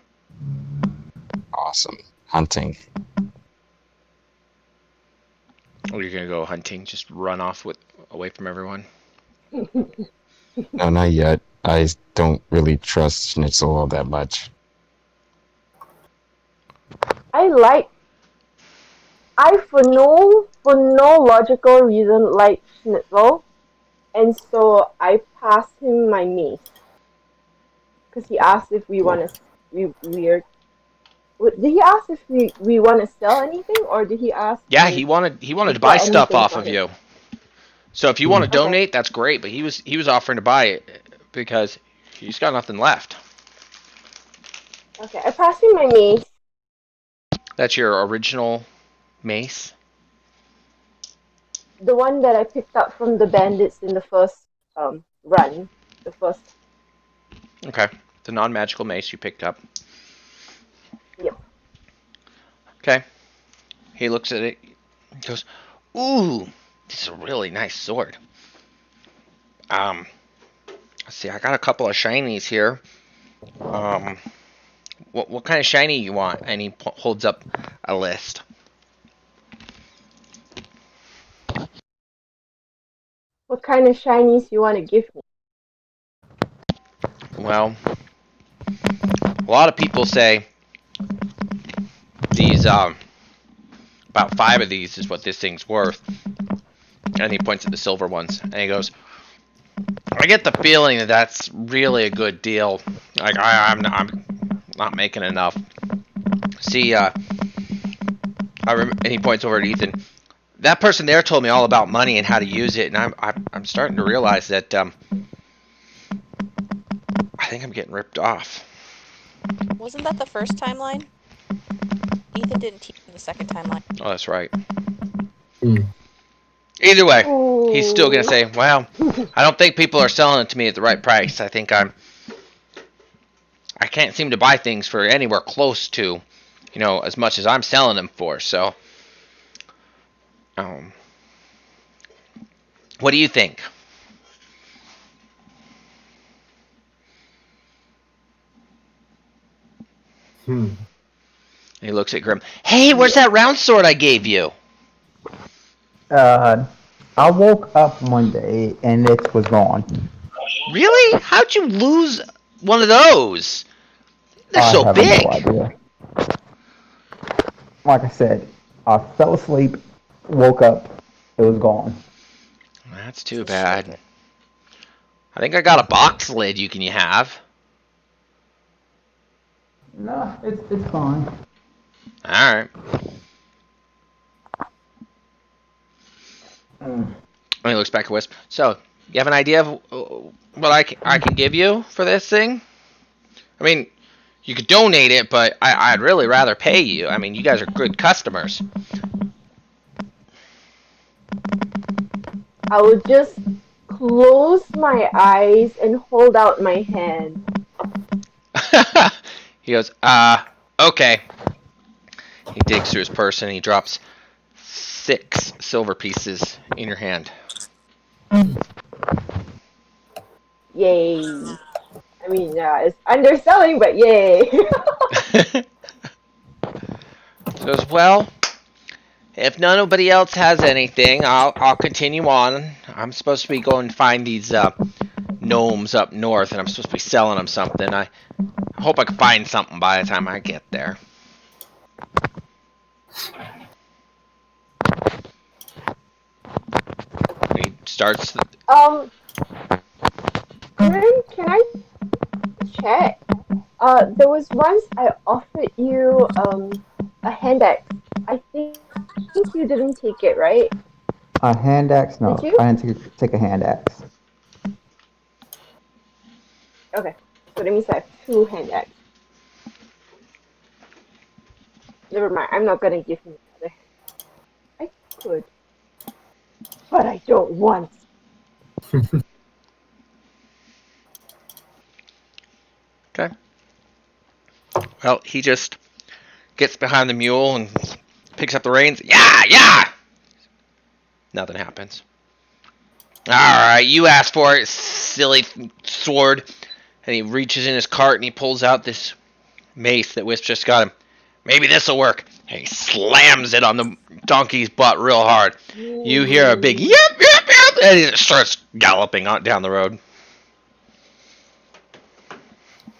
Awesome. Hunting. Or you're gonna go hunting, just run off away from everyone. No, not yet. I don't really trust Schnitzel all that much. I for no logical reason like Schnitzel, and so I passed him my mace because he asked if we want to. Did he ask if we want to sell anything, or did he ask? Yeah, he wanted to buy get stuff anything off for of him? you. So if you want to Okay. donate, that's great. But he was offering to buy it because he's got nothing left. Okay, I passed him my mace. That's your original mace. The one that I picked up from the bandits in the first run. The first. Okay, the non-magical mace you picked up. Yep. Okay. He looks at it. He goes, "Ooh, this is a really nice sword. Let's see. I got a couple of shinies here. What kind of shiny you want?" And he holds up a list. What kind of shinies you want to give me? Well, a lot of people say these about 5 of these is what this thing's worth. And he points at the silver ones, and he goes, "I get the feeling that that's really a good deal. Like I'm not making enough." See, and he points over at Ethan. That person there told me all about money and how to use it, and I'm starting to realize that I think I'm getting ripped off. Wasn't that the first timeline? Ethan didn't teach me the second timeline. Oh, that's right. Hmm. Either way, Ooh. he's still gonna say, "Well, I don't think people are selling it to me at the right price. I think I can't seem to buy things for anywhere close to, as much as I'm selling them for. So, what do you think?" And he looks at Grim. "Hey, where's that round sword I gave you?" I woke up one day and it was gone. Really? How'd you lose one of those? They're I so have big. no idea. Like I said, I fell asleep, woke up, it was gone. That's too bad. I think I got a box lid you can have. No, it's fine. Alright. Mm. And he looks back at Wisp. "So, you have an idea of what I can give you for this thing? I mean, you could donate it, but I'd really rather pay you. I mean, you guys are good customers." I will just close my eyes and hold out my hand. He goes, okay. He digs through his purse and he drops 6 silver pieces in your hand. Yay. I mean, it's underselling, but yay. He goes, "Well, if nobody else has anything, I'll continue on. I'm supposed to be going to find these gnomes up north, and I'm supposed to be selling them something. I hope I can find something by the time I get there. He starts. Can I check? There was once I offered you a hand axe. I think you didn't take it, right? A hand axe? No, Did you? I didn't take a hand axe. Okay, so that means I have 2 hand axes. Never mind, I'm not gonna give him another hand. I could, but I don't want. Okay. Well, he just gets behind the mule and picks up the reins. Yeah, yeah! Nothing happens. Alright, you asked for it, silly sword. And he reaches in his cart and he pulls out this mace that Wisp just got him. Maybe this'll work. And he slams it on the donkey's butt real hard. You hear a big yep, yep, yep, and he starts galloping on down the road.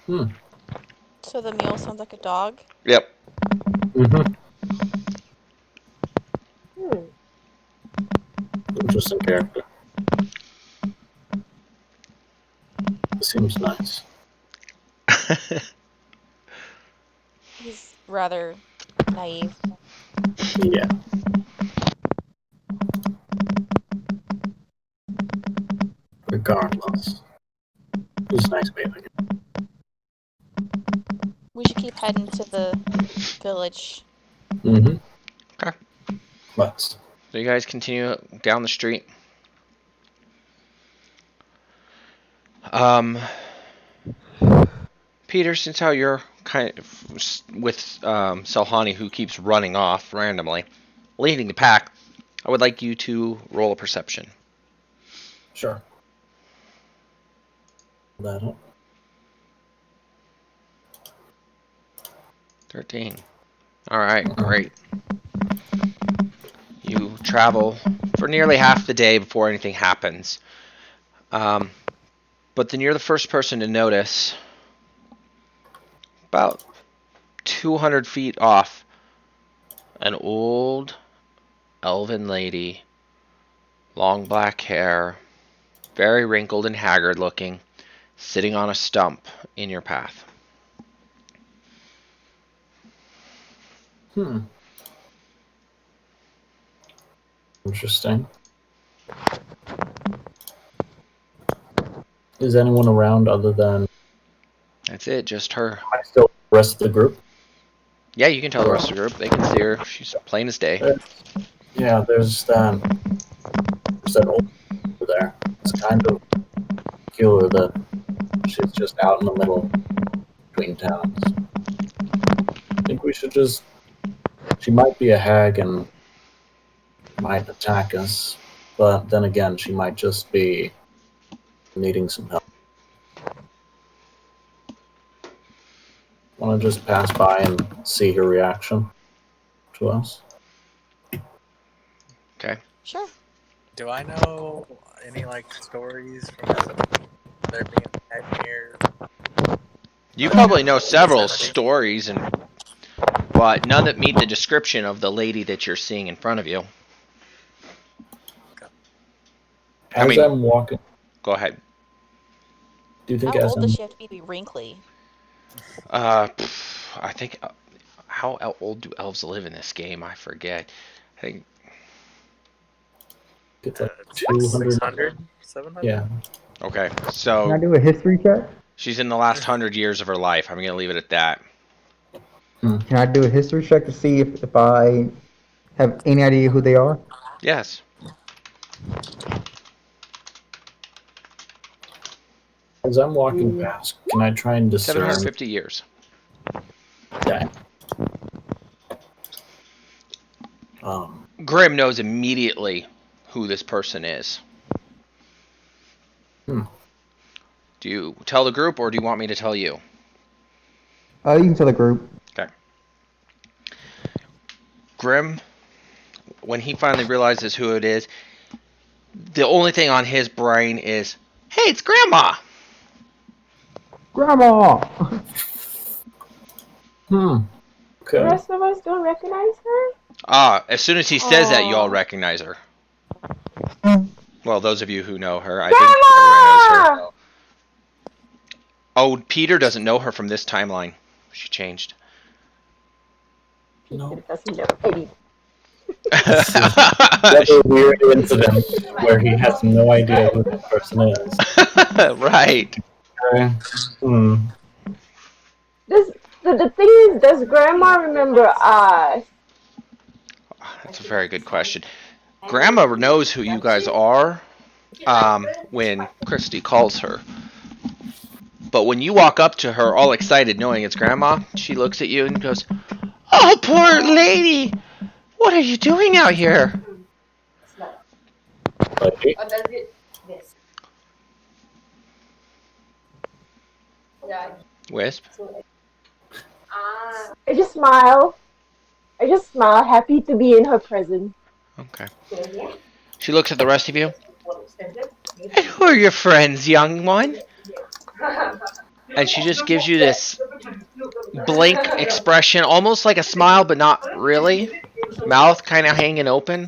So the mule sounds like a dog. Yep. Mm-hmm. Hmm. Interesting character. Seems nice. He's rather naive. Yeah. Regardless, it was nice meeting you. We should keep heading to the village. Mm-hmm. Okay. Let's. So you guys continue down the street. Peter, since how you're kind of with Selhani, who keeps running off randomly, leading the pack, I would like you to roll a perception. Sure. That'll. 13. All right, great. You travel for nearly half the day before anything happens. But then you're the first person to notice, about 200 feet off, an old elven lady, long black hair, very wrinkled and haggard looking, sitting on a stump in your path. Interesting. Is anyone around other than? That's it, just her. Am I still the rest of the group? Yeah, you can tell the rest of the group. They can see her. She's plain as day. Yeah, there's that old over there. It's kind of peculiar that she's just out in the middle between towns. I think we should just. She might be a hag and might attack us, but then again, she might just be needing some help. Want to just pass by and see her reaction to us? Okay. Sure. Do I know any like stories from there being a head here? You probably know several stories, but none that meet the description of the lady that you're seeing in front of you. As I'm walking, Go ahead. do you think How as old I'm does she have to be wrinkly? I think. How old do elves live in this game? I forget. I think. it's like 600, 200? 700? Yeah. Okay, Can I so do a history check? she's in the last 100 years of her life. I'm gonna leave it at that. Can I do a history check to see if I have any idea who they are? Yes. As I'm walking past, can I try and discern? 750 years. Yeah. Grim knows immediately who this person is. Do you tell the group, or do you want me to tell you? You can tell the group. Okay. Grim when he finally realizes who it is, the only thing on his brain is, "Hey, it's Grandma." Grandma! The Okay. rest of us don't recognize her? As soon as he says that, you all Aw. recognize her. Well, those of you who know her, I think everyone knows her. Grandma! Oh, Peter doesn't know her from this timeline. She changed. No. Peter doesn't know anything. This is another weird incident where he has no idea who this person is. Right. Okay. The thing is, does Grandma remember us? That's a very good question. Grandma knows who you guys are when Christy calls her. But when you walk up to her all excited knowing it's Grandma, she looks at you and goes, "Oh, poor lady! What are you doing out here?" Lady. Wisp? I just smile. Happy to be in her presence. Okay. She looks at the rest of you. "And who are your friends, young one?" And she just gives you this blank expression, almost like a smile, but not really. Mouth kind of hanging open.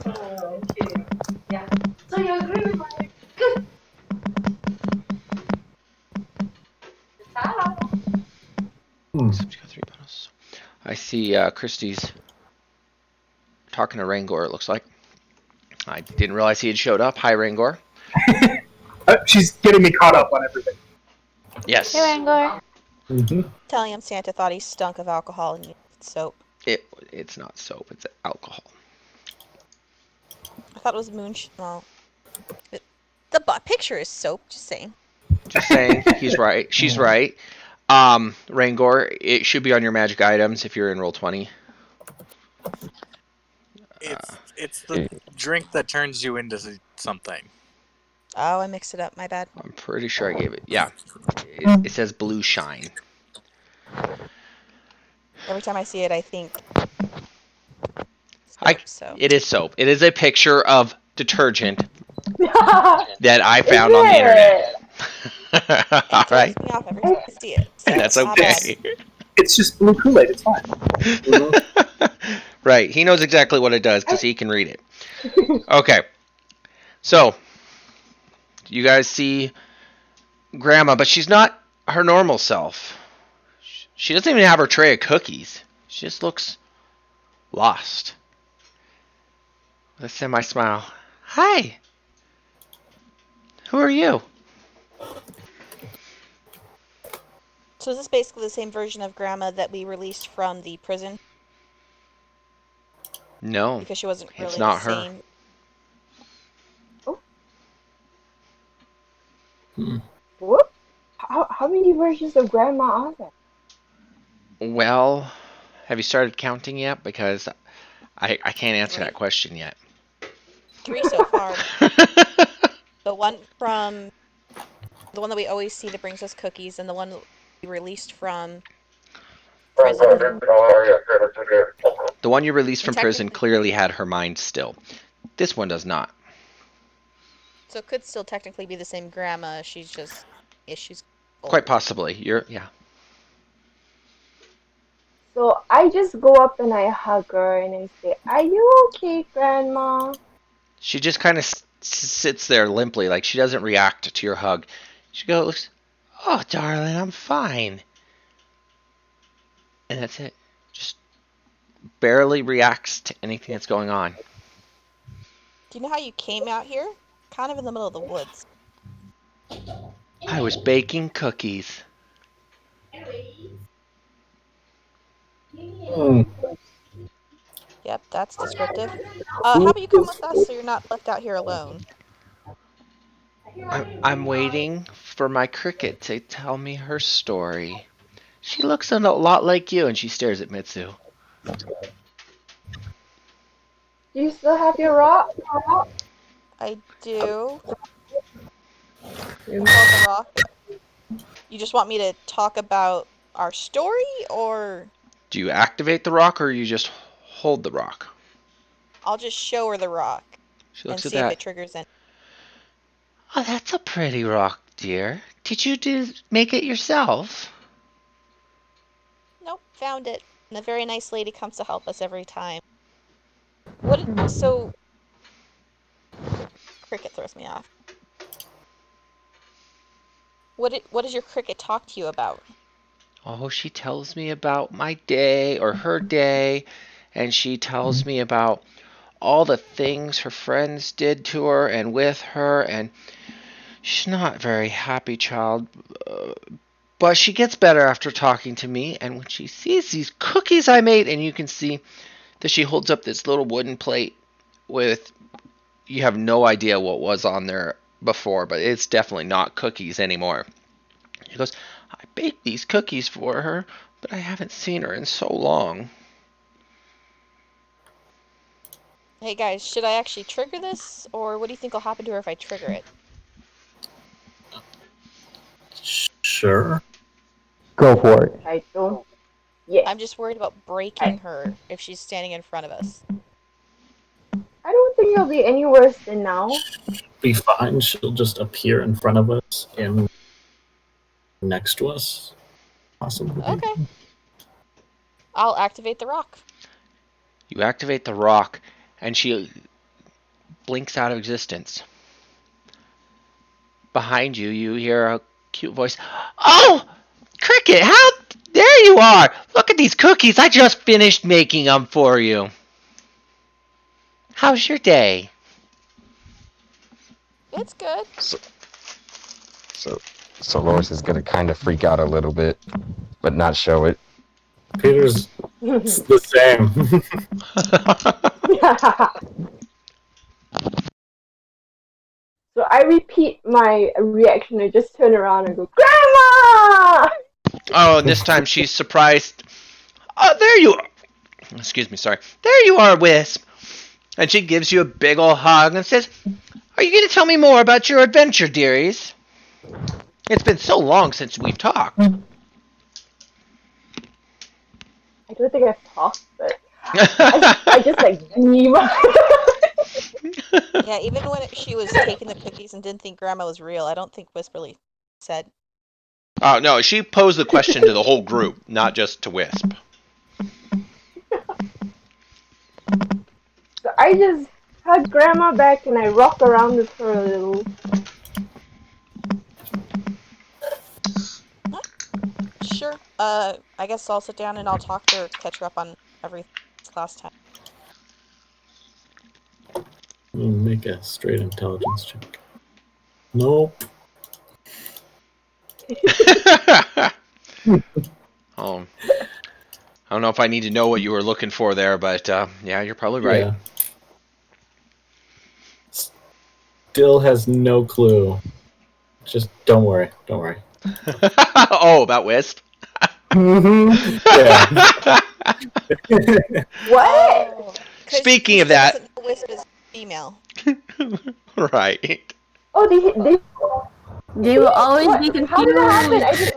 I see Christie's talking to Rangor, it looks like. I didn't realize he had showed up. Hi, Rangor. She's getting me caught up on everything. Yes. Hey, Wrangler. Telling him Santa thought he stunk of alcohol and used soap. It's not soap, it's alcohol. I thought it was moonshine. Well, the picture is soap, just saying. Just saying, he's right. She's right. Rangor, it should be on your magic items if you're in Roll20. It's the drink that turns you into something. Oh, I mixed it up. My bad. I'm pretty sure I gave it. Yeah. It says blue shine. Every time I see it, I think soap, It is soap. It is a picture of detergent that that I found on the internet. All right. Me off every time I see it. So That's not okay. It's just blue Kool-Aid. It's fine. Right. He knows exactly what it does because he can read it. Okay. So, you guys see Grandma, but she's not her normal self. She doesn't even have her tray of cookies. She just looks lost. With a semi-smile. "Hi. Who are you?" So is this basically the same version of Grandma that we released from the prison? No. Because she wasn't really it's not the her. same. Whoop. How many versions of Grandma are there? Well, have you started counting yet? Because I can't answer that question yet. 3 so far. The one that we always see that brings us cookies, and the one that we released from prison. The one you released from And prison clearly had her mind still. This one does not. So it could still technically be the same Grandma. She's just issues. Quite possibly. Yeah. So I just go up and I hug her and I say, "Are you okay, Grandma?" She just kind of sits there limply, like she doesn't react to your hug. She goes, "Oh, darling, I'm fine." And that's it. Just barely reacts to anything that's going on. Do you know how you came out here? Kind of in the middle of the woods. I was baking cookies. Yep, that's descriptive. How about you come with us so you're not left out here alone? I'm waiting for my cricket to tell me her story. She looks a lot like you, and she stares at Mitsu. Do you still have your rock? I do. The rock. You just want me to talk about our story, or? Do you activate the rock, or you just hold the rock? I'll just show her the rock She and looks at see if that. it triggers any. Oh, that's a pretty rock, dear. Did you make it yourself? Nope, found it. And a very nice lady comes to help us every time. So Cricket throws me off. What does your cricket talk to you about? Oh, she tells me about my day or her day, and she tells me about all the things her friends did to her and with her, and she's not a very happy child. But she gets better after talking to me, and when she sees these cookies I made, and you can see that she holds up this little wooden plate with, you have no idea what was on there before, but it's definitely not cookies anymore. She goes, I baked these cookies for her, but I haven't seen her in so long. Hey guys, should I actually trigger this, or what do you think will happen to her if I trigger it? Sure. Go for it. I don't. Yes. I'm just worried about breaking her if she's standing in front of us. I don't think it'll be any worse than now. Be fine. She'll just appear in front of us and next to us. Possibly. Okay. I'll activate the rock. You activate the rock, and she blinks out of existence. Behind you, you hear a cute voice. Oh, Cricket, there you are. Look at these cookies. I just finished making them for you. How's your day? It's good. So Loris is gonna kind of freak out a little bit, but not show it. Peter's the same. So I repeat my reaction. I just turn around and go, Grandma! Oh, and this time she's surprised. Oh, there you are. Excuse me, sorry. There you are, Wisp. And she gives you a big ol' hug and says, are you going to tell me more about your adventure, dearies? It's been so long since we've talked. I don't think I've talked, but I just like beam. Yeah, even when she was taking the cookies and didn't think Grandma was real, I don't think Whisperly said. Oh, no, she posed the question to the whole group, not just to Wisp. So I just hug Grandma back and I rock around with her a little. Sure. I guess I'll sit down and I'll talk to her to catch her up on everything last time. Make a straight intelligence check. Nope. Oh, I don't know if I need to know what you were looking for there, but yeah, you're probably right. Yeah. Still has no clue. Just don't worry. Don't worry. Oh, about Wisp? Yeah. What? Oh, Speaking of that. Doesn't know Wisp is female. Right. Oh, They will always what? be confused. How did that happen? I did.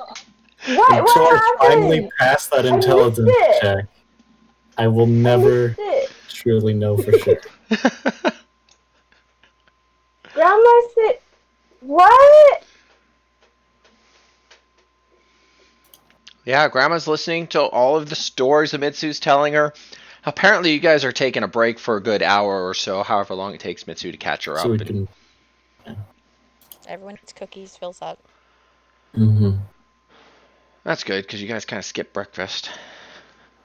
What Until I happened? finally pass that intelligence check, I will never truly know for sure. Grandma said, what? Yeah, Grandma's listening to all of the stories that Mitsu's telling her. Apparently, you guys are taking a break for a good hour or so, however long it takes Mitsu to catch her up. We can... Everyone eats cookies, fills up. Mm-hmm. That's good, because you guys kind of skip breakfast.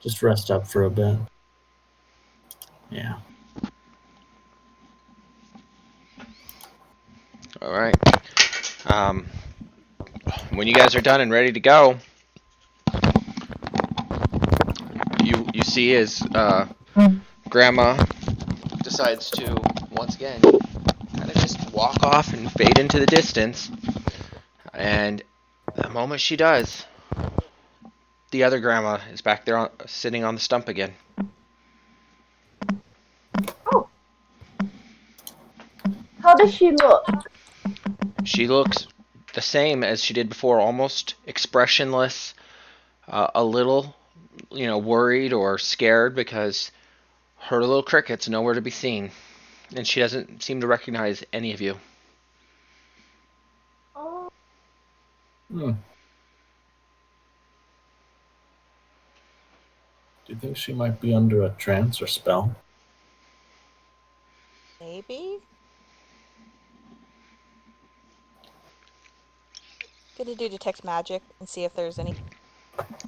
Just rest up for a bit. Yeah. All right. When you guys are done and ready to go, you see as Grandma decides to once again kind of just walk off and fade into the distance, and the moment she does, the other Grandma is back there sitting on the stump again. Oh. How does she look? She looks the same as she did before, almost expressionless, a little, worried or scared because Her little cricket's nowhere to be seen, and she doesn't seem to recognize any of you. Oh, Hmm. Do you think she might be under a trance or spell? Maybe? Gonna do detect magic and see if there's any.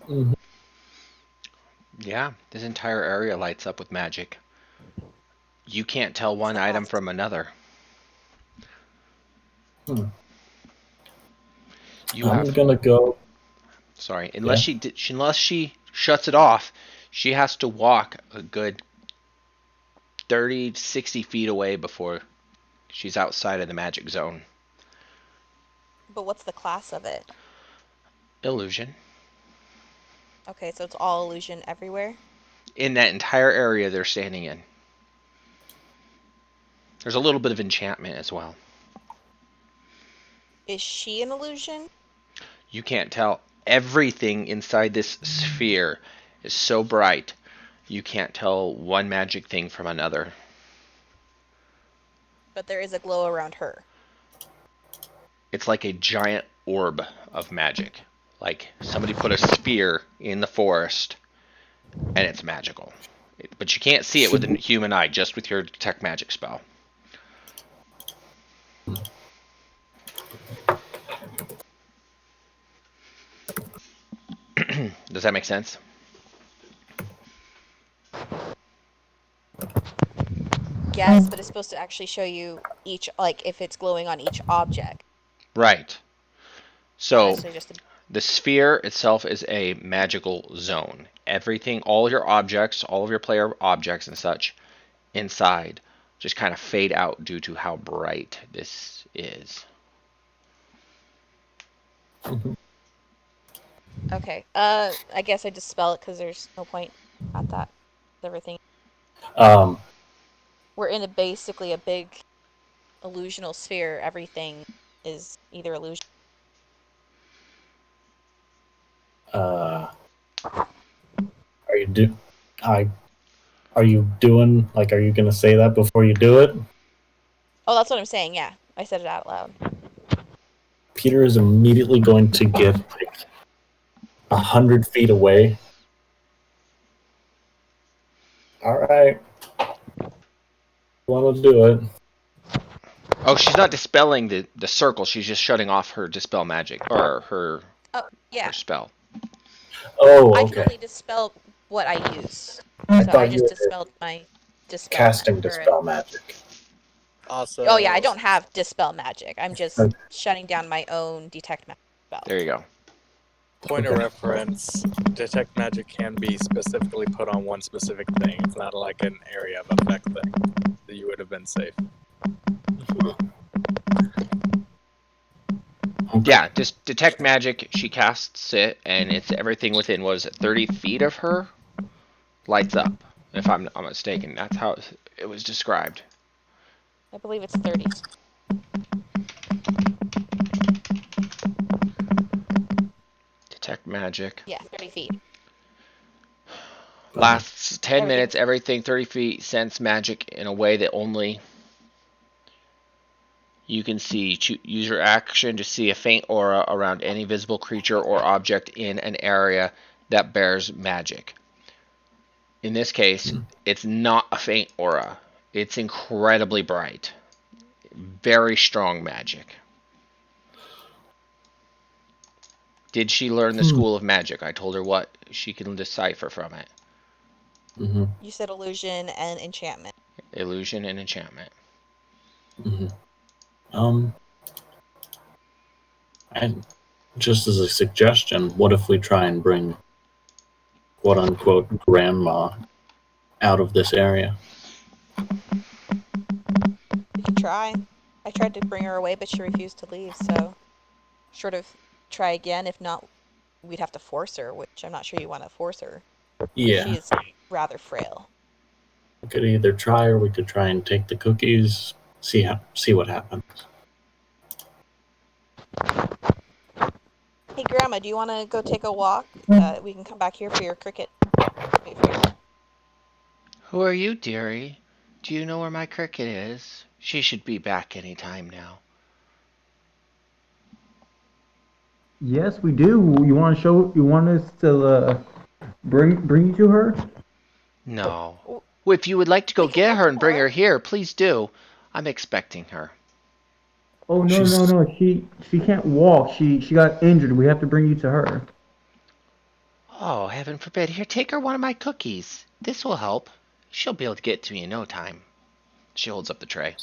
Mm-hmm. Yeah, this entire area lights up with magic. You can't tell one So item fast. from another. Hmm. You I'm have gonna go. sorry, Yeah. unless she shuts it off, she has to walk a good 30, 60 feet away before she's outside of the magic zone. But what's the class of it? Illusion. Okay, so it's all illusion everywhere? In that entire area they're standing in. There's a little bit of enchantment as well. Is she an illusion? You can't tell. Everything inside this sphere is so bright, you can't tell one magic thing from another. But there is a glow around her. It's like a giant orb of magic. Like somebody put a sphere in the forest and it's magical. But you can't see it with a human eye, just with your detect magic spell. Does that make sense? Yes, but it's supposed to actually show you each, like, if it's glowing on each object. Right. Not So necessarily just the sphere itself is a magical zone. Everything, all your objects, all of your player objects and such inside just kind of fade out due to how bright this is. Okay. I guess I dispel it because there's no point at that. Everything. Um. We're in basically a big illusional sphere. Everything is either illusion. Are you do? Are you doing like? Are you gonna say that before you do it? Oh, that's what I'm saying. Yeah, I said it out loud. Peter is immediately going to get like 100 feet away. All right, want to do it? Oh, she's not dispelling the circle. She's just shutting off her dispel magic or her Oh, yeah. spell. Oh, I can okay. only dispel what I use. I So I thought you just were dispelled my dispel casting magic. dispel magic. Also, Oh yeah, I don't have dispel magic. I'm just Okay. shutting down my own detect magic spell. There you go. point of Okay. reference, detect magic can be specifically put on one specific thing. It's not like an area of effect thing. So you would have been safe. Okay. Yeah, just detect magic. She casts it, and it's everything within, was it 30 feet of her lights up. If I'm not mistaken, that's how it was described. I believe it's 30. Detect magic. Yeah, 30 feet. Lasts 10 Everything. minutes, everything 30 feet, sense magic in a way that only you can see. Use your action to see a faint aura around any visible creature or object in an area that bears magic. In this case, it's not a faint aura. It's incredibly bright. Very strong magic. Did she learn the School of Magic? I told her what she can decipher from it. Mm-hmm. You said illusion and enchantment. Illusion and enchantment. Mm-hmm. And just as a suggestion, what if we try and bring quote unquote grandma out of this area? We can try. I tried to bring her away, but she refused to leave, so sort of try again. If not, we'd have to force her, which I'm not sure you want to force her. Yeah. She is rather frail. We could either try or we could try and take the cookies, see what happens. Hey, Grandma, do you want to go take a walk? We can come back here for your cricket. Wait for you. Who are you, dearie? Do you know where my cricket is? She should be back any time now. Yes, we do. You want to show? You want us to bring you to her? No. If you would like to go get her and bring her here, please do. I'm expecting her. Oh no, no, no. She can't walk. She got injured. We have to bring you to her. Oh, heaven forbid. Here, take her one of my cookies. This will help. She'll be able to get to me in no time. She holds up the tray.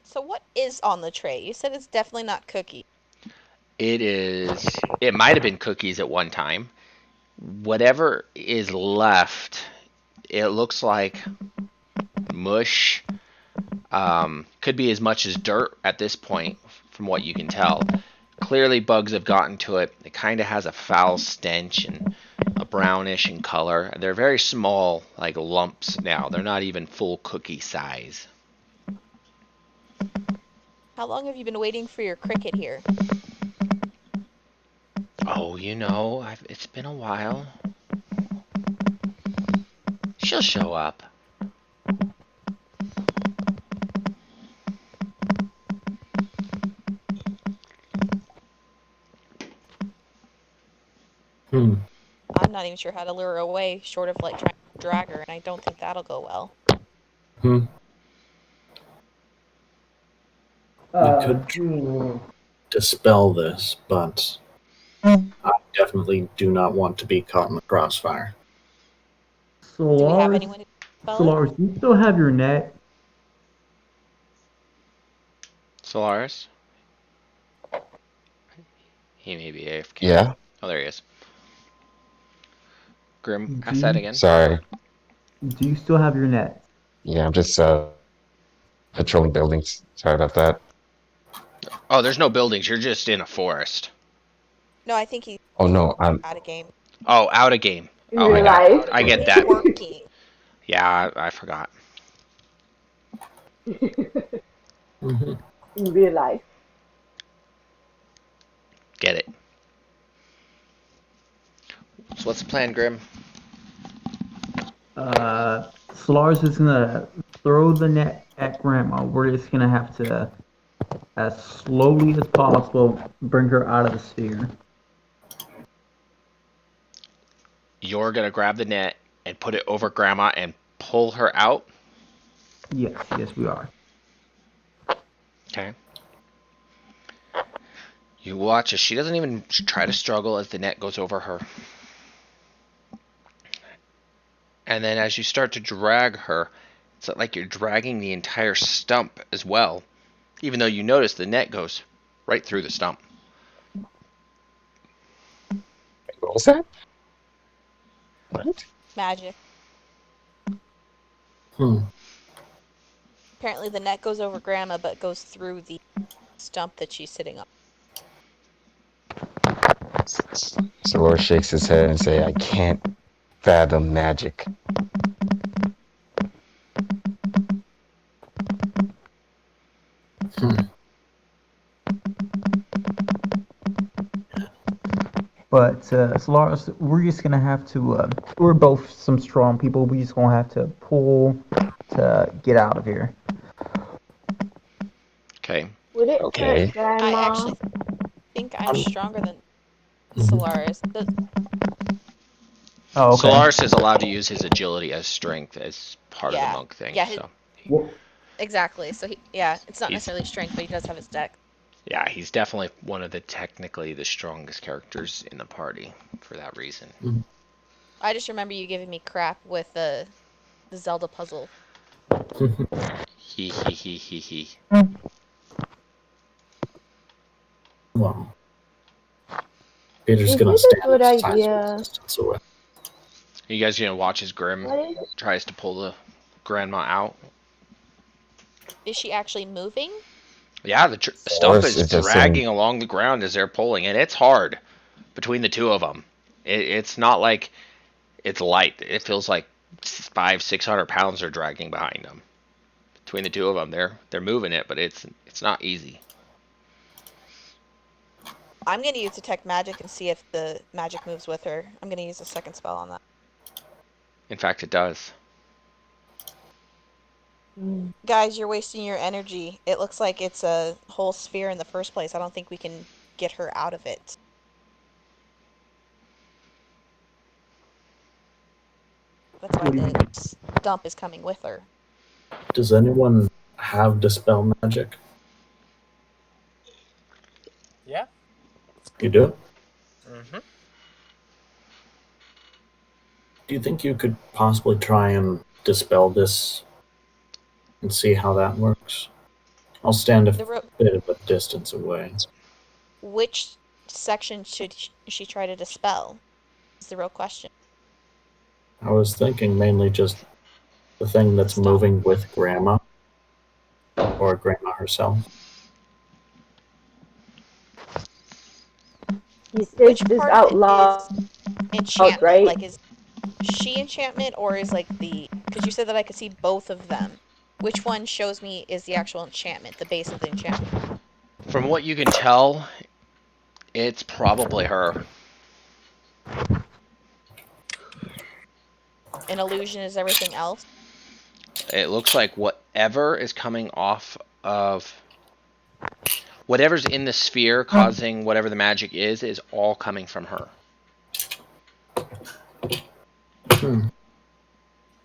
So what is on the tray? You said it's definitely not cookie. It might have been cookies at one time. Whatever is left, it looks like mush. Could be as much as dirt at this point, from what you can tell. Clearly, bugs have gotten to it. It kind of has a foul stench and a brownish in color. They're very small, like lumps now. They're not even full cookie size. How long have you been waiting for your cricket here? Oh, it's been a while. She'll show up. I'm not even sure how to lure her away, short of like trying to drag her, and I don't think that'll go well. We could dispel this, but I definitely do not want to be caught in the crossfire. Solaris, Do we have anyone to dispel Solaris, do you still have your net? Solaris? He may be AFK. Yeah. Oh, there he is. Grim, ask that again. Sorry. Do you still have your net? Yeah, I'm just patrolling buildings. Sorry about that. Oh, there's no buildings. You're just in a forest. No, I think he's Oh no, I'm out of game. Oh, out of game. In Oh, real life. I get He's that. working. Yeah, I forgot. In real life. Get it. So what's the plan, Grim? Solaris is gonna throw the net at Grandma. We're just gonna have to, as slowly as possible, bring her out of the sphere. You're gonna grab the net and put it over Grandma and pull her out? Yes, we are. Okay. You watch as she doesn't even try to struggle as the net goes over her. And then as you start to drag her, it's like you're dragging the entire stump as well. Even though you notice the net goes right through the stump. What was that? What? Magic. Apparently the net goes over Grandma, but goes through the stump that she's sitting on. So Lord shakes his head and say, I can't fathom magic. But Solaris, we're just gonna have to. We're both some strong people. We just gonna have to pull to get out of here. Okay. Would it Okay. hurt Grandma? I actually think I'm stronger than Solaris. Oh, okay. Solaris is allowed to use his agility as strength as part of the monk thing. Yeah, so. Exactly. So it's not necessarily strength, but he does have his dex. Yeah, he's definitely one of technically the strongest characters in the party for that reason. I just remember you giving me crap with the Zelda puzzle. He. Well, Peter's Is gonna it a stand good his size idea? resistance away. You guys gonna watch as Grim tries to pull the grandma out? Is she actually moving? Yeah, the stump is dragging along the ground as they're pulling, and it's hard between the two of them. It's not like it's light. It feels like 500-600 pounds are dragging behind them. Between the two of them, they're moving it, but it's not easy. I'm going to use Detect Magic and see if the magic moves with her. I'm going to use a second spell on that. In fact, it does. Guys, you're wasting your energy. It looks like it's a whole sphere in the first place. I don't think we can get her out of it. That's why the dump is coming with her. Does anyone have Dispel Magic? Yeah. You do? Mm-hmm. Do you think you could possibly try and dispel this and see how that works? I'll stand a bit of a distance away. Which section should she try to dispel? Is the real question. I was thinking mainly just the thing that's moving with Grandma, or Grandma herself. He says Which this part out of it loud, is enchantment? right? Like, is she enchantment, or is like the... Because you said that I could see both of them. Which one shows me is the actual enchantment, the base of the enchantment? From what you can tell, it's probably her. An illusion is everything else? It looks like whatever is coming off of... Whatever's in the sphere causing whatever the magic is all coming from her.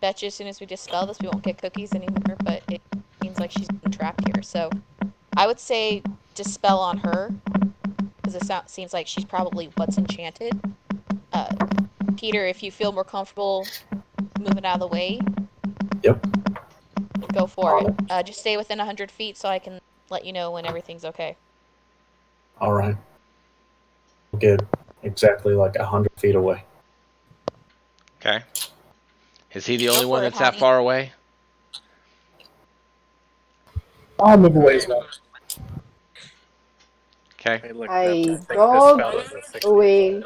Bet you as soon as we dispel this, we won't get cookies anymore, but it seems like she's been trapped here. So I would say dispel on her, because it seems like she's probably what's enchanted. Peter, if you feel more comfortable moving out of the way, yep, go for it. Just stay within 100 feet so I can let you know when everything's okay. All right. Get exactly like 100 feet away. Okay. Is he the only one that's Honey. that far away? I'll move away as well. Okay. Hey, look, I think dog this spell is a 60. away.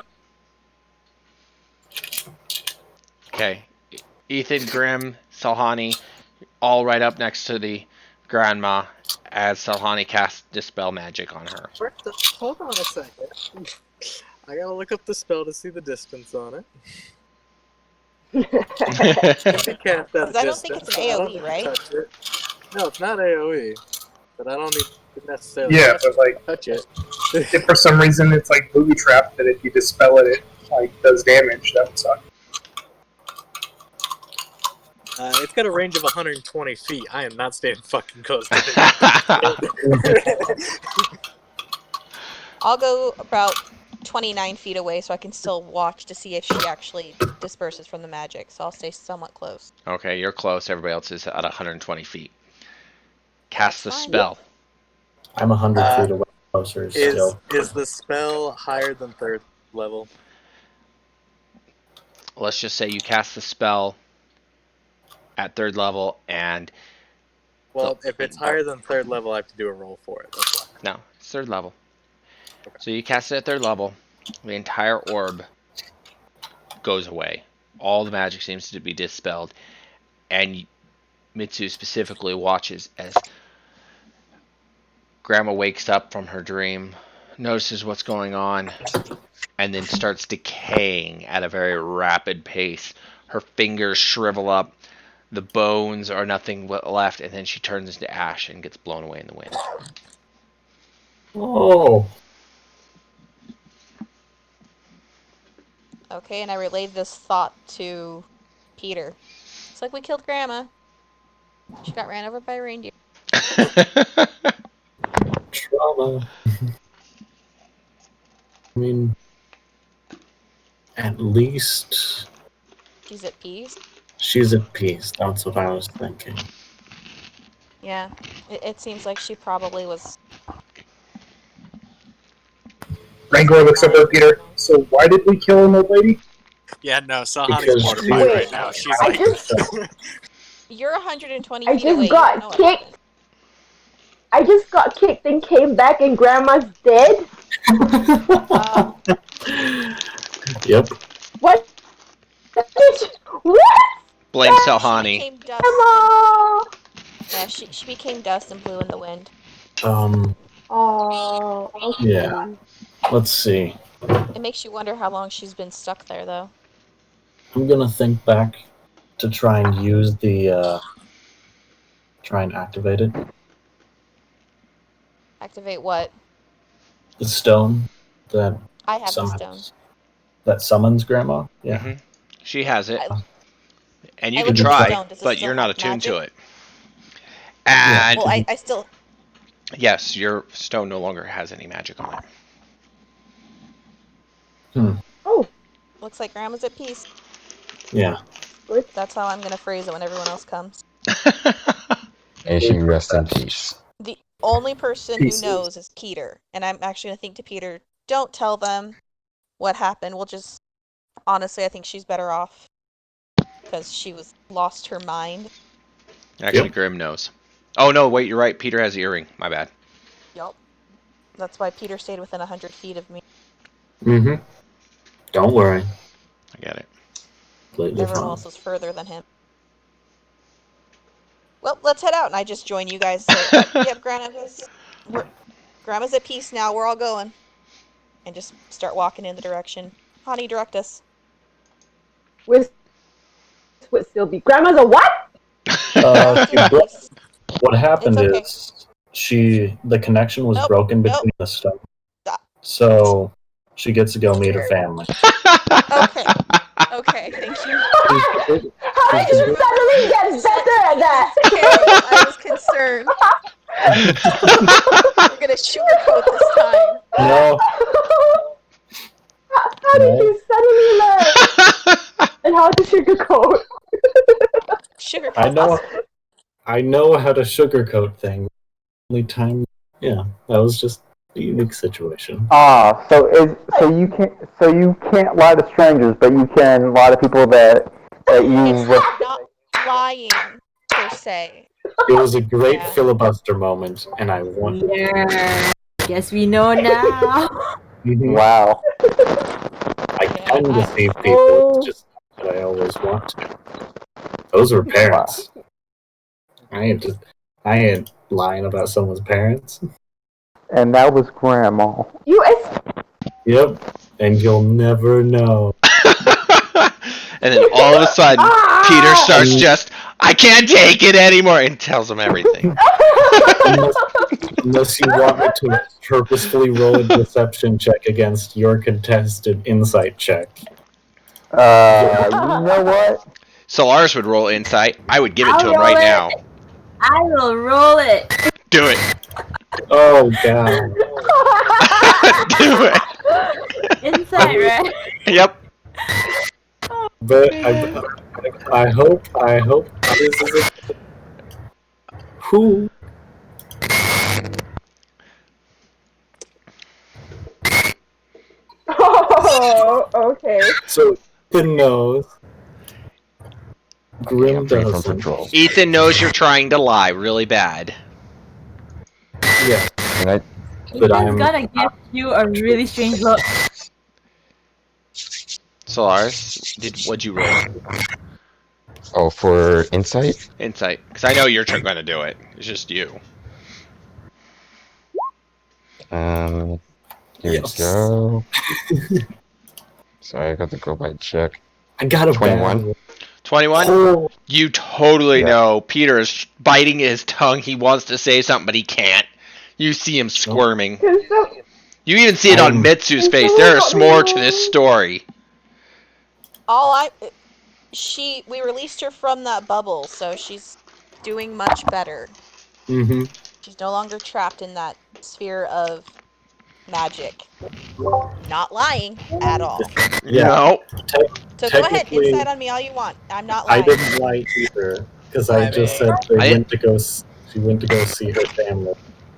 Okay. Ethan, Grim, Salhani, all right up next to the grandma as Salhani casts Dispel Magic on her. Hold on a second. I gotta look up the spell to see the distance on it. Because I don't think it's an AoE, right? No, it's not AoE. But I don't need to necessarily but like, touch it. if for some reason it's like booby trap, that if you dispel it, it like does damage, that would suck. It's got a range of 120 feet. I am not staying fucking close to it. I'll go about 29 feet away so I can still watch to see if she actually disperses from the magic. So I'll stay somewhat close. Okay, you're close. Everybody else is at 120 feet. Cast the spell. I'm 100 feet away, closer still. Is the spell higher than 3rd level? Let's just say you cast the spell at 3rd level and... Well, if it's higher than 3rd level, I have to do a roll for it. That's why. No, it's 3rd level. Okay. So you cast it at 3rd level. The entire orb goes away. All the magic seems to be dispelled. And Mitsu specifically watches as Grandma wakes up from her dream, notices what's going on, and then starts decaying at a very rapid pace. Her fingers shrivel up, the bones are nothing left, and then she turns into ash and gets blown away in the wind. Oh. Okay, and I relayed this thought to Peter. It's like we killed Grandma. She got ran over by a reindeer. Trauma. I mean, at least... She's at peace? She's at peace. That's what I was thinking. Yeah, it seems like she probably was... Rangor looks over at Peter. So why did we kill an old lady? Yeah, no, Sahani's mortified right now. She's like... You're 120 I feet away. just got kicked. I just got kicked and came back and Grandma's dead? Yep. What? What? Blame Salhani. Grandma! Yeah, she became dust and blew in the wind. Oh, okay. Yeah. Let's see. It makes you wonder how long she's been stuck there, though. I'm gonna think back to try and use the try and activate it. Activate what? The stone that I have the somehow stone. that summons Grandma. Yeah. Mm-hmm. She has it, I, and you I can looked at the try, stone. Does it but still you're not have attuned magic? to it. And Well, I still. yes, your stone no longer has any magic on it. Oh, Looks like Grandma's at peace. Yeah. good. That's how I'm gonna phrase it when everyone else comes. And she rests in peace. The only person who Pieces. knows is Peter, and I'm actually gonna think to Peter, don't tell them what happened. We'll just honestly, I think she's better off because she was lost her mind. Actually, Yep. Grim knows. Oh no, wait, you're right. Peter has the earring. My bad. Yup. That's why Peter stayed within 100 feet of me. Mm-hmm. Don't worry. I get it. Completely Everyone fine. else was further than him. Well, let's head out, and I just join you guys. Say, yep, Grandma's at peace now. We're all going, and just start walking in the direction. Honey, direct us. Whis would still be. Grandma's a what? Grandma's she at broke. peace. What happened It's okay. is the connection was Nope, broken nope. between the stone. Stop. So she gets to go meet her family. Okay. Okay, thank you. How did you suddenly get better at that? Terrible. I was concerned. We're gonna sugarcoat this time. No. How did you suddenly learn? And how to sugarcoat? Sugarcoat. I know how to sugarcoat things. Only time, yeah, that was just a unique situation. So you can't lie to strangers, but you can lie to people that It's not lying per se. It was a great Yeah. filibuster moment, and I won. Yeah. Guess we know now. Mhm. Wow. I can deceive people. It's just that I always want to. Those were parents. I ain't lying about someone's parents. And that was Grandma. Yep. And you'll never know. And then all of a sudden, Peter starts just, I can't take it anymore, and tells them everything. Unless you want me to purposefully roll a deception check against your contested insight check. You know what? Solaris would roll insight. I would give it to I'll him right roll it. now. I will roll it. Do it. Oh, God. Do it. Inside, right? Yep. But I hope this is a... Who? Oh, okay. So, Ethan knows. Grim doesn't. Ethan knows you're trying to lie really bad. Yeah. Ethan's gonna give you a really strange look. Solaris, what'd you roll? Oh, for insight? Insight. Because I know you're going to do it. It's just you. Here we go. Sorry, I got to go by check. I got a 21. 21? Oh. You totally know Peter is biting his tongue. He wants to say something, but he can't. You see him squirming. You even see it on Mitsu's face. There is more to this story. We released her from that bubble, so she's doing much better. Mm-hmm. She's no longer trapped in that sphere of magic. Not lying at all. Yeah. No. So go ahead, insight on me all you want. I'm not lying. I didn't lie either, because I just said she went to go see her family.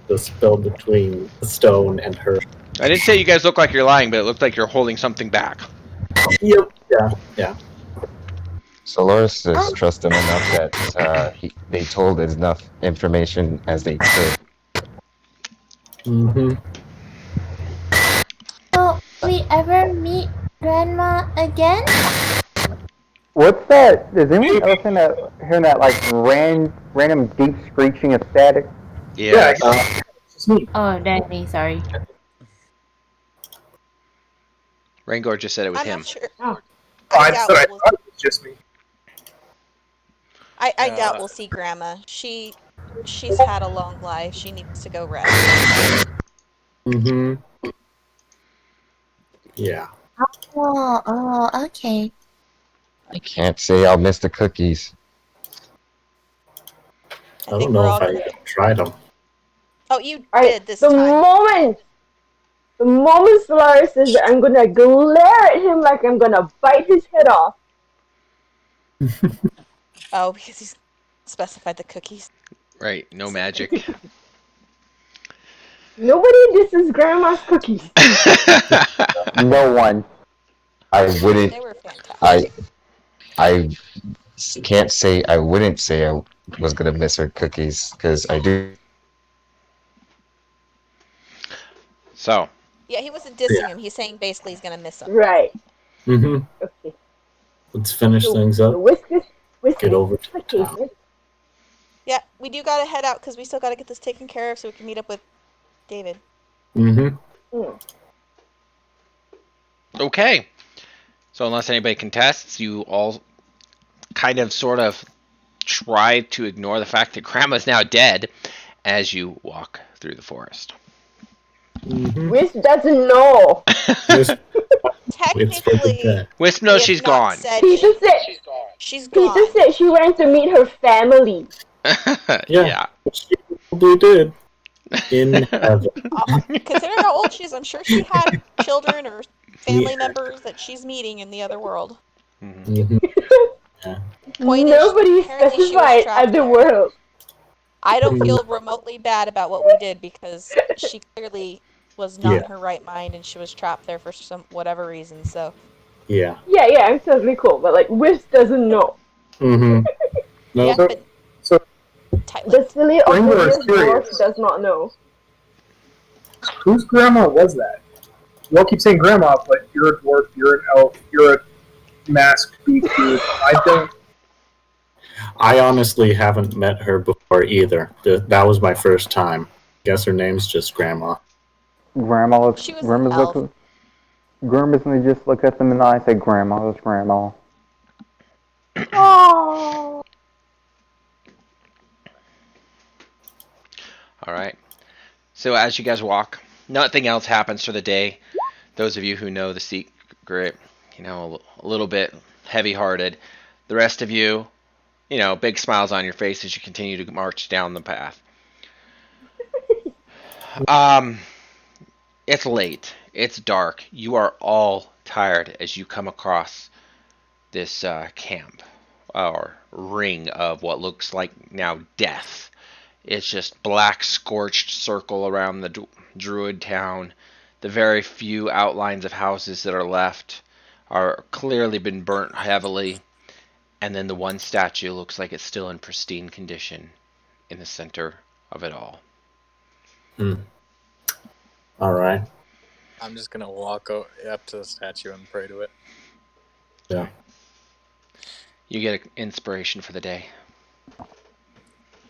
The spell between the stone and her. I didn't say you guys look like you're lying, but it looked like you're holding something back. Yep. Yeah. Solaris just trust him enough that they told enough information as they could. Mm-hmm. Will we ever meet Grandma again? What's that? Is anyone else hearing that like random deep screeching of static? Yeah. Oh, that's me. Sorry. Rangor just said it was him. Not sure. I thought it was just me. I doubt we'll see Grandma. She's had a long life. She needs to go rest. Mm-hmm. Yeah. Oh, okay. I can't say I'll miss the cookies. I I think don't we're know all if I gonna. tried them. Oh, you Alright, did this the time. moment Solaris says that, I'm gonna glare at him like I'm gonna bite his head off. Oh, because he's specified the cookies. Right, no magic. Nobody disses Grandma's cookies. No one. I wouldn't. They were fantastic. I can't say I wouldn't say I was gonna miss her cookies because I do. So, Yeah, he wasn't dissing him. He's saying basically he's gonna miss him. Right. Mm-hmm. Okay. Let's finish So, things so up. Whiskers, Get over to the cookies. town. Yeah, we do gotta head out because we still gotta get this taken care of so we can meet up with David. Mm-hmm. okay. So unless anybody contests, you all kind of sort of try to ignore the fact that Grandma's now dead as you walk through the forest. Mm-hmm. Wisp doesn't know. Technically, Wisp we knows have she's not gone. said Peter said she's Peter gone. said she went to meet her family. Yeah. She probably did. In heaven. Considering how old she is, I'm sure she had children or family members that she's meeting in the other world. Mm-hmm. Yeah. Point Nobody is, apparently she was specified trapped other there. world. I don't feel remotely bad about what we did because she clearly was not in her right mind and she was trapped there for some whatever reason. So Yeah. Yeah, I'm totally cool, but like Wisp doesn't know. Mm-hmm. No. yeah, but So The silly Ringo is oblivious dwarf curious. does not know. Whose grandma was that? You all keep saying grandma, but you're a dwarf, you're an elf, you're a masked beast dude. I don't. I honestly haven't met her before either. That was my first time. Guess her name's just Grandma. Grandma she was an elf. Grandma's gonna just look at them in the eye and say, Grandma, that's Grandma. Oh. All right. So as you guys walk, nothing else happens for the day. Those of you who know the secret, a little bit heavy-hearted. The rest of you, big smiles on your face as you continue to march down the path. It's late. It's dark. You are all tired as you come across this camp or ring of what looks like now death. It's just black scorched circle around the druid town. The very few outlines of houses that are left are clearly been burnt heavily, and then the one statue looks like it's still in pristine condition in the center of it all. All right. I'm just gonna walk up to the statue and pray to it. Yeah. You get inspiration for the day.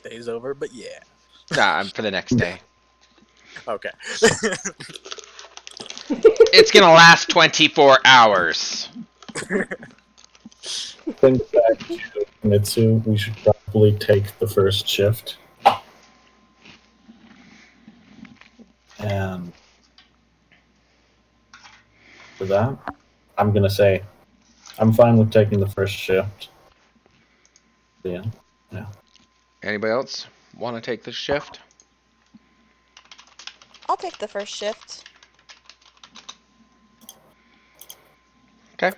Day's over, but yeah. Nah, I'm for the next day. Okay. It's gonna last 24 hours. Think back to Mitsu, we should probably take the first shift. And for that, I'm gonna say I'm fine with taking the first shift. Yeah. Anybody else want to take this shift? I'll take the first shift. Okay.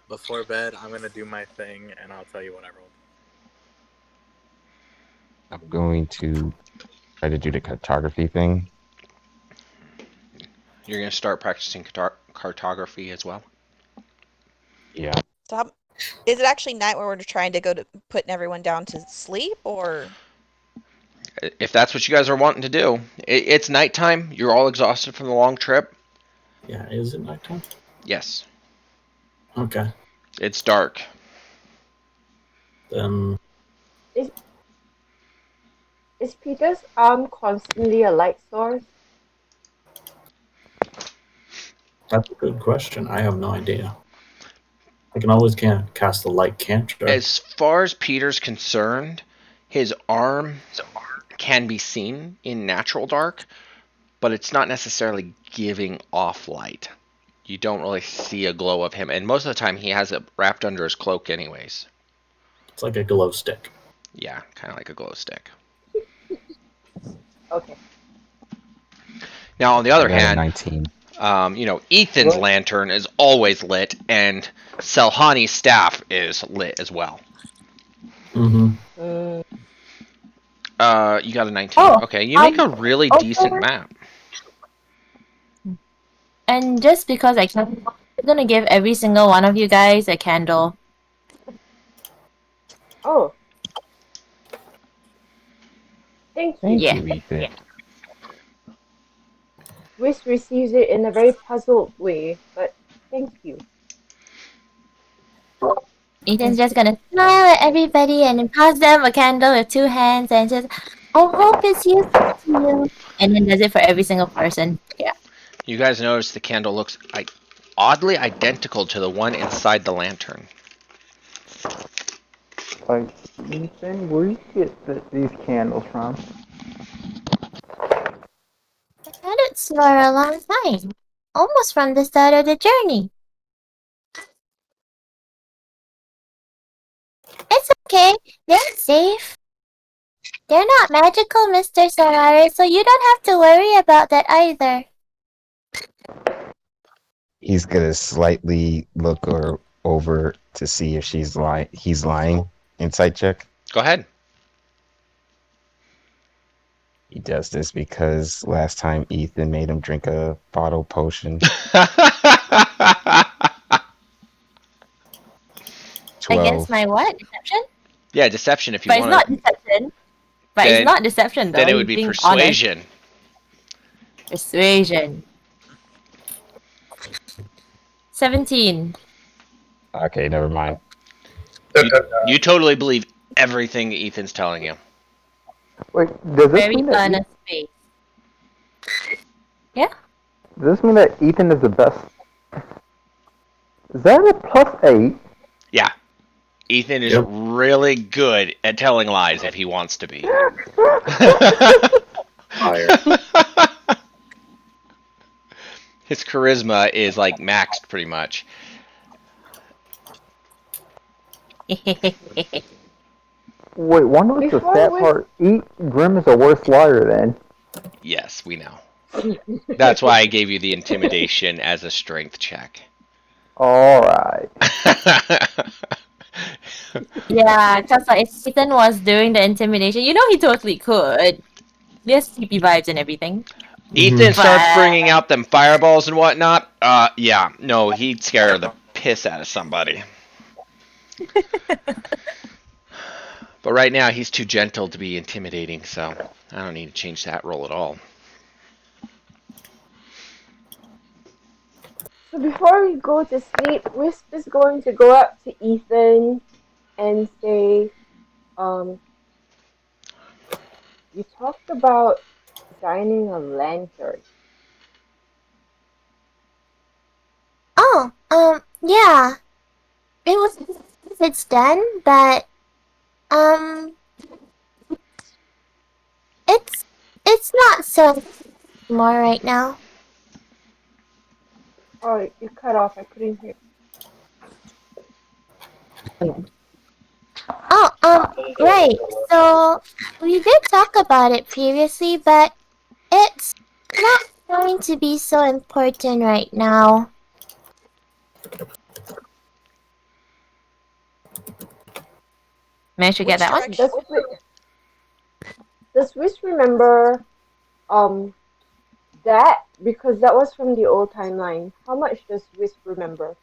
Before bed, I'm gonna do my thing, and I'll tell you what I rolled. I'm going to try to do the cartography thing. You're gonna start practicing cartography as well. Yeah. So is it actually night where we're trying to go to putting everyone down to sleep, or? If that's what you guys are wanting to do, it's nighttime. You're all exhausted from the long trip. Yeah, is it nighttime? Yes. Okay. It's dark. Then Is Peter's arm constantly a light source? that's a good question. I have no idea. I can always cast the light cantrip. As far as Peter's concerned, his arm can be seen in natural dark, but it's not necessarily giving off light. You don't really see a glow of him, and most of the time he has it wrapped under his cloak anyways. It's like a glow stick. Yeah, kind of like a glow stick. Okay. Now, on the other hand, 19. Ethan's lantern is always lit, and Selhani's staff is lit as well. Mm-hmm. You got a 19. Okay, you make a really decent map. And just because I can, I'm gonna give every single one of you guys a candle. Oh. Thank you. Yeah. you, Ethan. Whis receives it in a very puzzled way, but thank you. Ethan's just gonna smile at everybody and then pass them a candle with 2 hands and says, I hope it's useful to you. And then does it for every single person. Yeah. You guys notice the candle looks oddly identical to the one inside the lantern. Like, Ethan, where do you get these candles from? I've had it for a long time. Almost from the start of the journey. It's okay. They're safe. They're not magical, Mr. Solaris, so you don't have to worry about that either. He's gonna slightly look over to see if he's lying. Insight check. Go ahead. He does this because last time Ethan made him drink a bottle potion. 12. Against my what? Deception? Yeah, deception if you But want. it's not deception. But Then- it's not deception though. Then it would be Being persuasion. honest. Persuasion. 17. Okay, never mind. You totally believe everything Ethan's telling you. Wait, does this Very mean that honest face. Yeah? does this mean that Ethan is the best? Is that a +8? Yeah. Ethan is Yep. really good at telling lies if he wants to be. Higher. His charisma is like maxed pretty much. Wait, one of the Before sad we- part. Grim is a worse liar then. Yes, we know. That's why I gave you the intimidation as a strength check. Alright. Yeah, because like if Ethan was doing the intimidation, you know he totally could. There's creepy vibes and everything. Ethan starts But- bringing out them fireballs and whatnot. Yeah, no, he'd scare the piss out of somebody. But right now, he's too gentle to be intimidating, so I don't need to change that role at all. So before we go to sleep, Wisp is going to go up to Ethan and say, you talked about designing a lantern. Oh, yeah. It's done, but, it's not so more right now. Oh, you cut off. I couldn't hear. Oh, right. So, we did talk about it previously, but it's not going to be so important right now. Managed to get that one? Does Wisp remember that? Because that was from the old timeline. How much does Wisp remember?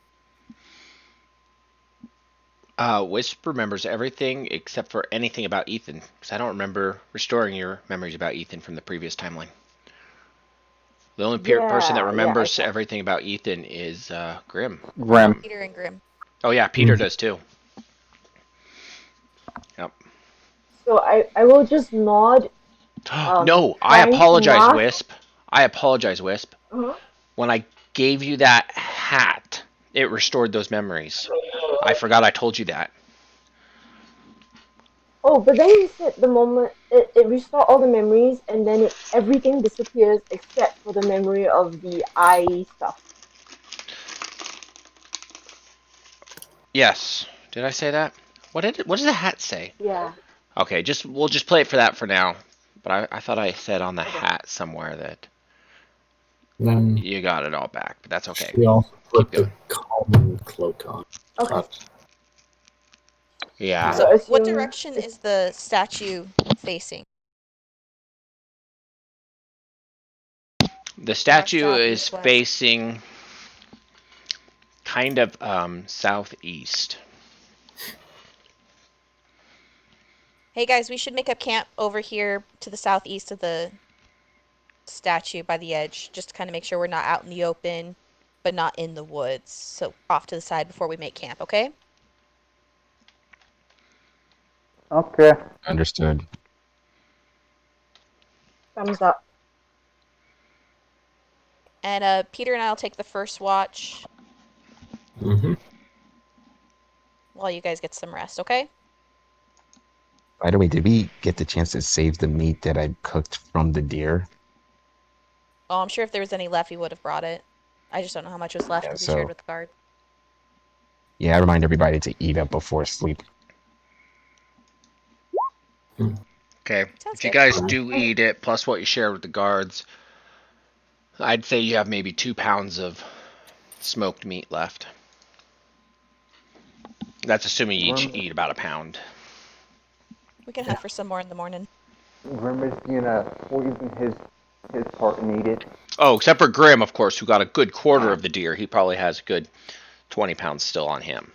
Wisp remembers everything except for anything about Ethan, because I don't remember restoring your memories about Ethan from the previous timeline. The only person that remembers everything about Ethan is Grim. Grim. Peter and Grim. Oh yeah, Peter does too. Yep. So I will just nod. No, I trying to apologize, mask- Wisp. I apologize, Wisp. Uh-huh. When I gave you that hat It restored those memories. I forgot I told you that. Oh, but then you said the moment it restores all the memories and then everything disappears except for the memory of the eye stuff. Yes. Did I say that? What does the hat say? Yeah. Okay, we'll just play it for that for now. But I thought I said on the Okay. hat somewhere that Then you got it all back, but that's okay. she also Keep put the going. common cloak on. Okay. Yeah. So What assume direction is the statue facing? The statue south, is east, west? facing kind of southeast. Hey guys, we should make a camp over here to the southeast of the statue by the edge, just to kind of make sure we're not out in the open, but not in the woods. So off to the side before we make camp, okay? Okay. Understood. thumbs up. And Peter and I'll take the first watch Mm-hmm. while you guys get some rest, okay? By the way, did we get the chance to save the meat that I cooked from the deer? Oh, I'm sure if there was any left, we would have brought it. I just don't know how much was left Yeah, because we shared so with the guard. yeah, I remind everybody to eat up before sleep. Okay. Sounds If you good. guys do eat it, plus what you share with the guards, I'd say you have maybe 2 pounds of smoked meat left. That's assuming you each eat about a pound. We can hunt for some more in the morning. Grimmer's gonna poison his part and eat it. Oh, except for Grim, of course, who got a good quarter of the deer. He probably has a good 20 pounds still on him.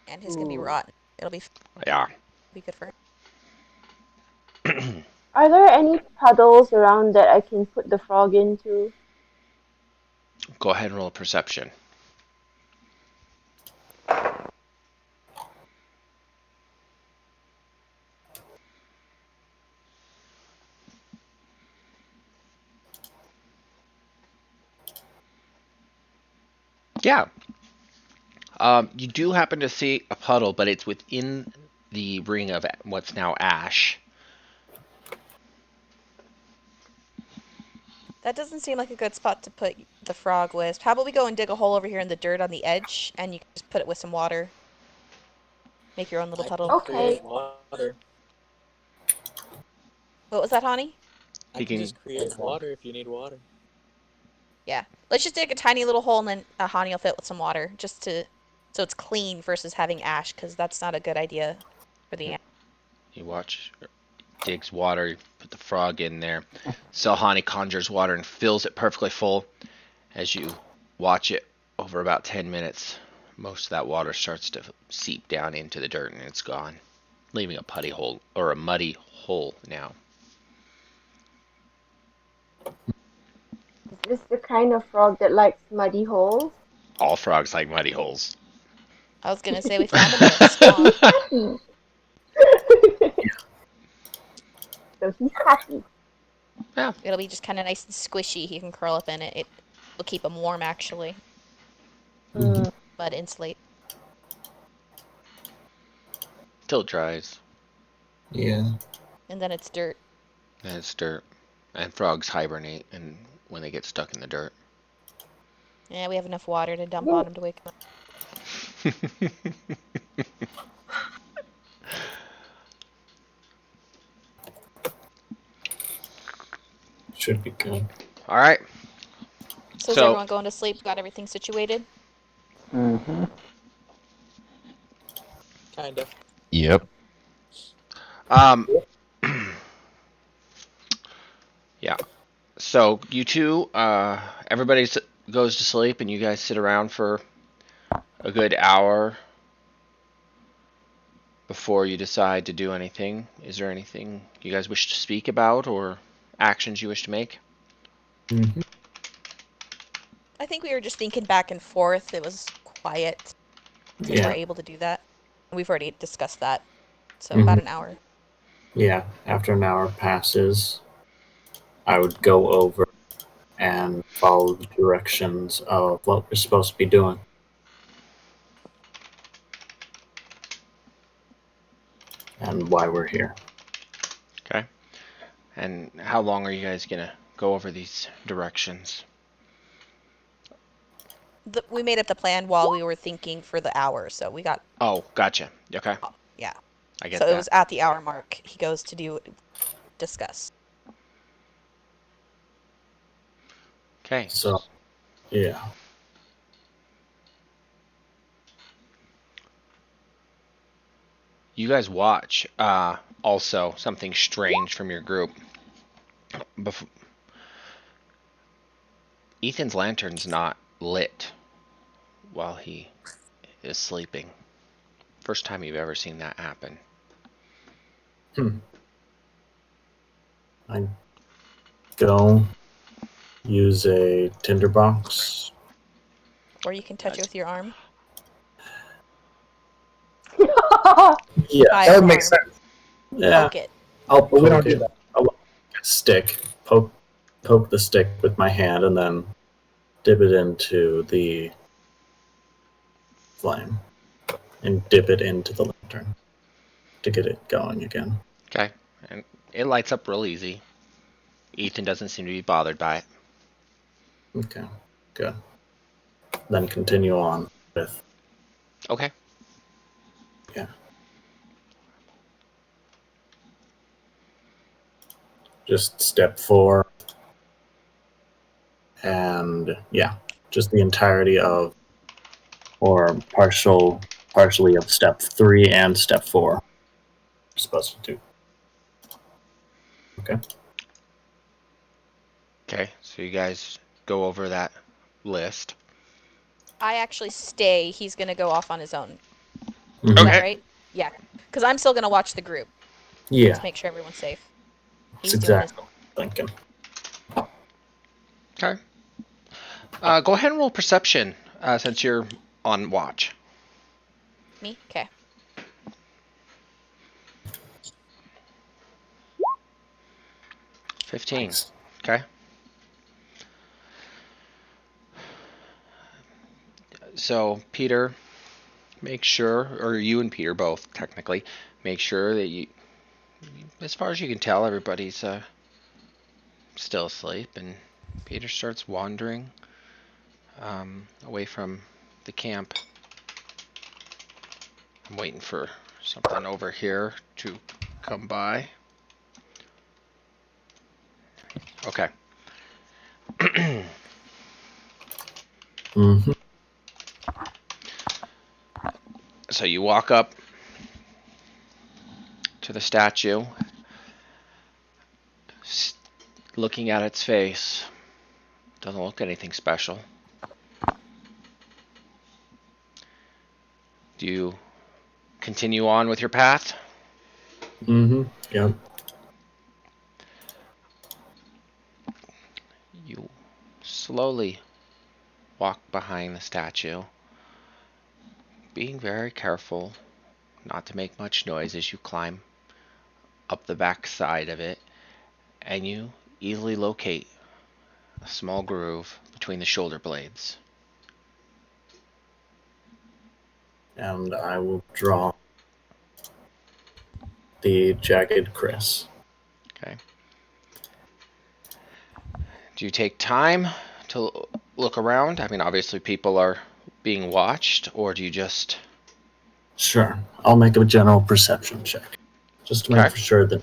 And his can be rotten. It'll be Yeah. good for him. Are there any puddles around that I can put the frog into? Go ahead and roll a perception. Yeah. You do happen to see a puddle, but it's within the ring of what's now ash. That doesn't seem like a good spot to put the frog with. How about we go and dig a hole over here in the dirt on the edge, and you can just put it with some water. Make your own little puddle. Okay. Water. What was that, Hani? I can just create water if you need water. Yeah. Let's just dig a tiny little hole, and then Hani will fill it with some water, just to so it's clean versus having ash, because that's not a good idea for the ant. You watch, digs water, you put the frog in there. Selhani conjures water and fills it perfectly full. As you watch it over about 10 minutes, most of that water starts to seep down into the dirt and it's gone, leaving a putty hole, or a muddy hole now. Is this the kind of frog that likes muddy holes? All frogs like muddy holes. I was gonna say we found him in a swamp. Happy. So he's happy. Yeah. It'll be just kind of nice and squishy. He can curl up in it. It will keep him warm, actually. But insulate. Till it dries. Yeah. And then it's dirt. And it's dirt. And frogs hibernate and when they get stuck in the dirt. Yeah, we have enough water to dump on him to wake him up. Should be good. All right. So is everyone going to sleep? Got everything situated? Mm-hmm. Kind of. Yep. Yeah. So you two, everybody goes to sleep, and you guys sit around for a good hour before you decide to do anything. Is there anything you guys wish to speak about, or actions you wish to make? Mm-hmm. I think we were just thinking back and forth. It was quiet. Since we're able to do that. We've already discussed that. So about an hour. Yeah. After an hour passes, I would go over and follow the directions of what we're supposed to be doing. And why we're here. Okay. And how long are you guys going to go over these directions? We made up the plan while we were thinking for the hour, so we got. Oh, gotcha. Okay. Yeah. I get so that. it was at the hour mark. He goes to discuss. Okay. So, yeah. You guys watch also something strange from your group. Ethan's lantern's not lit while he is sleeping. First time you've ever seen that happen. I go use a tinderbox. Or you can touch it with your arm. Yeah, By That would arm. make sense. Yeah. Poke it. I'll But we poke don't do it. that. I'll stick. Poke the stick with my hand and then dip it into the flame. And dip it into the lantern to get it going again. Okay. And it lights up real easy. Ethan doesn't seem to be bothered by it. Okay, good. Then continue on with. Okay. Yeah. Just step 4. And yeah, just the entirety of, or partially of step 3 and step 4. You're supposed to do. Okay. Okay. So you guys go over that list. I actually stay. He's gonna go off on his own. Mhm. Is Okay. that right? Yeah. Because I'm still gonna watch the group. Yeah. To make sure everyone's safe. That's He's doing his. exactly what I'm thinking. Okay. Go ahead and roll perception since you're on watch. Me? Okay. 15. Nice. Okay. So, Peter, make sure, or you and Peter both, technically, make sure that you, as far as you can tell, everybody's still asleep, and Peter starts wandering away from the camp. I'm waiting for something over here to come by. Okay. Mm-hmm. So you walk up to the statue, looking at its face. Doesn't look anything special. Do you continue on with your path? Mm-hmm. Yeah. You slowly walk behind the statue, being very careful not to make much noise as you climb up the back side of it, and you easily locate a small groove between the shoulder blades. And I will draw the jagged Chris. Okay. Do you take time to look around? I mean, obviously people are being watched, or do you just... Sure. I'll make a general perception check. Just to Okay. make for sure that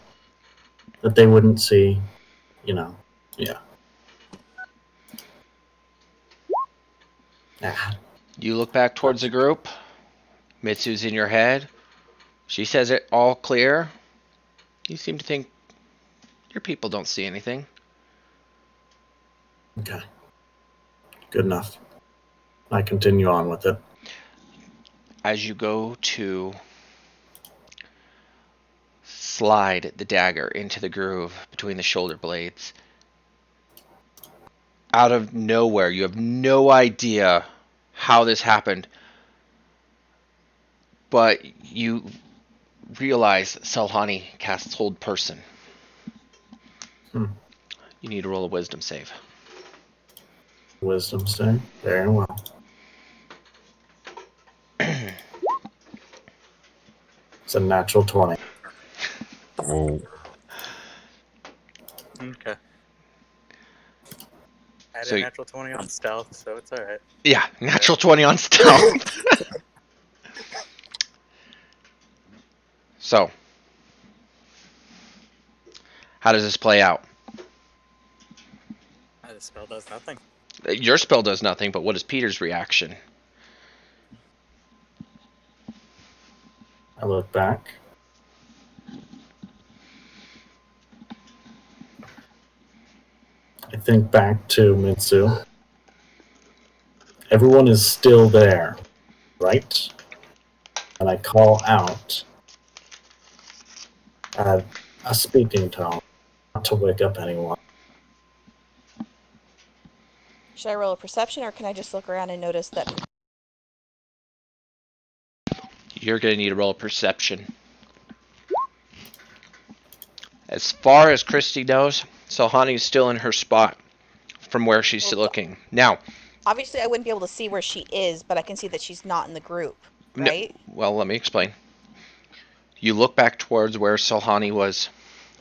they wouldn't see, yeah. Ah. You look back towards the group. Mitsu's in your head. She says it all clear. You seem to think your people don't see anything. Okay. Good enough. I continue on with it. As you go to slide the dagger into the groove between the shoulder blades, out of nowhere, you have no idea how this happened, but you realize Selhani casts Hold Person. Hmm. You need to roll a wisdom save. Wisdom save. Very well. It's a natural 20. Oh, Okay. I had So a natural 20 on stealth, so it's alright. yeah, natural 20 on stealth. So, how does this play out? The spell does nothing. Your spell does nothing, but what is Peter's reaction? I look back. I think back to Mitsu. Everyone is still there, right? And I call out at a speaking tone, not to wake up anyone. Should I roll a perception, or can I just look around and notice that people... You're going to need to roll a perception. As far as Christy knows, Sohani is still in her spot from where she's looking. Now, obviously I wouldn't be able to see where she is, but I can see that she's not in the group, right? no, well, let me explain. You look back towards where Sohani was,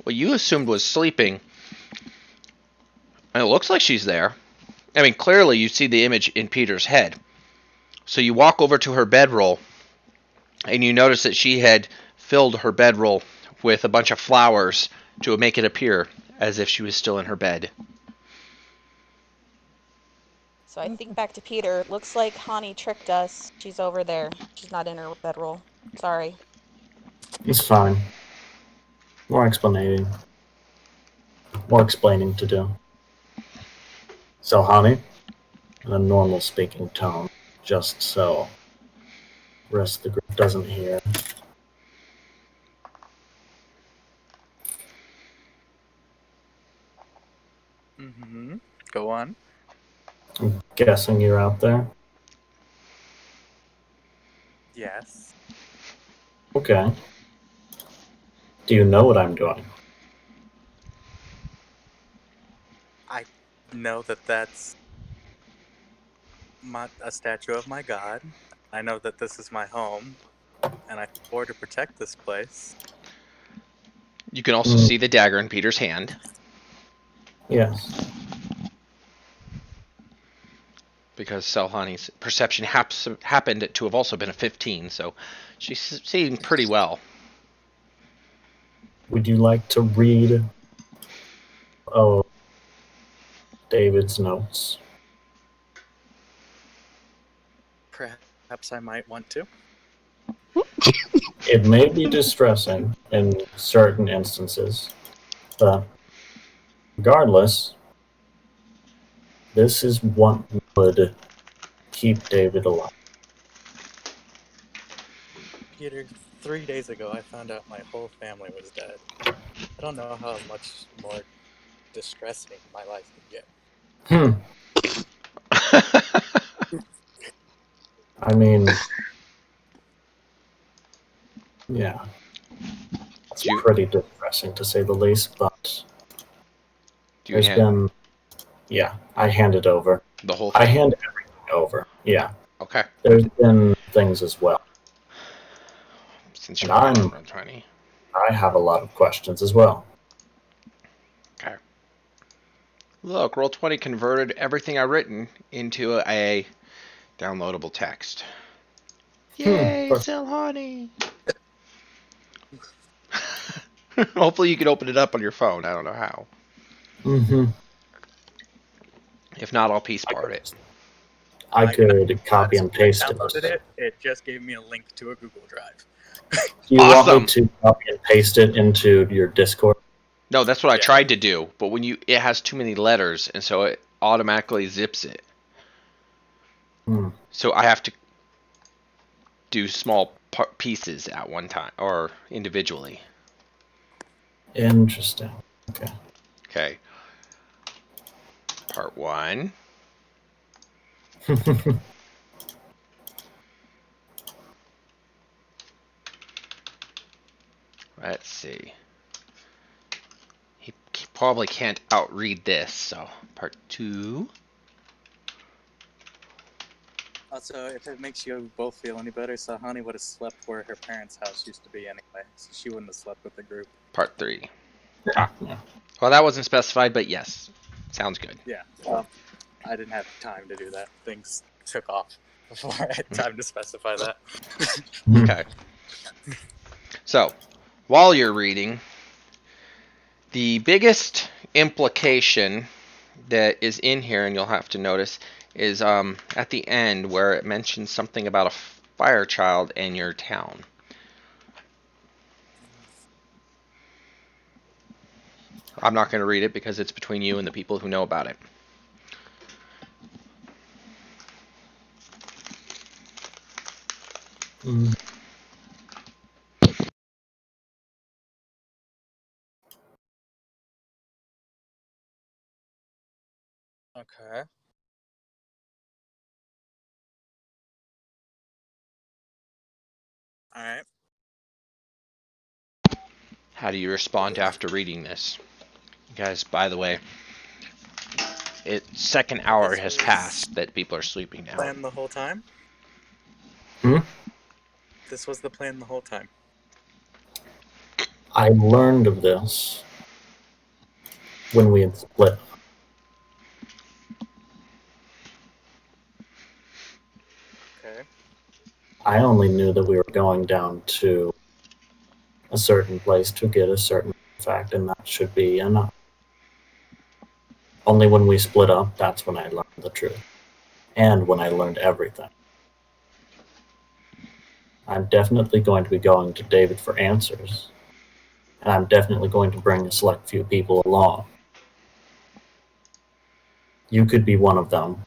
what you assumed was sleeping, and it looks like she's there. I mean, clearly you see the image in Peter's head. So you walk over to her bedroll, and you notice that she had filled her bedroll with a bunch of flowers to make it appear as if she was still in her bed. So I think back to Peter. Looks like Hani tricked us. She's over there. She's not in her bedroll. Sorry. It's fine. More explaining. More explaining to do. So, honey, in a normal speaking tone, just so the rest of the group doesn't hear. Mm-hmm. Go on. I'm guessing you're out there. Yes. Okay. Do you know what I'm doing? I know that that's a statue of my god. I know that this is my home, and I swore to protect this place. You can also see the dagger in Peter's hand. Yes. Because Selhani's perception happened to have also been a 15, so she's seeing pretty well. Would you like to read David's notes? Perhaps I might want to. It may be distressing in certain instances, but regardless, this is what would keep David alive. Peter, 3 days ago I found out my whole family was dead. I don't know how much more distressing my life can get. I mean, yeah. It's pretty depressing to say the least, but there's been... Yeah, I hand it over. The whole thing? I hand everything over, yeah. Okay. There's been things as well. Since you're on 20. I have a lot of questions as well. Okay. Look, Roll20 converted everything I've written into a downloadable text. Yay, Selhani! Hopefully you can open it up on your phone. I don't know how. Mm-hmm. If not, I'll piece part it. I could copy and paste I downloaded it. It just gave me a link to a Google Drive. Do you want me to copy and paste it into your Discord? No, that's what I tried to do, but when it has too many letters, and so it automatically zips it. So I have to do small pieces at one time, or individually. Interesting. Okay. Okay. Part 1. Let's see. He probably can't outread this, so part 2. Also, if it makes you both feel any better, Sahani would have slept where her parents' house used to be anyway, so she wouldn't have slept with the group. Part 3. Yeah. Well, that wasn't specified, but yes. Sounds good. Yeah, well, I didn't have time to do that. Things took off before I had time to specify that. Okay. So, while you're reading, the biggest implication that is in here, and you'll have to notice, is at the end where it mentions something about a fire child in your town. I'm not going to read it because it's between you and the people who know about it. Mm. Okay. Alright. How do you respond after reading this? You guys, by the way, second hour This has was passed that people are sleeping now. Plan the whole time? Hmm? This was the plan the whole time. I learned of this when we had split. Okay. I only knew that we were going down to a certain place to get a certain fact, and that should be enough. Only when we split up, that's when I learned the truth. And when I learned everything. I'm definitely going to be going to David for answers. And I'm definitely going to bring a select few people along. You could be one of them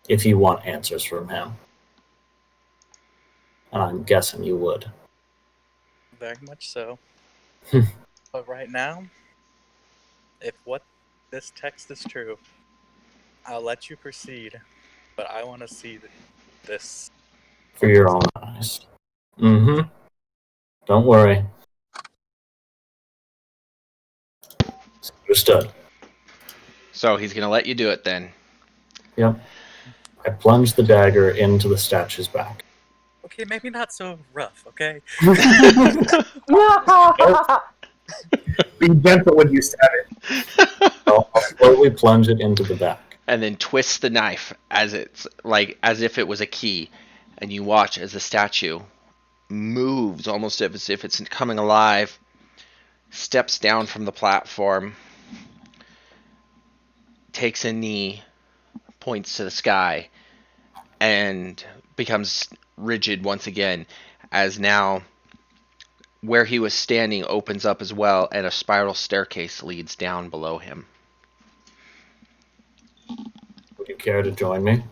if you want answers from him. And I'm guessing you would. Very much so. But right now, if what this text is true, I'll let you proceed, but I want to see this. For your own eyes. Mm-hmm. Don't worry. Understood. So he's going to let you do it then. Yep. I plunged the dagger into the statue's back. Okay, maybe not so rough, okay? Be gentle when you stab it. I'll slowly plunge it into the back. And then twist the knife as if it was a key, and you watch as the statue moves almost as if it's coming alive, steps down from the platform, takes a knee, points to the sky, and becomes rigid once again, as now where he was standing opens up as well, and a spiral staircase leads down below him. Would you care to join me?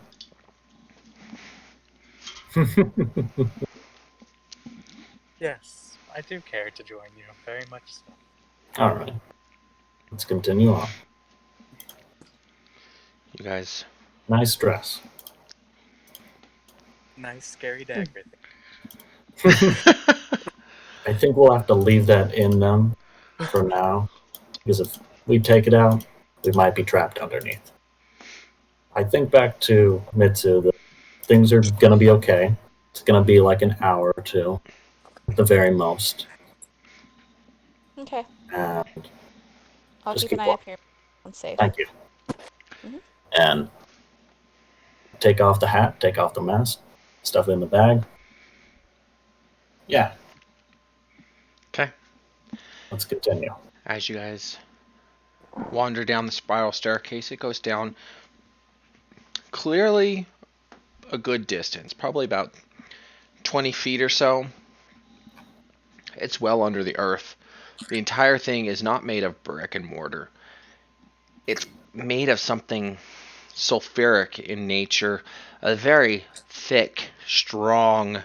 Yes, I do care to join you, very much so. All right. Let's continue on. You guys. Nice dress. Nice, scary dagger I think we'll have to leave that in them for now, because if we take it out, we might be trapped underneath. I think back to Mitsu, that things are going to be okay. It's going to be like an hour or two, at the very most. Okay. And I'll just keep an keep eye up walking. here. I'm safe. Thank you. Mhm. And take off the hat, take off the mask, stuff it in the bag. Yeah. Okay. Let's continue. As you guys wander down the spiral staircase, it goes down clearly a good distance, probably about 20 feet or so. It's well under the earth. The entire thing is not made of brick and mortar. It's made of something sulfuric in nature, a very thick, strong,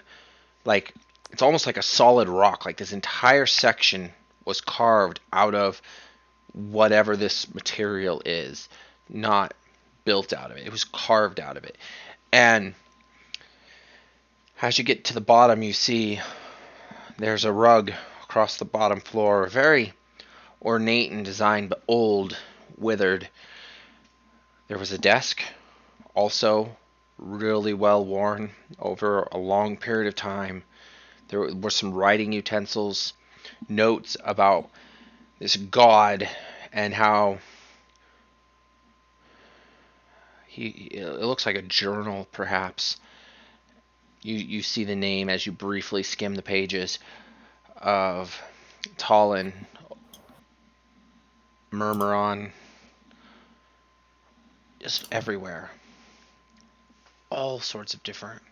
like it's almost like a solid rock. Like this entire section was carved out of whatever this material is, not built out of it. It was carved out of it. And as you get to the bottom, you see there's a rug across the bottom floor, very ornate in design, but old, withered. There was a desk, also really well worn over a long period of time. There were some writing utensils, notes about this god and how it looks like a journal, perhaps. You see the name as you briefly skim the pages of Talon, Murmuron, just everywhere. All sorts of different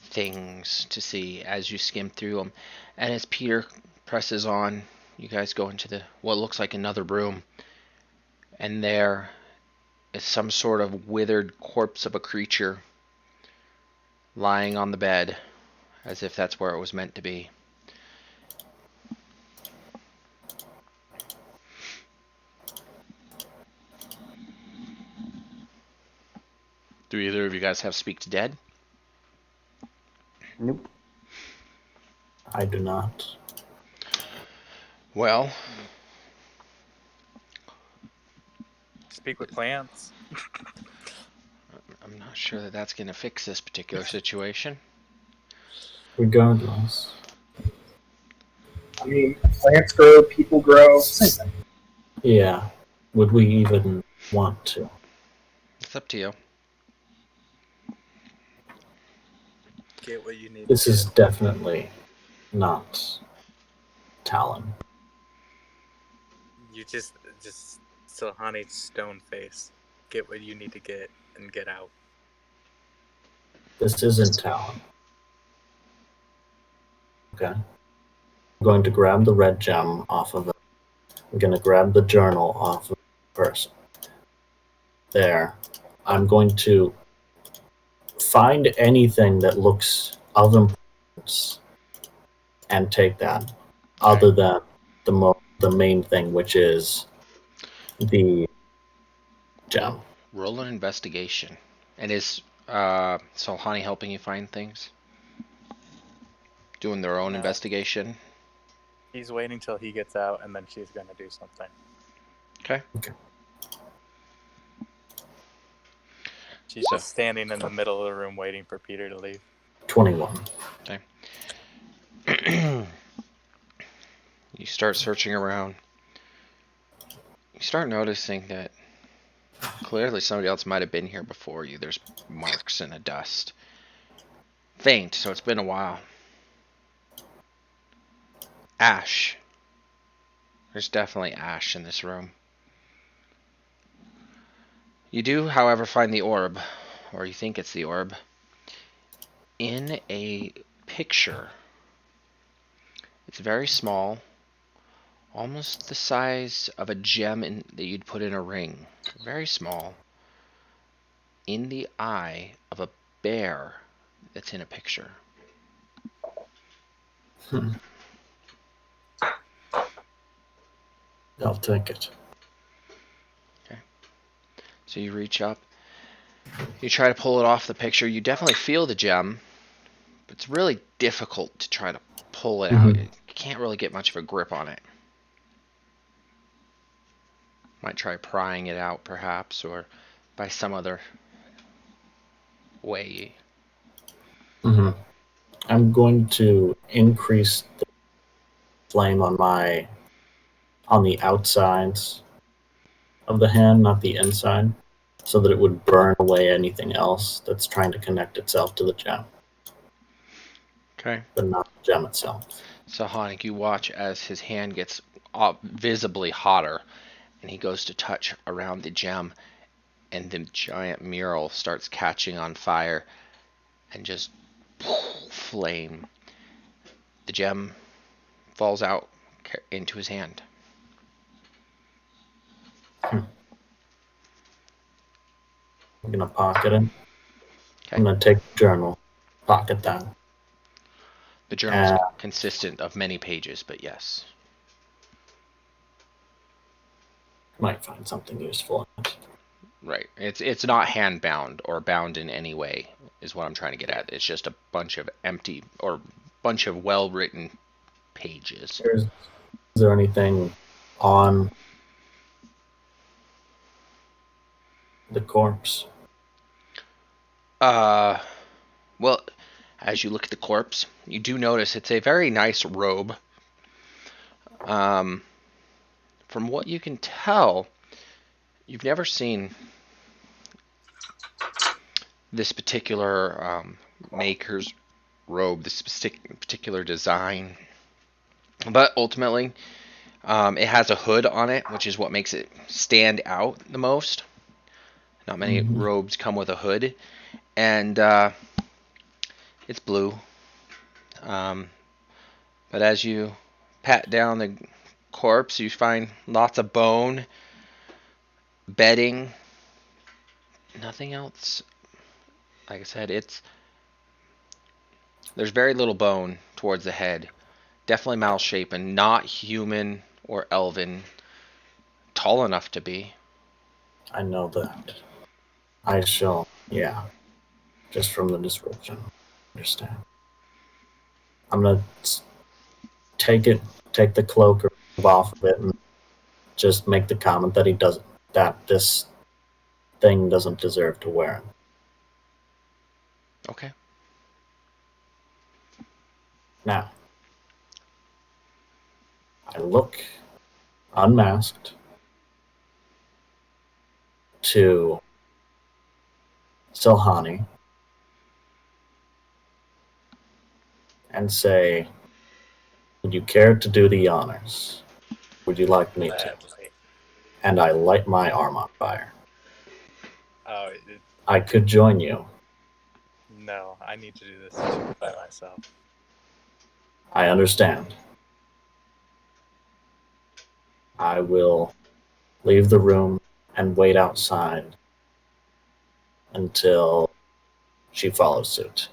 things to see as you skim through them. And as Peter presses on, you guys go into the what looks like another room, and there is some sort of withered corpse of a creature lying on the bed, as if that's where it was meant to be. Do either of you guys have Speak to Dead? Nope. I do not. Well, Speak with plants. I'm not sure that that's going to fix this particular situation. Regardless. I mean, plants grow, people grow, same thing. Yeah. Would we even want to? It's up to you. Get what you need. This to is get. definitely not Talon. You just Silhani stone face. Get what you need to get and get out. This isn't Talon. Okay. I'm going to grab the red gem off of it. I'm going to grab the journal off of the person. There. I'm going to find anything that looks of importance and take that, other than the main thing, which is the gem. Roll an investigation. And is Solhani helping you find things? Doing their own No. investigation? He's waiting till he gets out, and then she's gonna do something. Okay. She's just standing in the middle of the room waiting for Peter to leave. 21. Okay. You start searching around. You start noticing that clearly somebody else might have been here before you. There's marks in the dust. Faint, so it's been a while. Ash. There's definitely ash in this room. You do, however, find the orb, or you think it's the orb, in a picture. It's very small, almost the size of a gem that you'd put in a ring. Very small. In the eye of a bear that's in a picture. I'll take it. Okay. So you reach up. You try to pull it off the picture. You definitely feel the gem, but it's really difficult to try to pull it out. You can't really get much of a grip on it. Might try prying it out, perhaps, or by some other way. I'm going to increase the flame on the outsides of the hand, not the inside, so that it would burn away anything else that's trying to connect itself to the gem. Okay. But not the gem itself. So Hanik, you watch as his hand gets visibly hotter, and he goes to touch around the gem, and the giant mural starts catching on fire, and just flame. The gem falls out into his hand. I'm gonna pocket it. Okay. I'm gonna take the journal, pocket that. The journal is consistent of many pages, but yes. Might find something useful in it. Right. It's not hand bound or bound in any way, is what I'm trying to get at. It's just a bunch of empty or bunch of well written pages. Is there anything on the corpse? Uh, well, as you look at the corpse, you do notice it's a very nice robe. Um, from what you can tell, you've never seen this particular maker's robe, this particular design. But ultimately, it has a hood on it, which is what makes it stand out the most. Not many robes come with a hood. And it's blue. Um, but as you pat down the corpse, you find lots of bone, bedding, nothing else. Like I said, there's very little bone towards the head. Definitely malshapen, not human or elven. Tall enough to be. I know that. I shall, yeah, just from the description. Understand. I'm gonna take the cloak or off of it, and just make the comment that that this thing doesn't deserve to wear it. Okay. Now, I look unmasked to Silhani and say, would you care to do the honors? Would you like me to? Gladly. And I light my arm on fire. Oh, I could join you. no, I need to do this too by myself. I understand. I will leave the room and wait outside until she follows suit,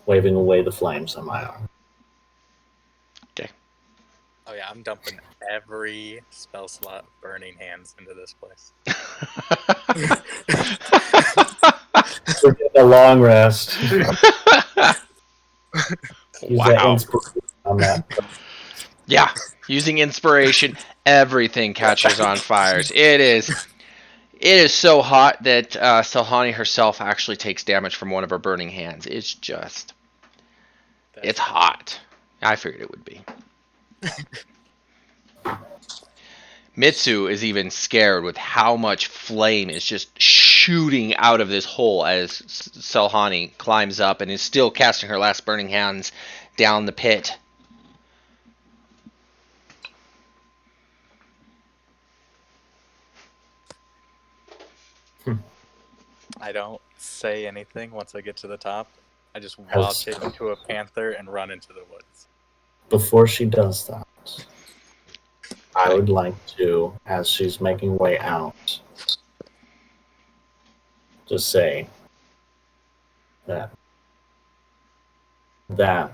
waving away the flames on my arm. Okay. Oh yeah, I'm dumping every spell slot of Burning Hands into this place. We're getting a long rest. Use that Wow. inspiration on that. Yeah. Using inspiration, everything catches on fires. It is so hot that Selhani herself actually takes damage from one of her burning hands. It's hot. I figured it would be. Mitsu is even scared with how much flame is just shooting out of this hole as Selhani climbs up and is still casting her last burning hands down the pit. I don't say anything once I get to the top. I just wild As- shape into a panther and run into the woods. Before she does that, I would like to, as she's making way out, just say that that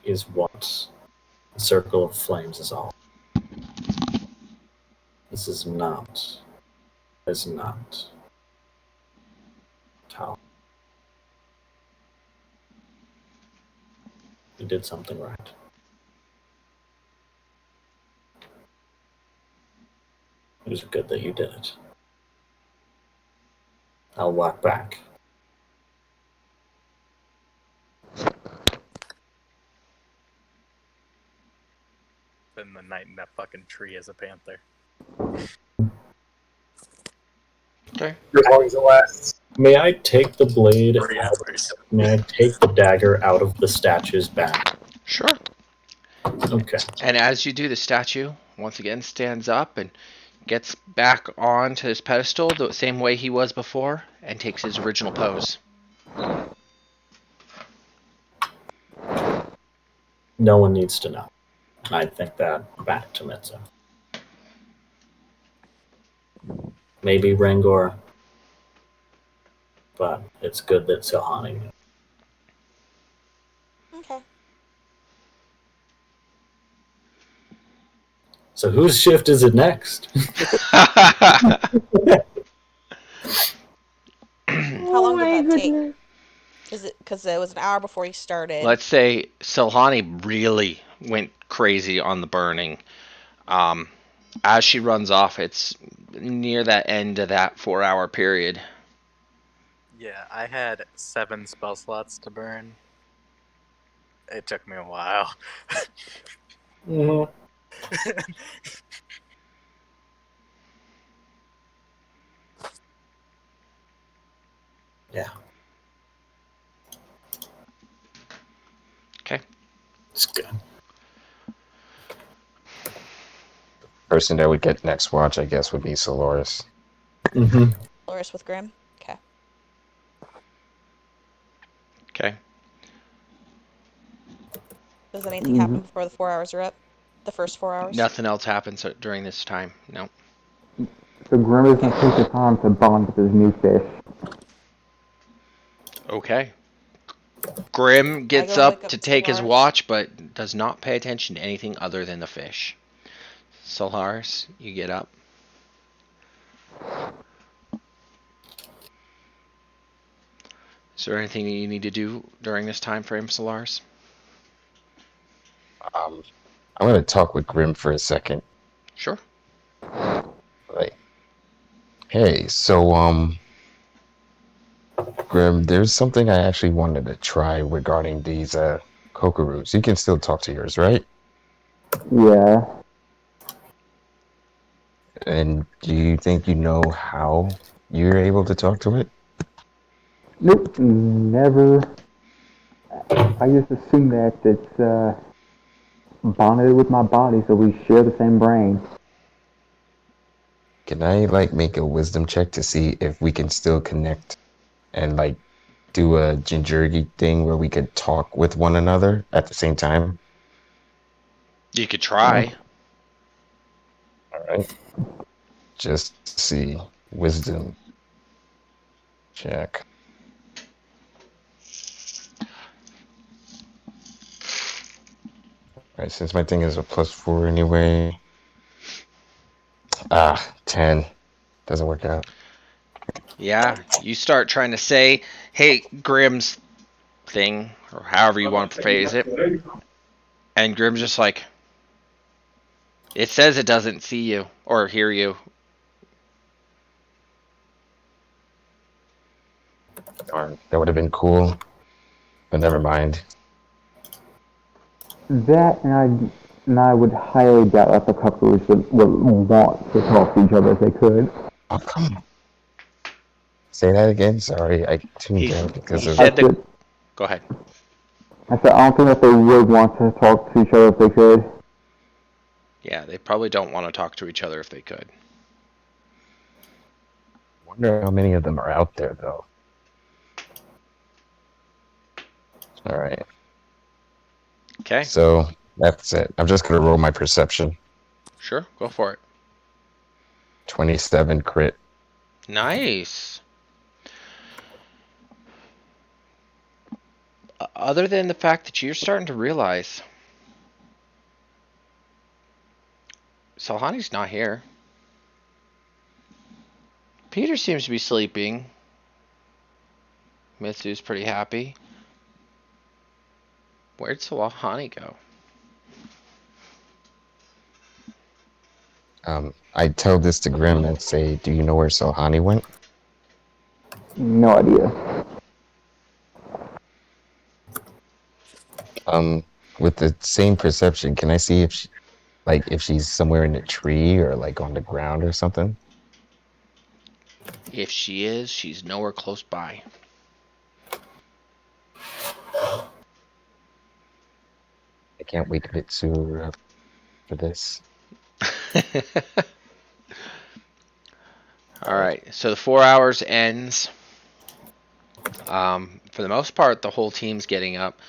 is what the circle of flames is all. This is not how you did something right. It was good that you did it. I'll walk back. Spend the night in that fucking tree as a panther. Okay. As long as it lasts. May I take the blade? 3 hours. May I take the dagger out of the statue's back? Sure. Okay. And as you do, the statue once again stands up and gets back onto his pedestal the same way he was before and takes his original pose. No one needs to know. I think that back to Mitsu. Maybe Rangor, but it's good that Silhani knew. Okay. So whose shift is it next? How long did that take? Is it because it was an hour before he started? Let's say Silhani really went crazy on the burning. As she runs off, it's near that end of that 4-hour period. Yeah, I had 7 spell slots to burn. It took me a while. Mhm. Yeah, Okay. it's good. Person that would get next watch, I guess, would be Solaris. Mm-hmm. Loris with Grim. Okay. Okay. Does anything happen before the 4 hours are up? The first 4 hours? Nothing else happens during this time. No. So Grim is going to take the time to bond with his new fish. Okay. Grim I gets go wake up up to take his Solaris. watch, but does not pay attention to anything other than the fish. Solaris, you get up. Is there anything that you need to do during this time frame, Solaris? I'm going to talk with Grim for a second. Sure. Like, hey, so Grim, there's something I actually wanted to try regarding these kokoros. You can still talk to yours, right? Yeah. And do you think you know how you're able to talk to it? Nope, never. I just assume that it's bonded with my body, so we share the same brain. Can I like make a wisdom check to see if we can still connect and like do a Jinjurgi thing where we could talk with one another at the same time? You could try. All right. Just see. Wisdom check. All right, since my thing is a +4 anyway. 10. Doesn't work out. Yeah, you start trying to say, hey, Grim's thing, or however you want to phrase it. And Grim's just like, it says it doesn't see you or hear you. Darn, that would have been cool, but never mind. That and I would highly doubt that the couples would want to talk to each other if they could. Oh, come on. Say that again. Sorry, I tuned He, out because he of. I said that. said, Go ahead. I said I don't think that they would want to talk to each other if they could. Yeah, they probably don't want to talk to each other if they could. Wonder how many of them are out there, though. All right. Okay, So that's it. I'm just gonna roll my perception. sure, go for it. 27 crit. Nice. Other than the fact that you're starting to realize Salhani's not here. Peter seems to be sleeping. Mitsu's pretty happy. Where'd Salhani go? I tell this to Grim and say, "Do you know where Sohani went?" No idea. With the same perception, can I see if she, like if she's somewhere in a tree or like on the ground or something? If she is, she's nowhere close by. I can't wait a bit sooner for this. All right, so the 4 hours ends. For the most part, the whole team's getting up.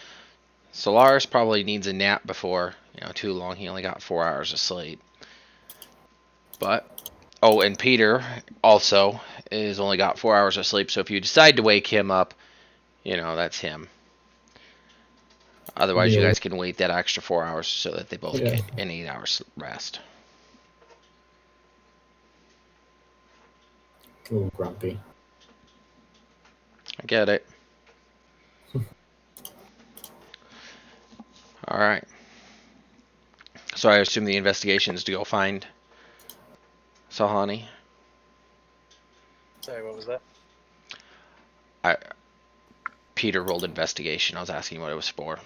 Solaris probably needs a nap before too long. He only got 4 hours of sleep. But and Peter also is only got 4 hours of sleep. So if you decide to wake him up, that's him. Otherwise, you Yeah. guys can wait that extra 4 hours so that they both Yeah. get an 8 hours rest. A little grumpy. I get it. All right. So I assume the investigation is to go find Sahani? Sorry, what was that? Peter rolled investigation. I was asking what it was for.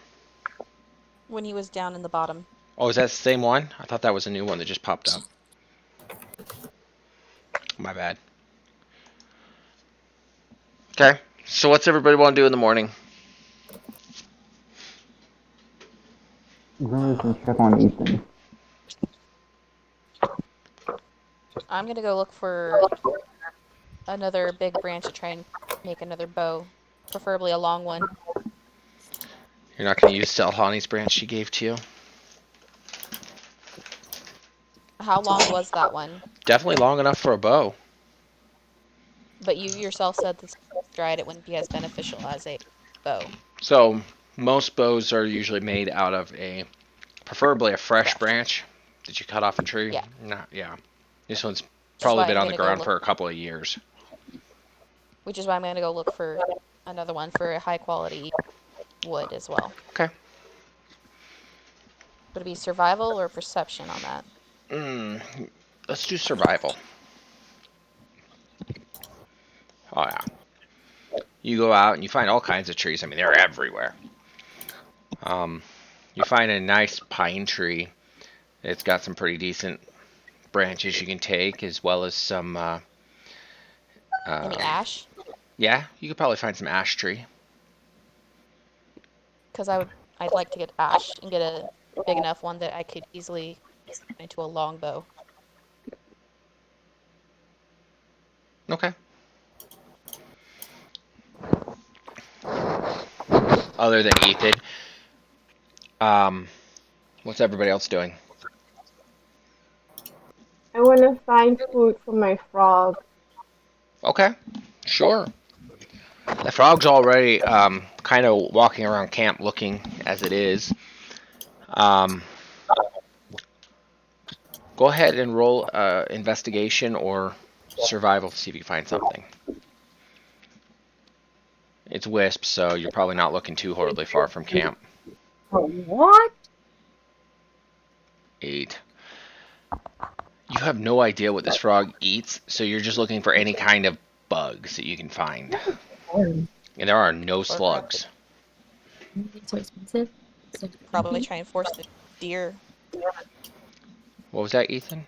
When he was down in the bottom. Oh, is that the same one? I thought that was a new one that just popped up. My bad. Okay, so what's everybody want to do in the morning? I'm gonna check on Ethan. I'm gonna go look for another big branch to try and make another bow, preferably a long one. You're not going to use Sahani's branch she gave to you? How long was that one? Definitely long enough for a bow. But you yourself said this dried, it wouldn't be as beneficial as a bow. So most bows are usually made out of preferably a fresh branch that you cut off a tree. Yeah. Yeah. This one's Which is probably why been I'm on the gonna go ground look. for a couple of years. Which is why I'm gonna go look for another one for a high quality wood as well. Okay. Would it be survival or perception on that? Let's do survival. Oh yeah. You go out and you find all kinds of trees. I mean, they're everywhere. You find a nice pine tree. It's got some pretty decent branches you can take, as well as some. Any ash? Yeah, you could probably find some ash tree. Because I'd like to get ash and get a big enough one that I could easily into a long bow. Okay. Other than Ethan, what's everybody else doing? I want to find food for my frog. Okay, sure. The frog's already kind of walking around camp looking as it is. Go ahead and roll investigation or survival to see if you find something. It's Wisp, so you're probably not looking too horribly far from camp. What? 8. You have no idea what this frog eats, so you're just looking for any kind of bugs that you can find. And there are no slugs. It's so expensive. Probably try and force the deer. What was that, Ethan?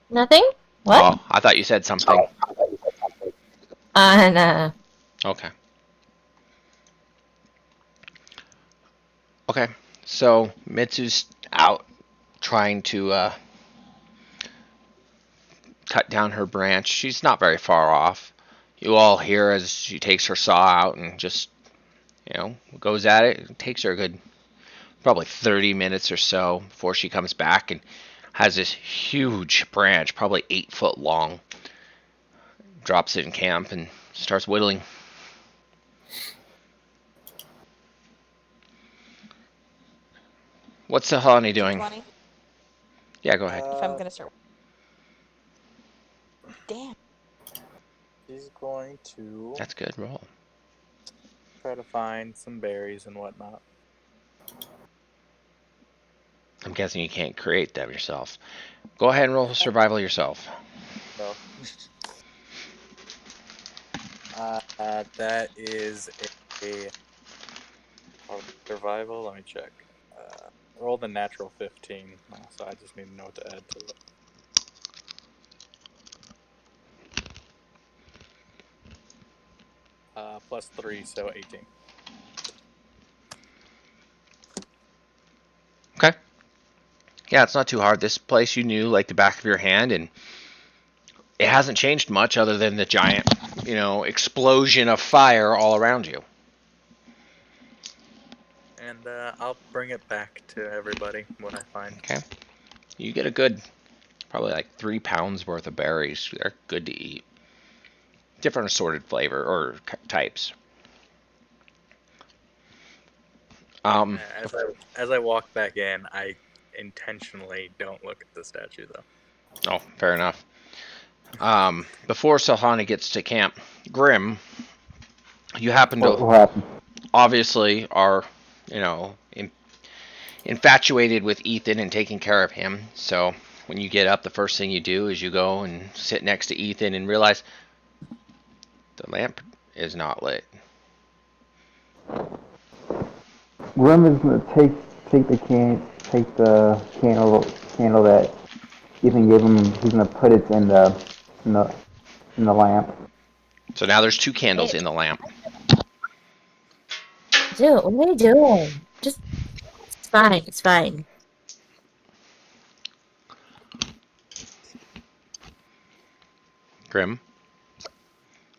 Nothing? What? Oh, I thought you said something. No. Okay. Okay, so Mitsu's out trying to cut down her branch. She's not very far off. You all hear as she takes her saw out and just, goes at it. It takes her a good probably 30 minutes or so before she comes back and has this huge branch, probably 8 foot long. Drops it in camp and starts whittling. What's Sahani doing? 20? Yeah, go ahead. If I'm gonna start. Damn. He's going to That's good. Roll. try to find some berries and whatnot. I'm guessing you can't create them yourself. Go ahead and roll survival yourself. No. That is a survival. Let me check. Roll the natural 15, so I just need to know what to add to it. Plus 3, so 18. Okay. Yeah, it's not too hard. This place you knew like the back of your hand, and it hasn't changed much other than the giant, explosion of fire all around you. And I'll bring it back to everybody when I find. Okay. You get a good, probably like 3 pounds worth of berries. They're good to eat. Different assorted flavor or types. As I walk back in, I intentionally don't look at the statue, though. Oh, fair enough. Before Sahani gets to camp, Grim, you happen to What happened? obviously are, infatuated with Ethan and taking care of him. So when you get up, the first thing you do is you go and sit next to Ethan and realize the lamp is not lit. Grim is gonna take the candle that Ethan gave him. He's gonna put it in the in the lamp. So now there's 2 candles in the lamp. Dude, what are you doing? Just, it's fine. It's fine. Grim,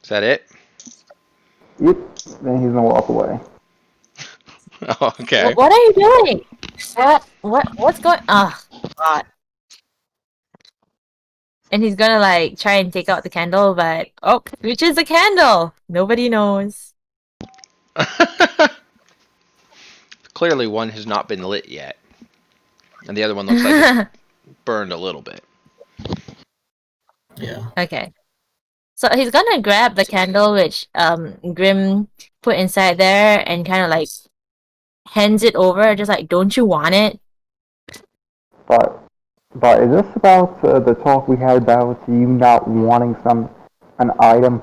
is that it? Yep. Then he's gonna walk away. Okay. What are you doing? What's going? Oh God! And he's gonna like try and take out the candle, but oh, which is the candle? Nobody knows. Clearly, one has not been lit yet, and the other one looks like it's burned a little bit. Yeah. Okay. So he's gonna grab the candle which Grim put inside there and kind of like hands it over, just like, don't you want it? But is this about the talk we had about you not wanting an item?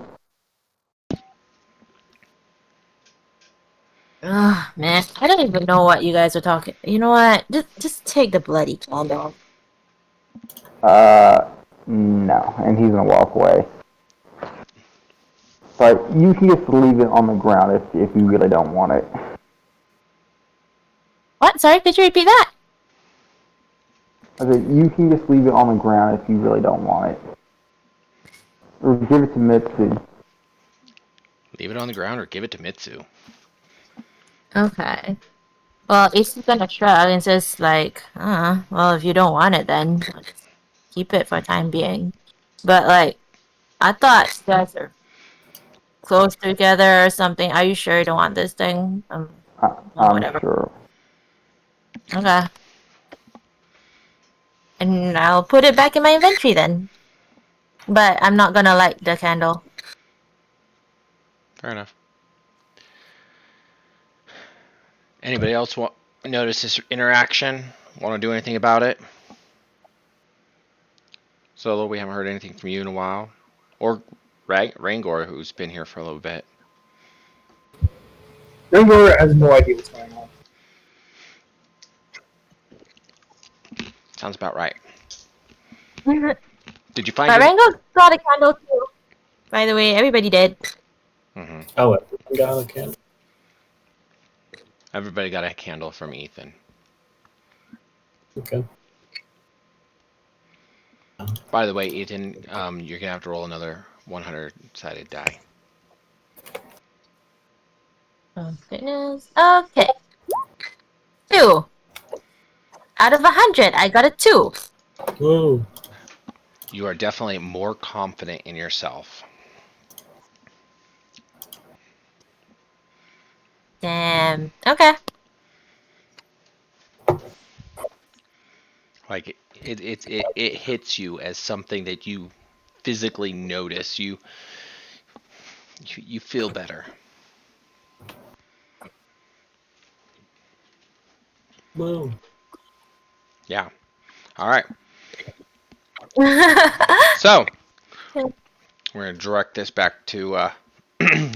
Ugh, man, I don't even know what you guys are talking. You know what? Just take the bloody candle. No, and he's gonna walk away. But you can just leave it on the ground if you really don't want it. What? Sorry, could you repeat that? I said you can just leave it on the ground if you really don't want it, or give it to Mitsu. Leave it on the ground or give it to Mitsu. Okay. Well, Ace is gonna shrug and says like, well, if you don't want it, then keep it for the time being. But like, I thought you guys are close together or something. Are you sure you don't want this thing? I'm Whatever. sure. Okay. And I'll put it back in my inventory then. But I'm not gonna light the candle. Fair enough. Anybody else notice this interaction? Want to do anything about it? Solo, we haven't heard anything from you in a while. Or Rangor, who's been here for a little bit. Ringor has no idea what's going on. Sounds about right. But Did you find Rango got a candle too. By the way, everybody did. Mm-hmm. Oh, everyone got a candle. Everybody got a candle from Ethan. Okay. By the way, Ethan, you're gonna have to roll another 100-sided die. Oh goodness. Okay. 2. Out of 100, I got a 2. Whoa. You are definitely more confident in yourself. Damn. Okay. Like it hits you as something that you physically notice. You feel better. Whoa. Yeah. All right. So we're gonna direct this back to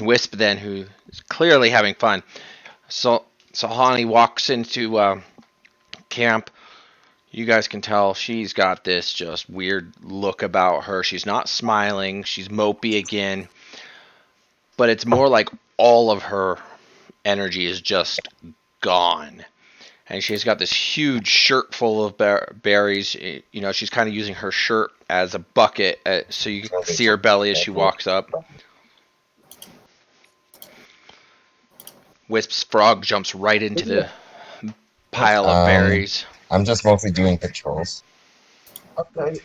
Wisp then, who is clearly having fun. So Hani walks into camp. You guys can tell she's got this just weird look about her. She's not smiling. She's mopey again. But it's more like all of her energy is just gone. And she's got this huge shirt full of berries. You know, she's kind of using her shirt as a bucket, so you can see her belly as she walks up. Wisp's frog jumps right into the pile of berries. I'm just mostly doing patrols. Okay.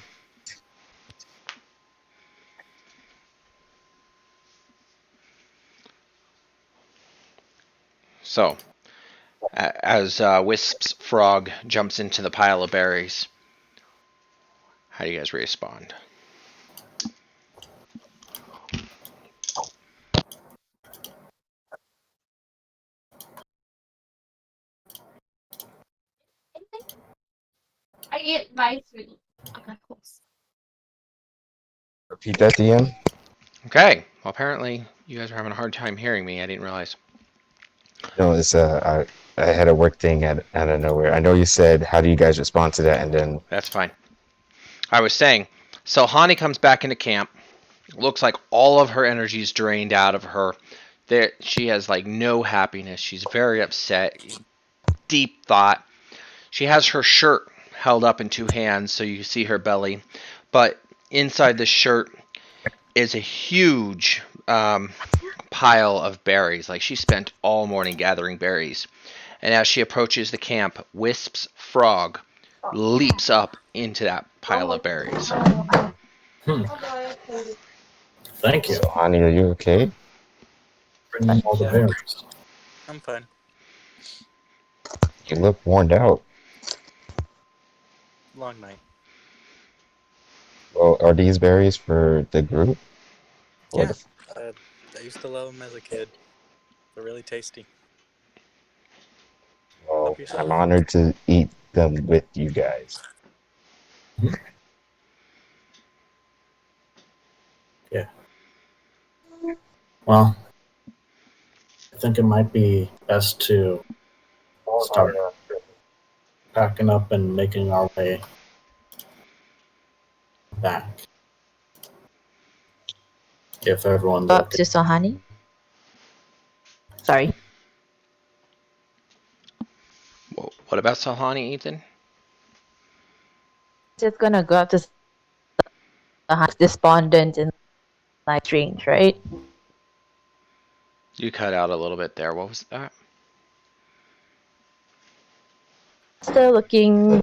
So, as Wisp's frog jumps into the pile of berries, how do you guys respond? eat my food. Okay, cool. Repeat that, DM. Okay. Well, apparently you guys are having a hard time hearing me. I didn't realize. No, it's I had a work thing out of nowhere. I know you said, how do you guys respond to that? And then, That's fine. I was saying, so Hani comes back into camp. Looks like all of her energy is drained out of her. There, she has like no happiness. She's very upset. Deep thought. She has her shirt held up in two hands so you see her belly, but inside the shirt is a huge pile of berries. Like she spent all morning gathering berries. And as she approaches the camp, Wisp's frog leaps up into that pile of berries. Thank you. so Hani, are you okay? Bringing all the Yeah. berries. I'm fine. You look worn out. Long night. Well, are these berries for the group? Or Yeah. the, I used to love them as a kid. They're really tasty. well, Help I'm yourself. honored to eat them with you guys. Yeah. Well, I think it might be best to start packing up and making our way back. If everyone's Up okay. to Sohani. Sorry. What about Sahani, Ethan? Just gonna go up to Sohani, despondent and like strange, right? You cut out a little bit there. What was that? Still looking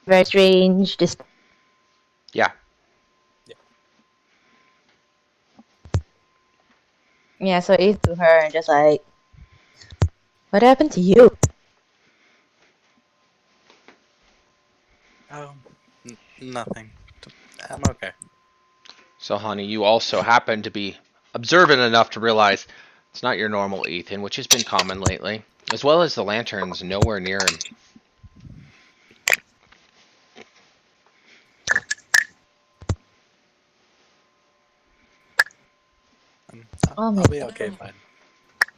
very strange. Yeah. Yeah, so it's to her and just like, what happened to you? Oh, nothing. I'm okay. Sahani, you also happen to be observant enough to realize it's not your normal Ethan, which has been common lately, as well as the lanterns nowhere near him. Oh my I'll be god. okay, fine.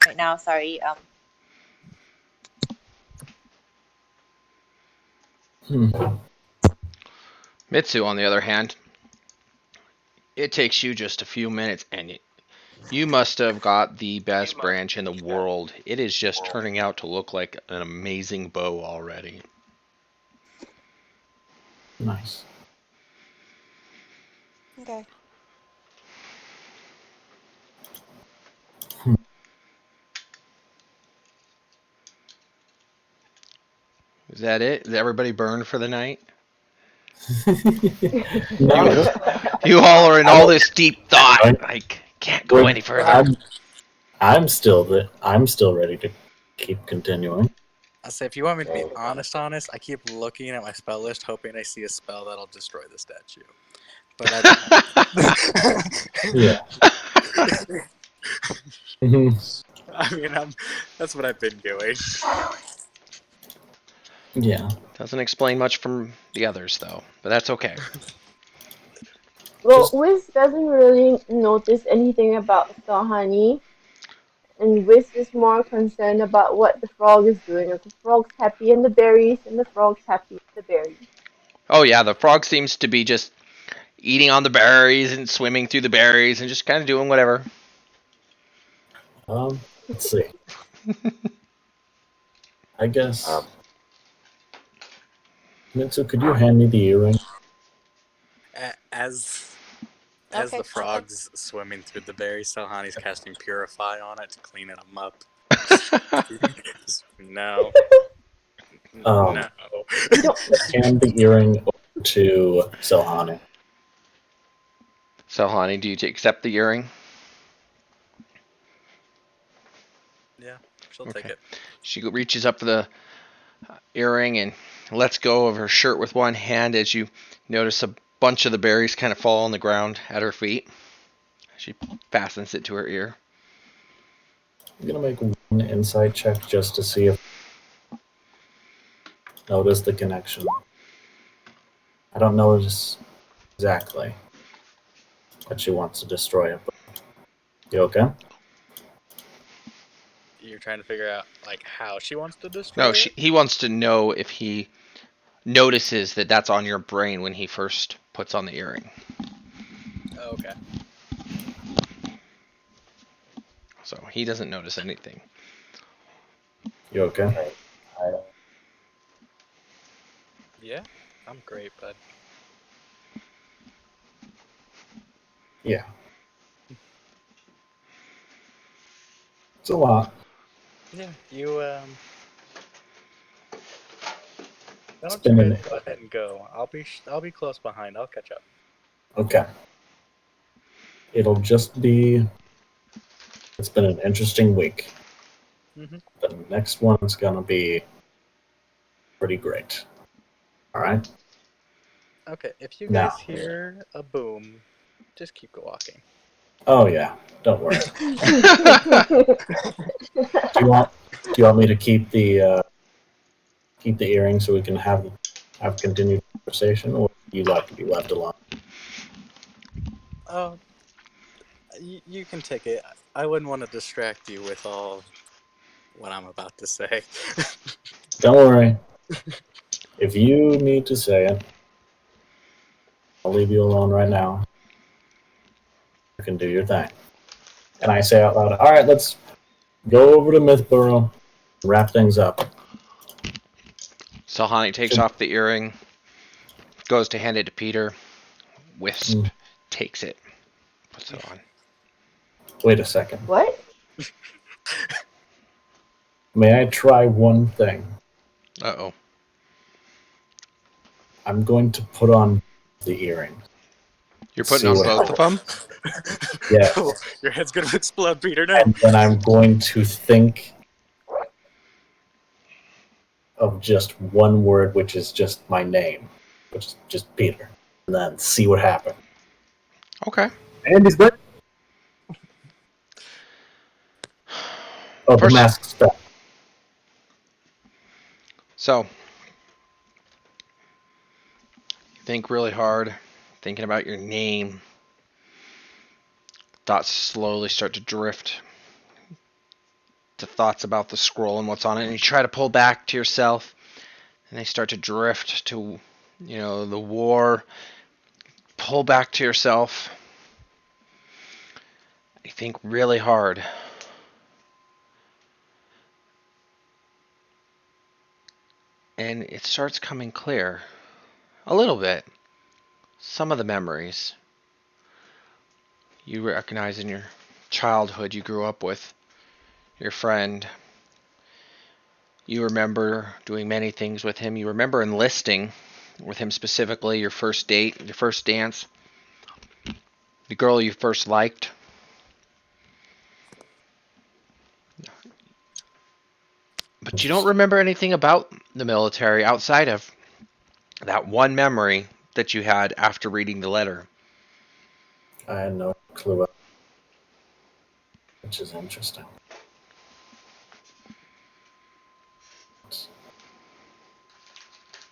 Right now, sorry. Mitsu, on the other hand, it takes you just a few minutes, and you must have got the best branch in the world. It is just turning out to look like an amazing bow already. Nice. Okay. Is that it? Is everybody burned for the night? No, You all are in all this deep thought. Like, can't go any further. I'm still ready to keep continuing. I say, if you want me to be honest, I keep looking at my spell list, hoping I see a spell that'll destroy the statue. But Yeah. I mean, that's what I've been doing. Yeah. Doesn't explain much from the others, though, but that's okay. Well, Wiz doesn't really notice anything about Sahani, and Wiz is more concerned about what the frog is doing. If the frog's happy in the berries, and the frog's happy with the berries. Oh yeah, the frog seems to be just eating on the berries and swimming through the berries and just kind of doing whatever. Let's see. I guess. Mitsu, could you hand me the earring? As Okay. the frog's swimming through the berries, Salhani's casting Purify on it to clean it up. No. No. Hand the earring over to Selhani. So, honey, do you accept the earring? Yeah, she'll Okay. take it. She reaches up for the earring and lets go of her shirt with one hand as you notice a bunch of the berries kind of fall on the ground at her feet. She fastens it to her ear. I'm gonna make one insight check just to see if notice the connection. I don't know just exactly what she wants to destroy it. But you okay? You're trying to figure out like how she wants to destroy No, it. he wants to know if he notices that that's on your brain when he first puts on the earring. Oh, okay. So he doesn't notice anything. You okay? Yeah, I'm great, bud. Yeah. It's a lot. Yeah, you why It's don't you been guys an go ahead and go? I'll be close behind. I'll catch up. okay. It'll just be. It's been an interesting week. Mhm. The next one's gonna be pretty great. All right. Okay, if you Now. guys hear a boom, just keep walking. Oh yeah. Don't worry. Do you want me to keep the earring so we can have continued conversation, or do you like to be left alone? Oh, you can take it. I wouldn't want to distract you with all what I'm about to say. Don't worry. If you need to say it, I'll leave you alone right now. You can do your thing. And I say out loud, all right, let's go over to Mythborough, wrap things up. Sahani takes off the earring, goes to hand it to Peter. Wisp takes it, puts it on. Wait a second. What? May I try one thing? Uh-oh. I'm going to put on the earring. You're putting on both of them? Yes. Your head's gonna explode, Peter. No. And then I'm going to think of just one word, which is just my name, which is just Peter, and then see what happens. Okay. Andy's good. Oh, the First, mask spell. so think really hard, thinking about your name. Thoughts slowly start to drift to thoughts about the scroll and what's on it, and you try to pull back to yourself, and they start to drift to, the war. Pull back to yourself. You think really hard. And it starts coming clear. A little bit. Some of the memories you recognize in your childhood you grew up with, your friend. You remember doing many things with him. You remember enlisting with him specifically, your first date, your first dance, the girl you first liked. But you don't remember anything about the military outside of that one memory that you had after reading the letter. I had no clue, which is interesting.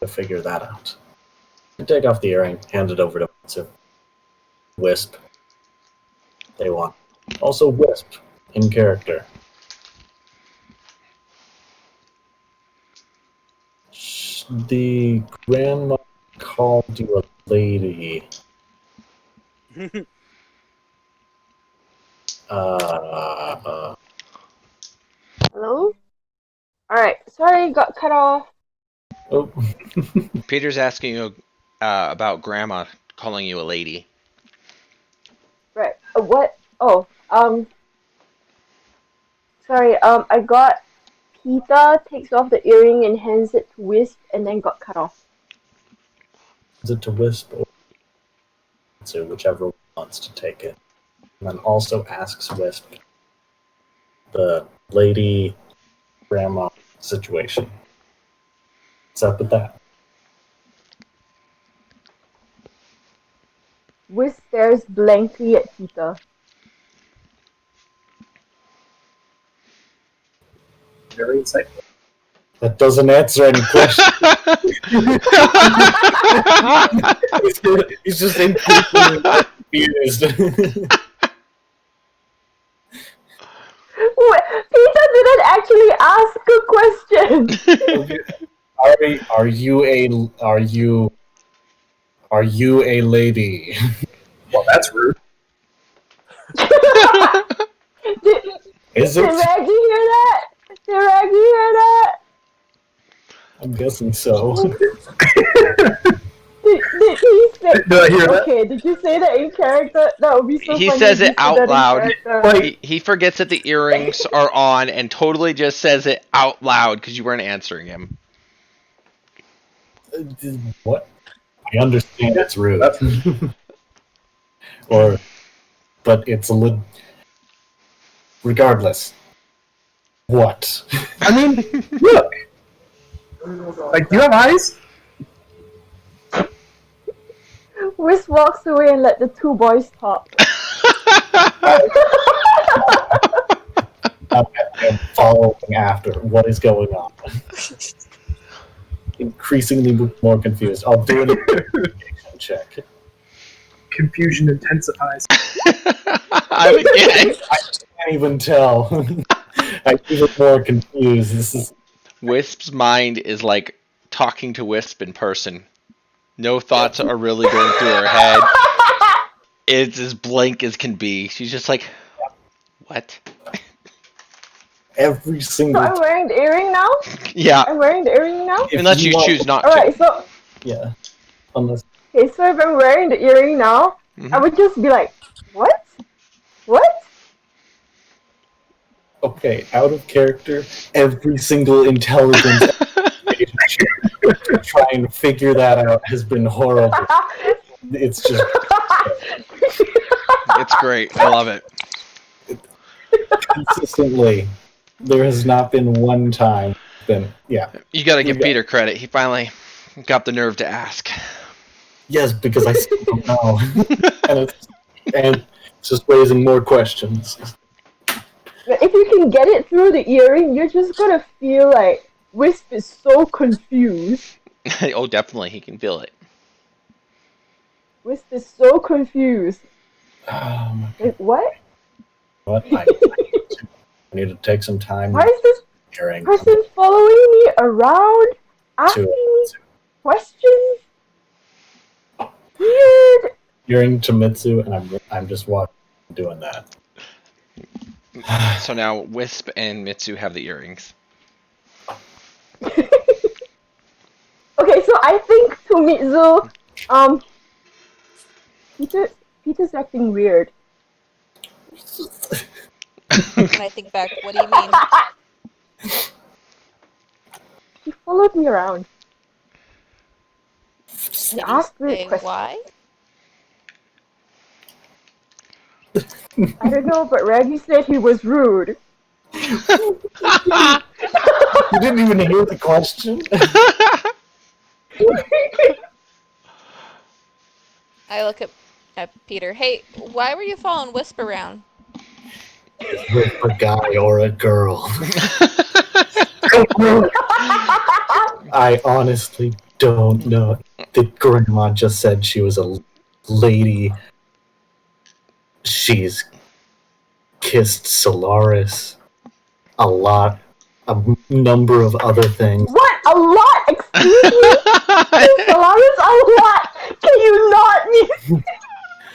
To figure that out. I take off the earring, hand it over to Wisp. They want. Also, Wisp, in character. The grandma called you a lady. Uh, Hello? Alright, sorry, got cut off. oh. Peter's asking you about Grandma calling you a lady. Right. What? Oh, sorry, I got Pita takes off the earring and hands it to Wisp and then got cut off. Is it to Wisp or to whichever wants to take it? And then also asks Wisp the lady grandma situation. What's up with that? Wisp stares blankly at Pita. Very insightful. That doesn't answer any question. He's just increasingly confused. Peter didn't actually ask a question. Are you a lady? Well, that's rude. Is Did it? Reggie hear that? Did Reggie hear that? I'm guessing so. Did he say? Did I hear that? Okay, did you say that in character? That would be so He funny. says if it you said out that in loud. character. He forgets that the earrings are on and totally just says it out loud because you weren't answering him. What? I understand it's rude. But it's a little. Regardless. What? I mean, look. Like, do you have eyes? Whis walks away and let the two boys talk. I'm following after. What is going on? Increasingly more confused. I'll do an investigation check. Confusion intensifies. I'm again. I can't even tell. I'm even more confused. This is. Wisp's mind is like talking to Wisp in person. No thoughts are really going through her head. It's as blank as can be. She's just like, what? Every So single. I'm wearing the earring now? Yeah. I'm wearing the earring now? Unless you choose not Alright, to. so Yeah. Unless. okay, so if I'm wearing the earring now, I would just be like, what? What? Okay, out of character, every single intelligence trying to figure that out has been horrible. It's just. It's great. I love it. Consistently, there has not been one time. Yeah. You gotta give Peter credit. He finally got the nerve to ask. Yes, because I still don't know. and it's just raising more questions. If you can get it through the earring, you're just gonna feel like Wisp is so confused. Oh, definitely. He can feel it. Wisp is so confused. Like, what? What? I need to take some time. Why is this hearing person following me around, asking me questions? Weird. hearing to Mitsu, and I'm just watching doing that. So now Wisp and Mitsu have the earrings. Okay, so I think to Mitsu, Peter's acting weird. And I think back, what do you mean? He followed me around. He asked weird Say questions. why? I don't know, but Reggie said he was rude. You didn't even hear the question? I look at Peter. Hey, why were you following Wisp around? With a guy or a girl. I honestly don't know. The grandma just said she was a lady. She's kissed Solaris a lot, a number of other things. What? A lot? Excuse me? Solaris, a lot? Can you not?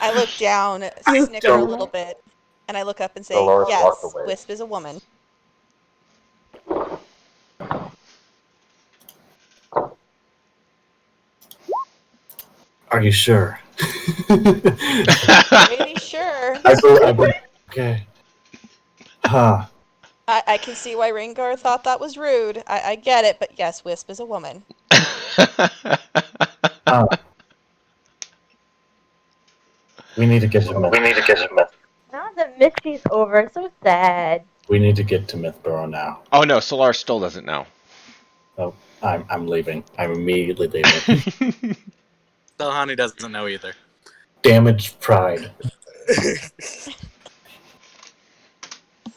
I look down, snicker a little bit, and I look up and say, yes, Wisp is a woman. Are you sure? Pretty sure. Okay. Huh. I can see why Rengar thought that was rude. I get it, but yes, Wisp is a woman. We need to get to Myth. Now that Misty's over, it's so sad. We need to get to Mythborough now. Oh no, Solar still doesn't know. Oh, I'm leaving. I'm immediately leaving. Delhani doesn't know either. Damaged pride.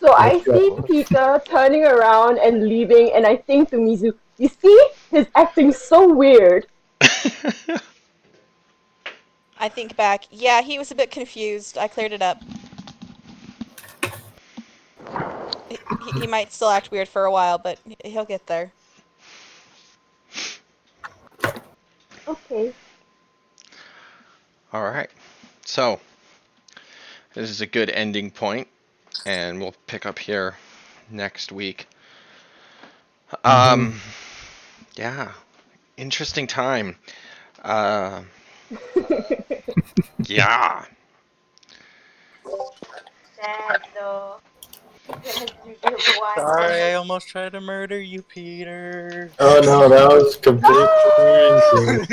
So I see Peter turning around and leaving, and I think to Mizu, you see, he's acting so weird. I think back. Yeah, he was a bit confused. I cleared it up. He might still act weird for a while, but he'll get there. Okay. All right. So, this is a good ending point, and we'll pick up here next week. Yeah, interesting time. Yeah. Sad though. He has revealed one. Sorry, I almost tried to murder you, Peter. Oh no, that was completely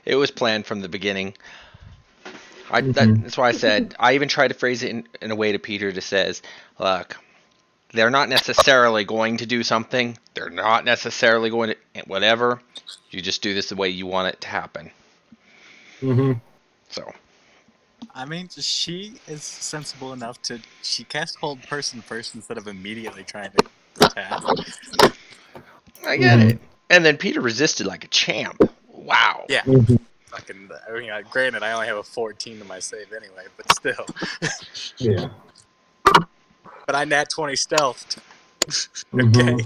It was planned from the beginning. That's why I said, I even tried to phrase it in a way to Peter that says, look, they're not necessarily going to do something. They're not necessarily going to, whatever. You just do this the way you want it to happen. So. I mean, she is sensible enough to. She cast hold person first instead of immediately trying to attack. I get it. And then Peter resisted like a champ. Wow. Yeah. Fucking. I mean, granted, I only have a 14 to my save anyway, but still. Yeah. But I nat 20 stealthed. Okay.